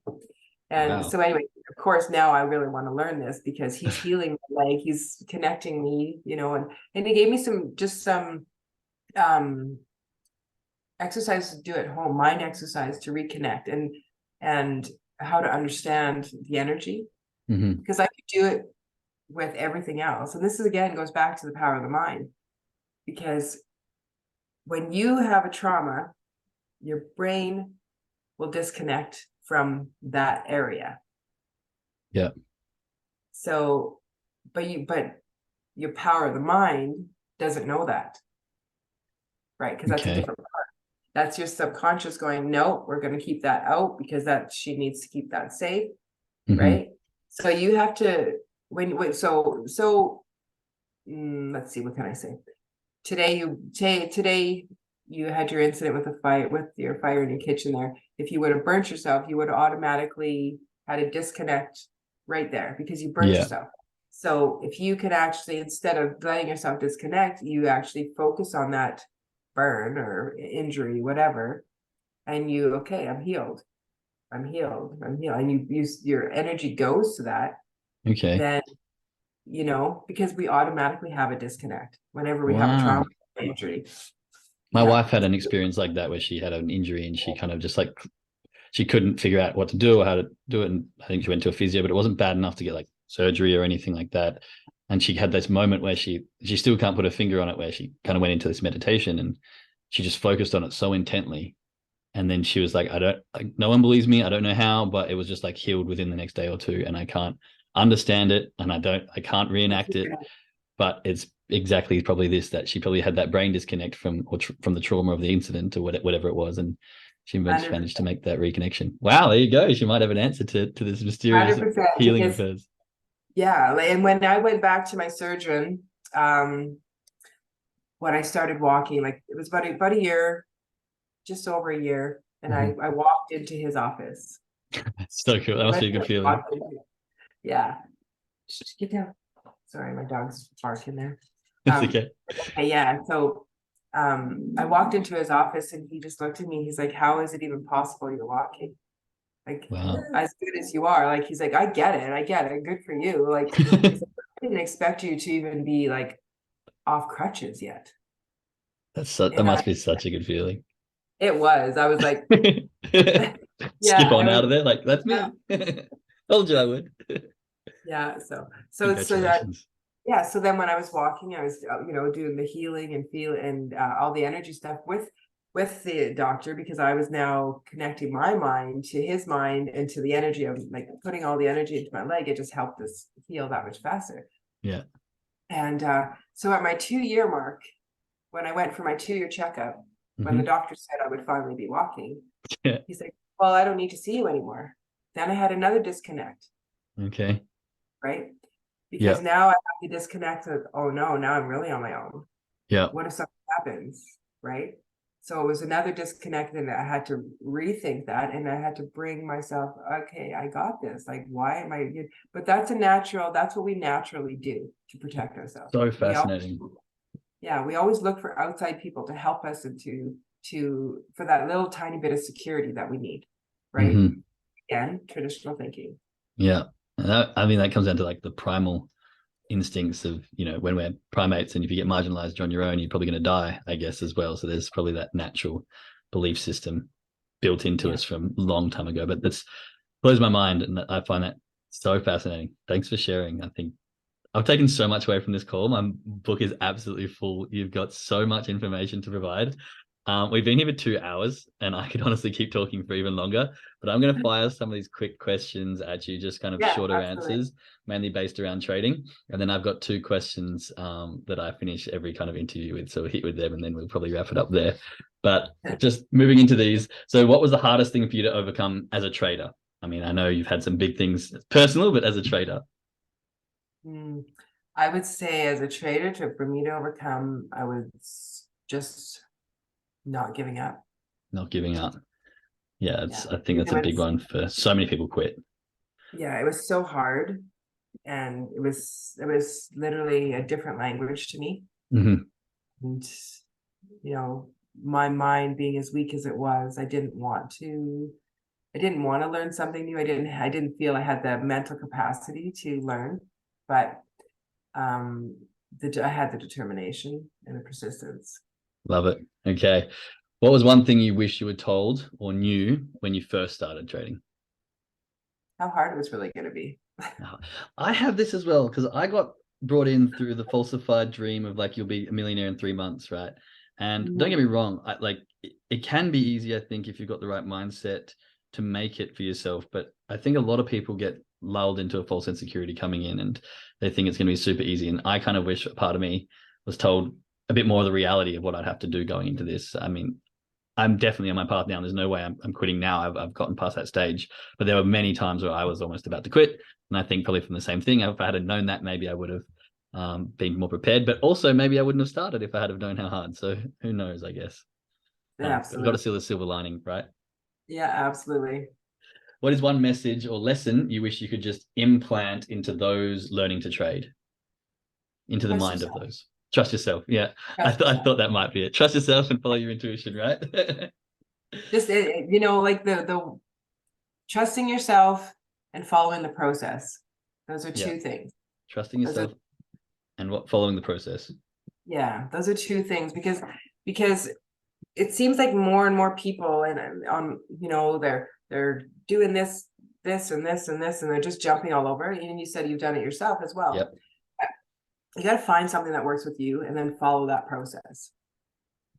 And so anyway, of course, now I really want to learn this because he's healing my leg, he's connecting me, and he gave me some exercise to do at home, mind exercise to reconnect and how to understand the energy. Because I could do it with everything else. And this is, again, goes back to the power of the mind. Because when you have a trauma, your brain will disconnect from that area. Yeah. So, but your power of the mind doesn't know that, right? Because that's a different part. That's your subconscious going, no, we're going to keep that out because she needs to keep that safe, right? So you have to let's see, what can I say? Today you had your incident with your fire in your kitchen there. If you would have burnt yourself, you would have automatically had a disconnect right there because you burnt yourself. So if you could actually, instead of letting yourself disconnect, you actually focus on that burn or injury, whatever, and I'm healed. And you use your energy goes to that. Okay. Then, because we automatically have a disconnect whenever we have a trauma injury. My wife had an experience like that where she had an injury and she kind of just like, she couldn't figure out what to do or how to do it. And I think she went to a physio, but it wasn't bad enough to get like surgery or anything like that. And she had this moment where she still can't put her finger on it, where she kind of went into this meditation and she just focused on it so intently. And then she was like, no one believes me. I don't know how, but it was just like healed within the next day or two. And I can't understand it. And I can't reenact it, but it's exactly probably that she probably had that brain disconnect from the trauma of the incident or whatever it was. And she managed to make that reconnection. Wow. There you go. She might have an answer to this mysterious healing of hers. Yeah. And when I went back to my surgeon, when I started walking, like it was about a year, just over a year. And I walked into his office. That's so cool. That must be a good feeling. Yeah. Just get down. Sorry, my dog's barking there. That's okay. Yeah. So I walked into his office and he just looked at me. He's like, how is it even possible you're walking? Like, as good as you are. Like, he's like, I get it. Good for you. Like, he's like, I didn't expect you to even be like off crutches yet. That must be such a good feeling. It was. I was like, skip on out of there. Like, that's me. Told you I would. Yeah. So then when I was walking, I was, doing the healing and all the energy stuff with the doctor, because I was now connecting my mind to his mind and to the energy of like putting all the energy into my leg. It just helped us heal that much faster. Yeah. And so at my 2-year mark, when I went for my 2-year checkup, when the Mm-hmm. doctor said I would finally be walking, Yeah. he's like, well, I don't need to see you anymore. Then I had another disconnect, Okay. right? Because Yeah. now I have to disconnect with, oh no, now I'm really on my own. Yeah. What if something happens, right? So it was another disconnect, and I had to rethink that, and I had to bring myself, okay, I got this. Like, why am I? But that's that's what we naturally do to protect ourselves. So We all, fascinating. yeah, we always look for outside people to help us and for that little tiny bit of security that we need, right? Mm-hmm. Again, traditional thinking. Yeah. And I mean, that comes down to like the primal instincts of, when we're primates, and if you get marginalized on your own, you're probably going to die, I guess, as well. So there's probably that natural belief system built into Yeah. us from a long time ago. But that's blows my mind, and I find that so fascinating. Thanks for sharing. I think I've taken so much away from this call. My book is absolutely full. You've got so much information to provide. We've been here for 2 hours, and I could honestly keep talking for even longer, but I'm going to fire some of these quick questions at you, just kind of Yeah, shorter absolutely. answers, mainly based around trading. And then I've got 2 questions that I finish every kind of interview with. So we'll hit with them, and then we'll probably wrap it up there. But just moving into these. So what was the hardest thing for you to overcome as a trader? I mean, I know you've had some big things personal, but as a trader. I would say as a trader, for me to overcome, I was just not giving up. Not giving up. Yeah, Yeah. I think that's It a big was, one for so many people quit. yeah, it was so hard, and it was literally a different language to me. Mm-hmm. And my mind being as weak as it was, I didn't want to learn something new. I didn't feel I had the mental capacity to learn, but um I had the determination and the persistence. Love it. Okay. What was one thing you wish you were told or knew when you first started trading? How hard it was really going to be. I have this as well, because I got brought in through the falsified dream of like you'll be a millionaire in 3 months, right? And don't get me wrong, it can be easy, I think, if you've got the right mindset to make it for yourself. But I think a lot of people get lulled into a false insecurity coming in, and they think it's going to be super easy. And I kind of wish a part of me was told a bit more of the reality of what I'd have to do going into this. I mean, I'm definitely on my path now. There's no way I'm quitting now. I've gotten past that stage, but there were many times where I was almost about to quit. And I think probably from the same thing, if I had known that, maybe I would have been more prepared, but also maybe I wouldn't have started if I had have known how hard. So who knows, I guess. Yeah, I've got to absolutely. see the silver lining, right? Yeah, absolutely. What is one message or lesson you wish you could just implant into those learning to trade, into the Trust mind of yourself. those? Trust yourself. Yeah. I, Trust th- I yourself. thought that might be it. Trust yourself and follow your intuition, right? Just like the trusting yourself and following the process. Those are Yeah. two things. Trusting Those are yourself and following the process. Yeah, those are two things, because it seems like more and more people, and they're doing this and this and this, and they're just jumping all over. And you said you've done it yourself as well. Yep. You got to find something that works with you and then follow that process.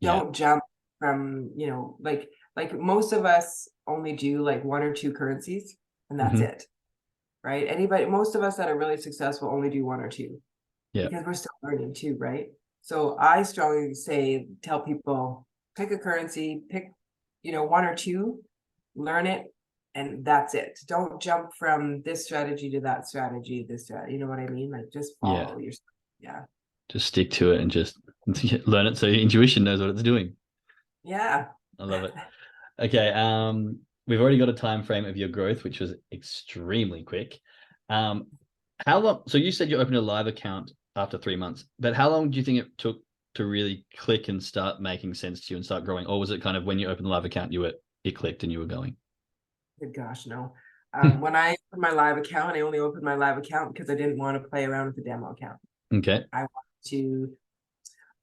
Yeah. Don't jump from, like most of us only do like 1 or 2 currencies, and that's Mm-hmm. it, right? Most of us that are really successful only do 1 or 2, Yeah. because we're still learning too, right? So I strongly tell people, pick a currency, pick, 1 or 2, learn it, and that's it. Don't jump from this strategy to that strategy, you know what I mean? Like, just Yeah. follow your, yeah. Just stick to it and just learn it so your intuition knows what it's doing. Yeah. I love it. Okay. We've already got a time frame of your growth, which was extremely quick. Um, how long? So you said you opened a live account after 3 months, but how long do you think it took to really click and start making sense to you and start growing? Or was it kind of when you opened the live account, it clicked and you were going? Good gosh, no. When I opened my live account, I only opened my live account because I didn't want to play around with the demo account. Okay. I wanted to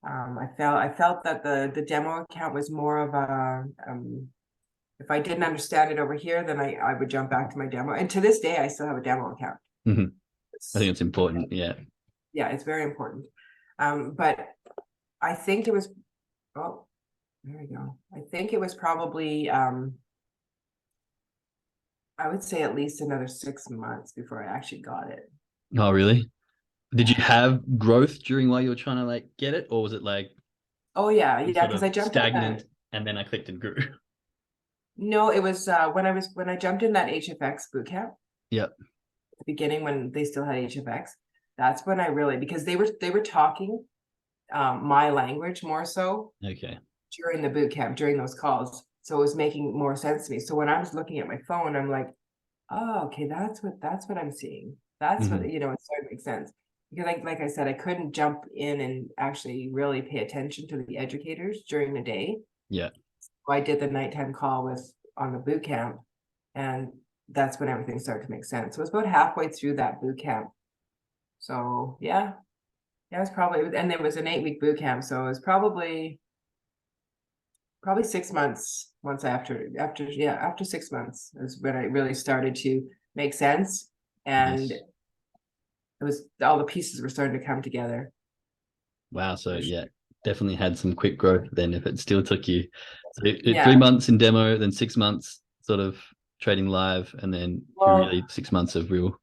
I felt that the demo account was more of a, if I didn't understand it over here, then I would jump back to my demo. And to this day, I still have a demo account. Mm-hmm. I think It's, it's important. Yeah. yeah, it's very important. But I think it was, oh, there we go. I think it was probably, I would say at least another 6 months before I actually got it. Oh, really? Did you Yeah. have growth during while you were trying to like get it, or was it like Oh yeah, It was yeah, sort because of I jumped in that. stagnant, and then I clicked and grew. No, it was when I jumped in that HFX boot camp Yep. at the beginning when they still had HFX. That's when I really, because they were talking my language more so Okay. during the boot camp, during those calls. So it was making more sense to me. So when I was looking at my phone, I'm like, oh, okay, that's what I'm seeing. That's what, Hmm. it started to make sense. Because like I said, I couldn't jump in and actually really pay attention to the educators during the day. Yeah. So I did the nighttime call with on the boot camp, and that's when everything started to make sense. So it was about halfway through that boot camp. So yeah, it was probably, and it was an 8-week boot camp. So it was probably 6 months once after 6 months is when it really started to make sense. And Nice. it was all the pieces were starting to come together. Wow. So For sure. yeah, definitely had some quick growth then if it still took you. So Yeah. 3 months in demo, then 6 months sort of trading live, and then Well, really 6 months of real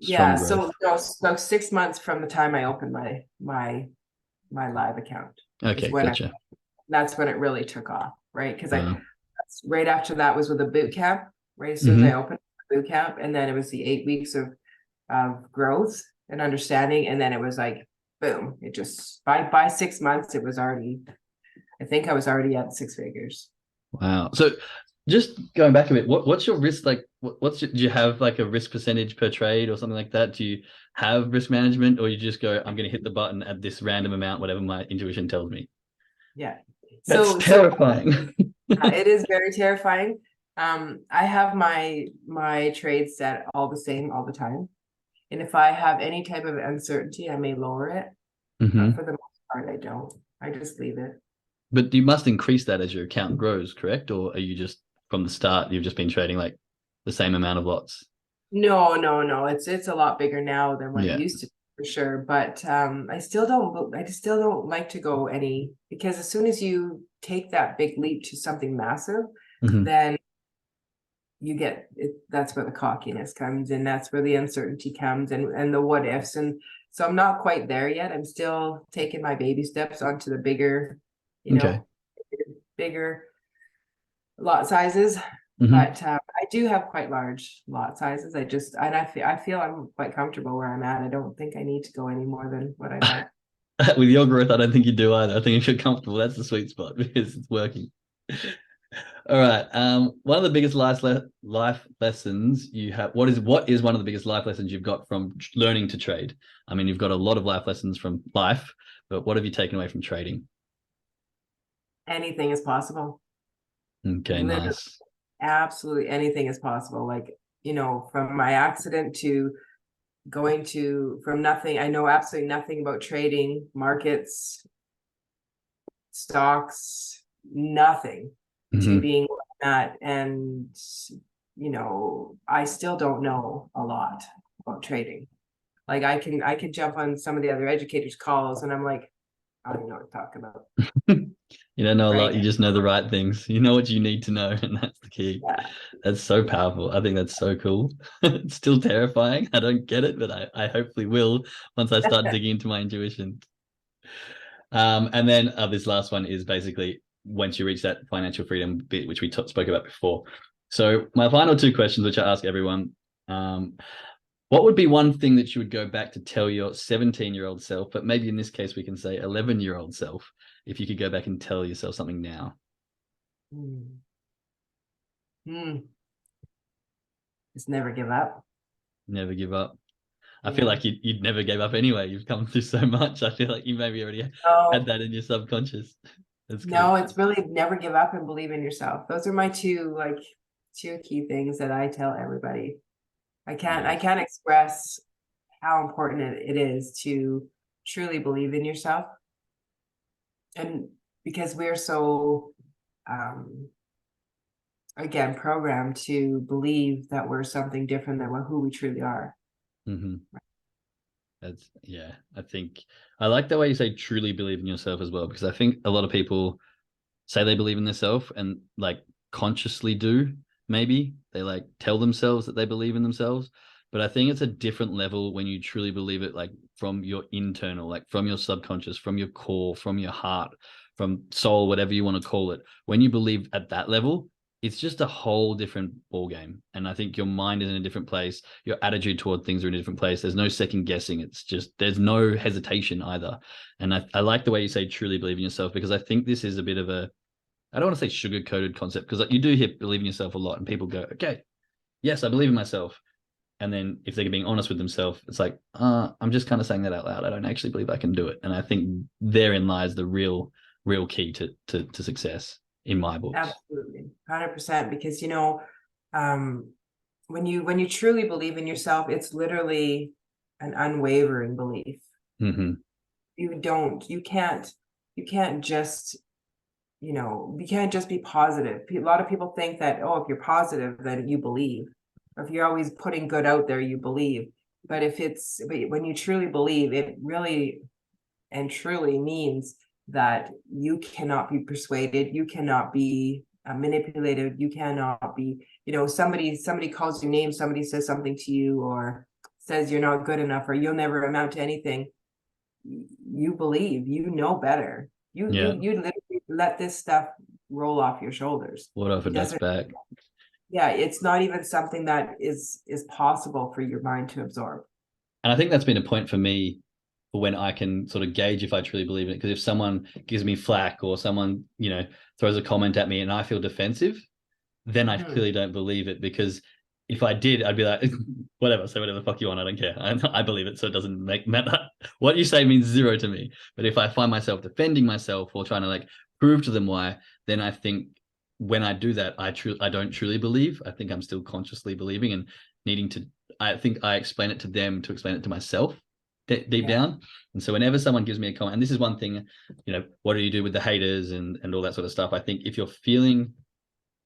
strong yeah. growth. So 6 months from the time I opened my live account is Okay, when gotcha. that's when it really took off, right? Because Wow. right after that was with a boot camp, right as soon as I Hmm. opened the boot camp, and then it was the 8 weeks of growth and understanding, and then it was like boom, it just by 6 months it was already, I think I was already at 6 figures. Wow. So just going back a bit, what's your risk like? Do you have like a risk percentage per trade or something like that? Do you have risk management, or you just go, I'm going to hit the button at this random amount, whatever my intuition tells me? Yeah. That's So terrifying. it is very terrifying. I have my trades set all the same all the time. And if I have any type of uncertainty, I may lower it, but Hmm. for the most part, I don't. I just leave it. But you must increase that as your account grows, correct? Or are you just from the start, you've just been trading like the same amount of lots? No, no, no. It's a lot bigger now than what it Yeah. used to be for sure. But I still don't like to go any, because as soon as you take that big leap to something massive, Hmm. then you get it, that's where the cockiness comes in, that's where the uncertainty comes, and the what ifs. And so I'm not quite there yet. I'm still taking my baby steps onto the bigger, you Okay. know, bigger lot sizes. Hmm. But I do have quite large lot sizes. I feel I'm quite comfortable where I'm at. I don't think I need to go any more than what I'm at. With your growth, I don't think you do either. I think if you're comfortable, that's the sweet spot because it's working. All right. One of the biggest life lessons you have. What is one of the biggest life lessons you've got from learning to trade? I mean, you've got a lot of life lessons from life, but what have you taken away from trading? Anything is possible. Okay, Literally, nice. absolutely anything is possible. Like, from my accident to going to from nothing. I know absolutely nothing about trading, markets, stocks, nothing, to Hmm. being that. And I still don't know a lot about trading. Like I can jump on some of the other educators' calls and I'm like, I don't know what to talk about. You don't know a lot, Right. you just know the right things. You know what you need to know, and that's the key. Yeah. That's so powerful. I think that's so cool. It's still terrifying. I don't get it, but I hopefully will once I start digging into my intuition. And then this last one is basically once you reach that financial freedom bit, which we spoke about before. So my final two questions, which I ask everyone, what would be one thing that you would go back to tell your 17-year-old self, but maybe in this case we can say 11-year-old self, if you could go back and tell yourself something now? Hmm. Hmm. Just never give up. Never give up. I feel Yeah. like you'd never gave up anyway. You've come through so much. I feel like you maybe already had No, that in your subconscious. That's cool. no, it's really never give up and believe in yourself. Those are my two key things that I tell everybody. I Nice. can't express how important it is to truly believe in yourself. And because we're so um again programmed to believe that we're something different than who we truly are. Hmm. That's yeah. I think I like the way you say truly believe in yourself as well, because I think a lot of people say they believe in themselves and like consciously do, maybe they like tell themselves that they believe in themselves, but I think it's a different level when you truly believe it, like from your internal, like from your subconscious, from your core, from your heart, from soul, whatever you want to call it. When you believe at that level, it's just a whole different ball game. And I think your mind is in a different place. Your attitude toward things are in a different place. There's no second guessing. It's just, there's no hesitation either. And I like the way you say truly believe in yourself, because I think this is a bit of a, I don't want to say sugar-coated concept, because you do hear believe in yourself a lot and people go, okay, yes, I believe in myself. And then if they're being honest with themselves, it's like, I'm just kind of saying that out loud. I don't actually believe I can do it. And I think therein lies the real key to success in my books. Absolutely, 100%. Because when you truly believe in yourself, it's literally an unwavering belief. Mm-hmm. You can't just be positive. A lot of people think that, oh, if you're positive, then you believe. If you're always putting good out there, you believe. But when you truly believe, it really and truly means that you cannot be persuaded, you cannot be manipulated, you cannot be, somebody calls you names, somebody says something to you or says you're not good enough or you'll never amount to anything. You believe, better. You literally let this stuff roll off your shoulders. What if it does back? Yeah, it's not even something that is possible for your mind to absorb. And I think that's been a point for me for when I can sort of gauge if I truly believe in it. Because if someone gives me flack or someone, throws a comment at me and I feel defensive, then I clearly don't believe it. Because if I did, I'd be like, whatever, say whatever the fuck you want. I don't care. I believe it. So it doesn't matter. What you say means zero to me. But if I find myself defending myself or trying to prove to them why, then I think when I do that, I don't truly believe. I think I'm still consciously believing and needing to, I think I explain it to them to explain it to myself deep down. And so whenever someone gives me a comment, and this is one thing, what do you do with the haters and all that sort of stuff? I think if you're feeling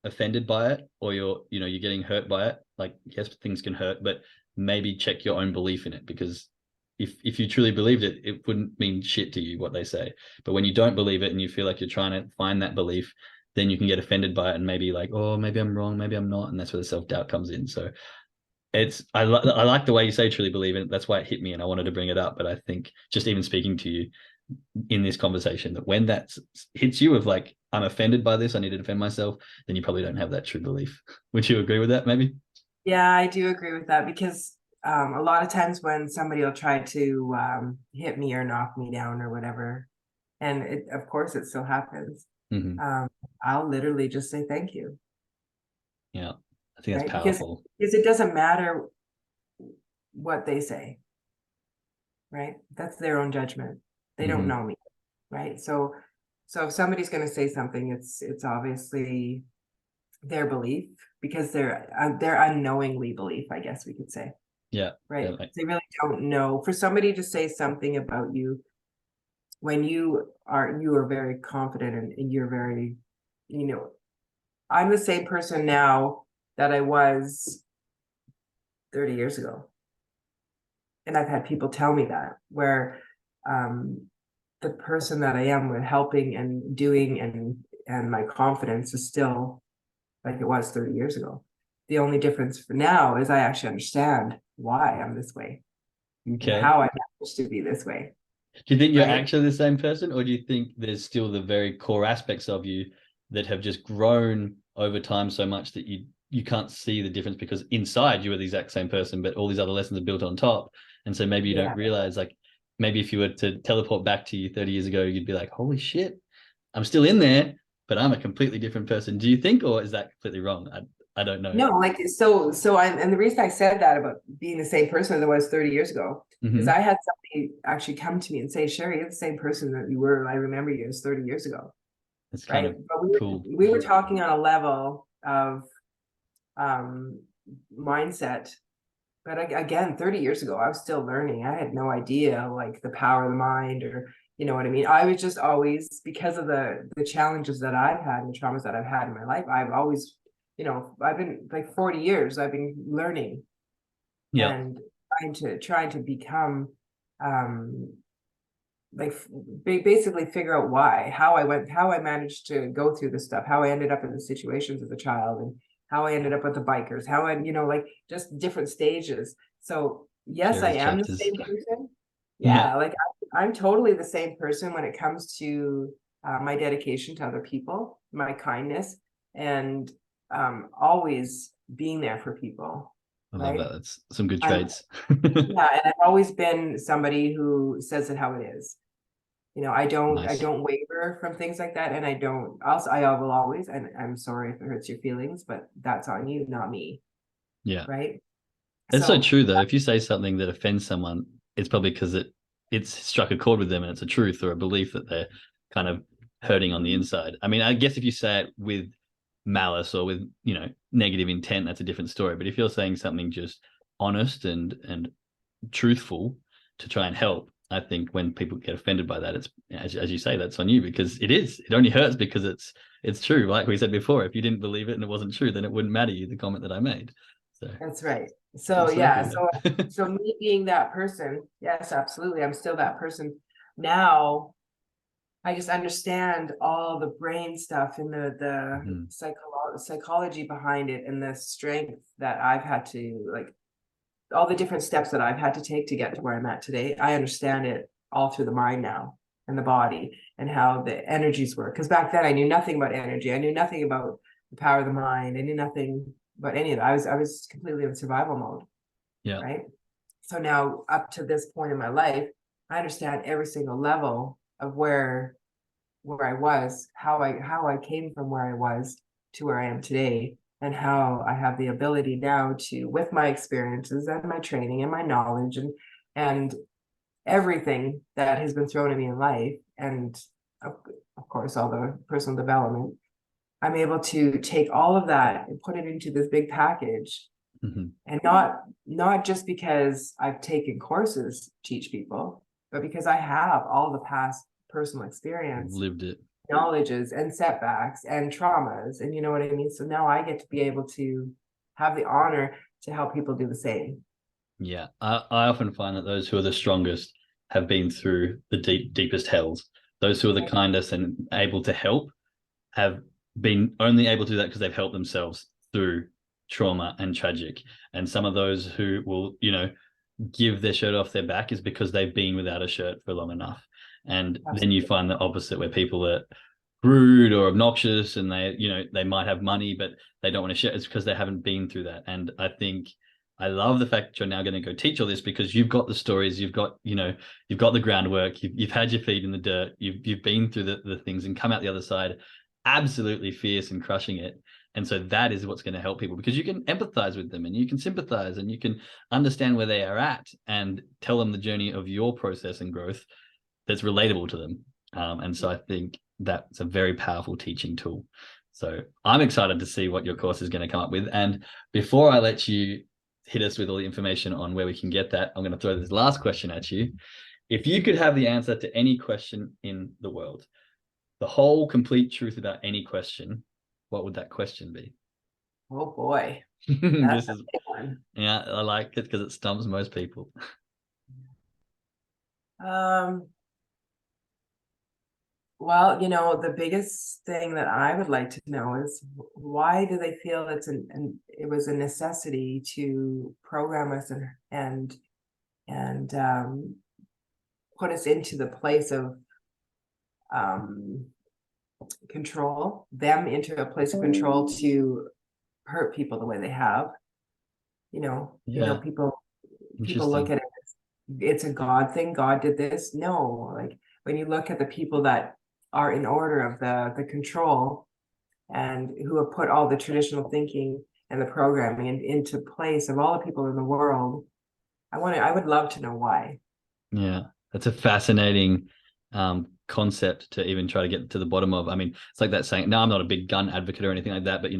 offended by it or you're getting hurt by it, yes, things can hurt, but maybe check your own belief in it, because if you truly believed it, it wouldn't mean shit to you what they say. But when you don't believe it and you feel like you're trying to find that belief, then you can get offended by it and maybe oh, maybe I'm wrong, maybe I'm not. And that's where the self-doubt comes in. So I like the way you say truly believe in it. That's why it hit me and I wanted to bring it up. But I think just even speaking to you in this conversation, that when that hits you of I'm offended by this, I need to defend myself, then you probably don't have that true belief. Would you agree with that maybe? Yeah, I do agree with that, because a lot of times when somebody will try to hit me or knock me down or whatever, and of course it still happens, I'll literally just say thank you. Yeah, I think that's powerful. Because it doesn't matter what they say, right? That's their own judgment. They don't know me, right? So if somebody's going to say something, it's obviously their belief, because they're unknowingly belief, I guess we could say. Yeah. Right. Yeah, they really don't know. For somebody to say something about you when you are very confident and you're very, I'm the same person now that I was 30 years ago. And I've had people tell me that, where the person that I am with helping and doing and my confidence is still like it was 30 years ago. The only difference for now is I actually understand why I'm this way. Okay. And how I managed to be this way. Do you think you're actually the same person, or do you think there's still the very core aspects of you that have just grown over time so much that you can't see the difference, because inside you are the exact same person, but all these other lessons are built on top. And so maybe you don't realize, maybe if you were to teleport back to you 30 years ago, you'd be like, holy shit, I'm still in there, but I'm a completely different person. Do you think, or is that completely wrong? I don't know. No, and the reason I said that about being the same person as I was 30 years ago, because I had somebody actually come to me and say, Sherry, you're the same person that you were. I remember you as 30 years ago. That's kind of cool. We were talking on a level of mindset. But again, 30 years ago, I was still learning. I had no idea the power of the mind, or you know what I mean? I was just always, because of the challenges that I've had and the traumas that I've had in my life, I've always, I've been 40 years, I've been learning and trying to become, basically figure out how I managed to go through this stuff, how I ended up in the situations as a child, and how I ended up with the bikers, how I, just different stages. So yes, I am the same person. Yeah, like I'm totally the same person when it comes to my dedication to other people, my kindness, and always being there for people, I love right? that. That's some good I'm traits. Yeah, and I've always been somebody who says it how it is. I Nice. don't waver from things like that, and I will always, and I'm sorry if it hurts your feelings, but that's on you, not me, Yeah. right? It's so So true though. If you say something that offends someone, it's probably because it's struck a chord with them and it's a truth or a belief that they're kind of hurting on the inside. I mean, I guess if you say it with malice or with, negative intent, that's a different story. But if you're saying something just honest and truthful to try and help, I think when people get offended by that, it's as you say, that's on you, because it only hurts because it's true. Like we said before, if you didn't believe it and it wasn't true, then it wouldn't matter you, the comment that I made. So that's right. So yeah, absolutely. so me being that person, yes, absolutely. I'm still that person. Now I just understand all the brain stuff and the Mhm. psychology behind it, and the strength that I've had to, like, all the different steps that I've had to take to get to where I'm at today. I understand it all through the mind now, and the body, and how the energies work. Because back then I knew nothing about energy. I knew nothing about the power of the mind. I knew nothing about any of that. I was completely in survival mode, Yeah. right? So now, up to this point in my life, I understand every single level of where I was, how I came from where I was to where I am today, and how I have the ability now to, with my experiences and my training and my knowledge and everything that has been thrown at me in life, and of, of course all the personal development, I'm able to take all of that and put it into this big package. Mm-hmm. And not just because I've taken courses to teach people, but because I have all the past personal experience, Lived it. knowledges and setbacks and traumas, and you know what I mean. So now I get to be able to have the honor to help people do the same. Yeah. I often find that those who are the strongest have been through the deepest hells. Those who are the kindest and able to help have been only able to do that because they've helped themselves through trauma and tragic. And some of those who will, give their shirt off their back is because they've been without a shirt for long enough. And then you Absolutely. find the opposite, where people are rude or obnoxious and they might have money, but they don't want to share. It's because they haven't been through that. And I think I love the fact that you're now going to go teach all this, because you've got the stories, you've got the groundwork, you've had your feet in the dirt, you've been through the things and come out the other side absolutely fierce and crushing it. And so that is what's going to help people, because you can empathize with them and you can sympathize and you can understand where they are at and tell them the journey of your process and growth that's relatable to them. And so I think that's a very powerful teaching tool. So I'm excited to see what your course is going to come up with. And before I let you hit us with all the information on where we can get that, I'm going to throw this last question at you. If you could have the answer to any question in the world, the whole complete truth about any question, what would that question be? Oh boy, that's This a is, big one. yeah, I like it because it stumps most people. Um, well, the biggest thing that I would like to know is, why do they feel it was a necessity to program us and put us into the place of um, control, them into a place of control to hurt people the way they have. Yeah, People look interesting. at it as, it's a God thing. God did this. No, like, when you look at the people that are in order of the control, and who have put all the traditional thinking and the programming into place of all the people in the world, I would love to know why. Yeah, that's a fascinating concept to even try to get to the bottom of. I mean, it's like that saying, no, I'm not a big gun advocate or anything like that, but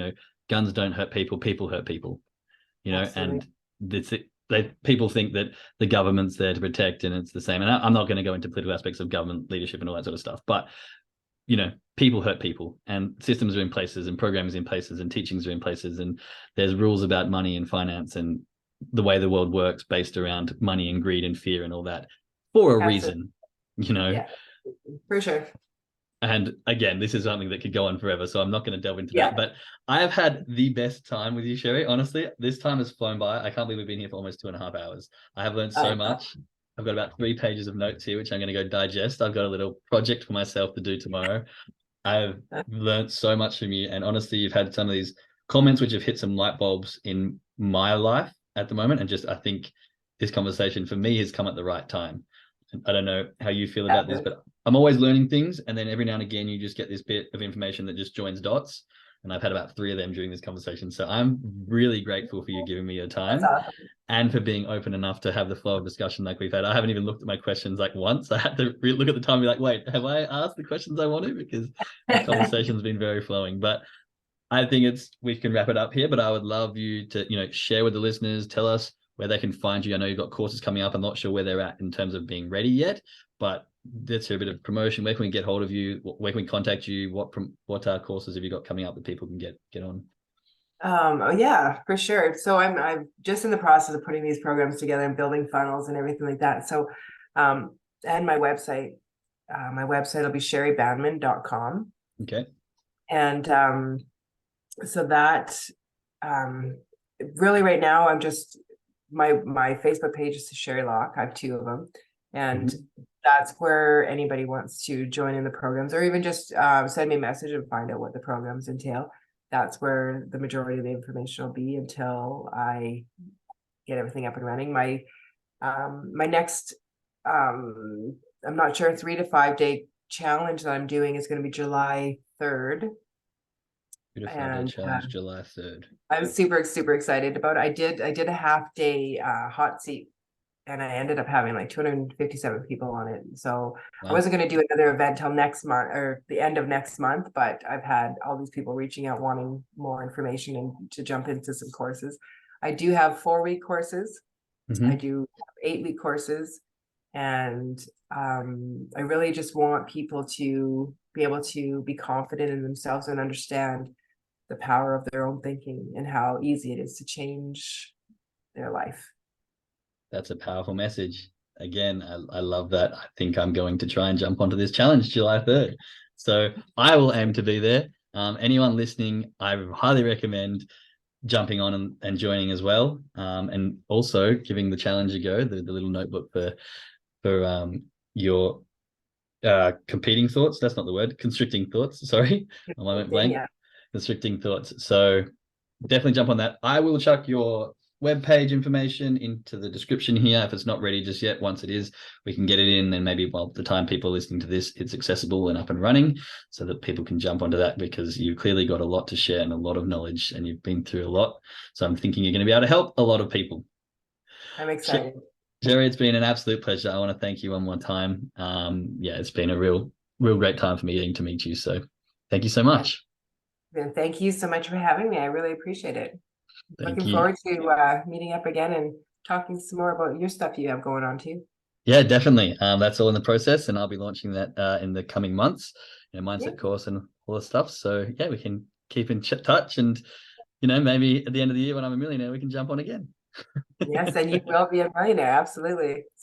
guns don't hurt people, people hurt people, Absolutely. and people think that the government's there to protect, and it's the same. And I'm not going to go into political aspects of government leadership and all that sort of stuff, but people hurt people, and systems are in places and programs in places and teachings are in places, and there's rules about money and finance and the way the world works based around money and greed and fear and all that for a Absolutely. reason, you know. Yeah, for sure. And again, this is something that could go on forever, so I'm not going to delve into that. Yeah. But I have had the best time with you, Sherry. Honestly, this time has flown by. I can't believe we've been here for almost 2.5 hours. I have learned so I much. I've got about 3 pages of notes here, which I'm going to go digest. I've got a little project for myself to do tomorrow. I've learned so much from you. And honestly, you've had some of these comments which have hit some light bulbs in my life at the moment. And just, I think this conversation for me has come at the right time. I don't know how you feel about this, but I'm always learning things. And then every now and again, you just get this bit of information that just joins dots. And I've had about 3 of them during this conversation. So I'm really grateful for you giving me your time. That's awesome. And for being open enough to have the flow of discussion like we've had. I haven't even looked at my questions like once. I had to look at the time and be like, wait, have I asked the questions I wanted? Because the conversation's been very flowing. But I think we can wrap it up here, but I would love you to, share with the listeners, tell us where they can find you. I know you've got courses coming up. I'm not sure where they're at in terms of being ready yet, but that's a bit of promotion. Where can we get hold of you? Where can we contact you? What courses have you got coming up that people can get on? Oh yeah, for sure. So I'm just in the process of putting these programs together and building funnels and everything like that. So, and my website will be sherrybandman.com. Okay. And so that really right now I'm just my Facebook page is Sherry Locke. I have 2 of them, and that's where anybody wants to join in the programs, or even just send me a message and find out what the programs entail. That's where the majority of the information will be until I get everything up and running. My next I'm not sure, 3 to 5 day challenge that I'm doing is going to be July 3rd. And challenge July 3rd. I'm super excited about it. I did a half day hot seat, and I ended up having like 257 people on it. So wow. I wasn't going to do another event till next month or the end of next month, but I've had all these people reaching out wanting more information and to jump into some courses. I do have 4-week courses. I do 8-week courses, and I really just want people to be able to be confident in themselves and understand the power of their own thinking and how easy it is to change their life. That's a powerful message. Again, I love that. I think I'm going to try and jump onto this challenge July 3rd. So I will aim to be there. Anyone listening, I highly recommend jumping on and joining as well. And also giving the challenge a go, the little notebook for your competing thoughts. That's not the word. Constricting thoughts. Sorry. I went blank. Yeah. Constricting thoughts. So definitely jump on that. I will chuck your webpage information into the description here if it's not ready just yet. Once it is, we can get it in, and maybe by the time people are listening to this, it's accessible and up and running so that people can jump onto that, because you've clearly got a lot to share and a lot of knowledge, and you've been through a lot. So I'm thinking you're going to be able to help a lot of people. I'm excited. Jerry, it's been an absolute pleasure. I want to thank you one more time. Yeah, it's been a real great time for me getting to meet you. So thank you so much. Thank you so much for having me. I really appreciate it. Looking forward to meeting up again and talking some more about your stuff you have going on too. Yeah, definitely. That's all in the process, and I'll be launching that in the coming months, mindset course and all the stuff. So yeah, we can keep in touch, and maybe at the end of the year when I'm a millionaire, we can jump on again. Yes, and you will be a millionaire. Absolutely.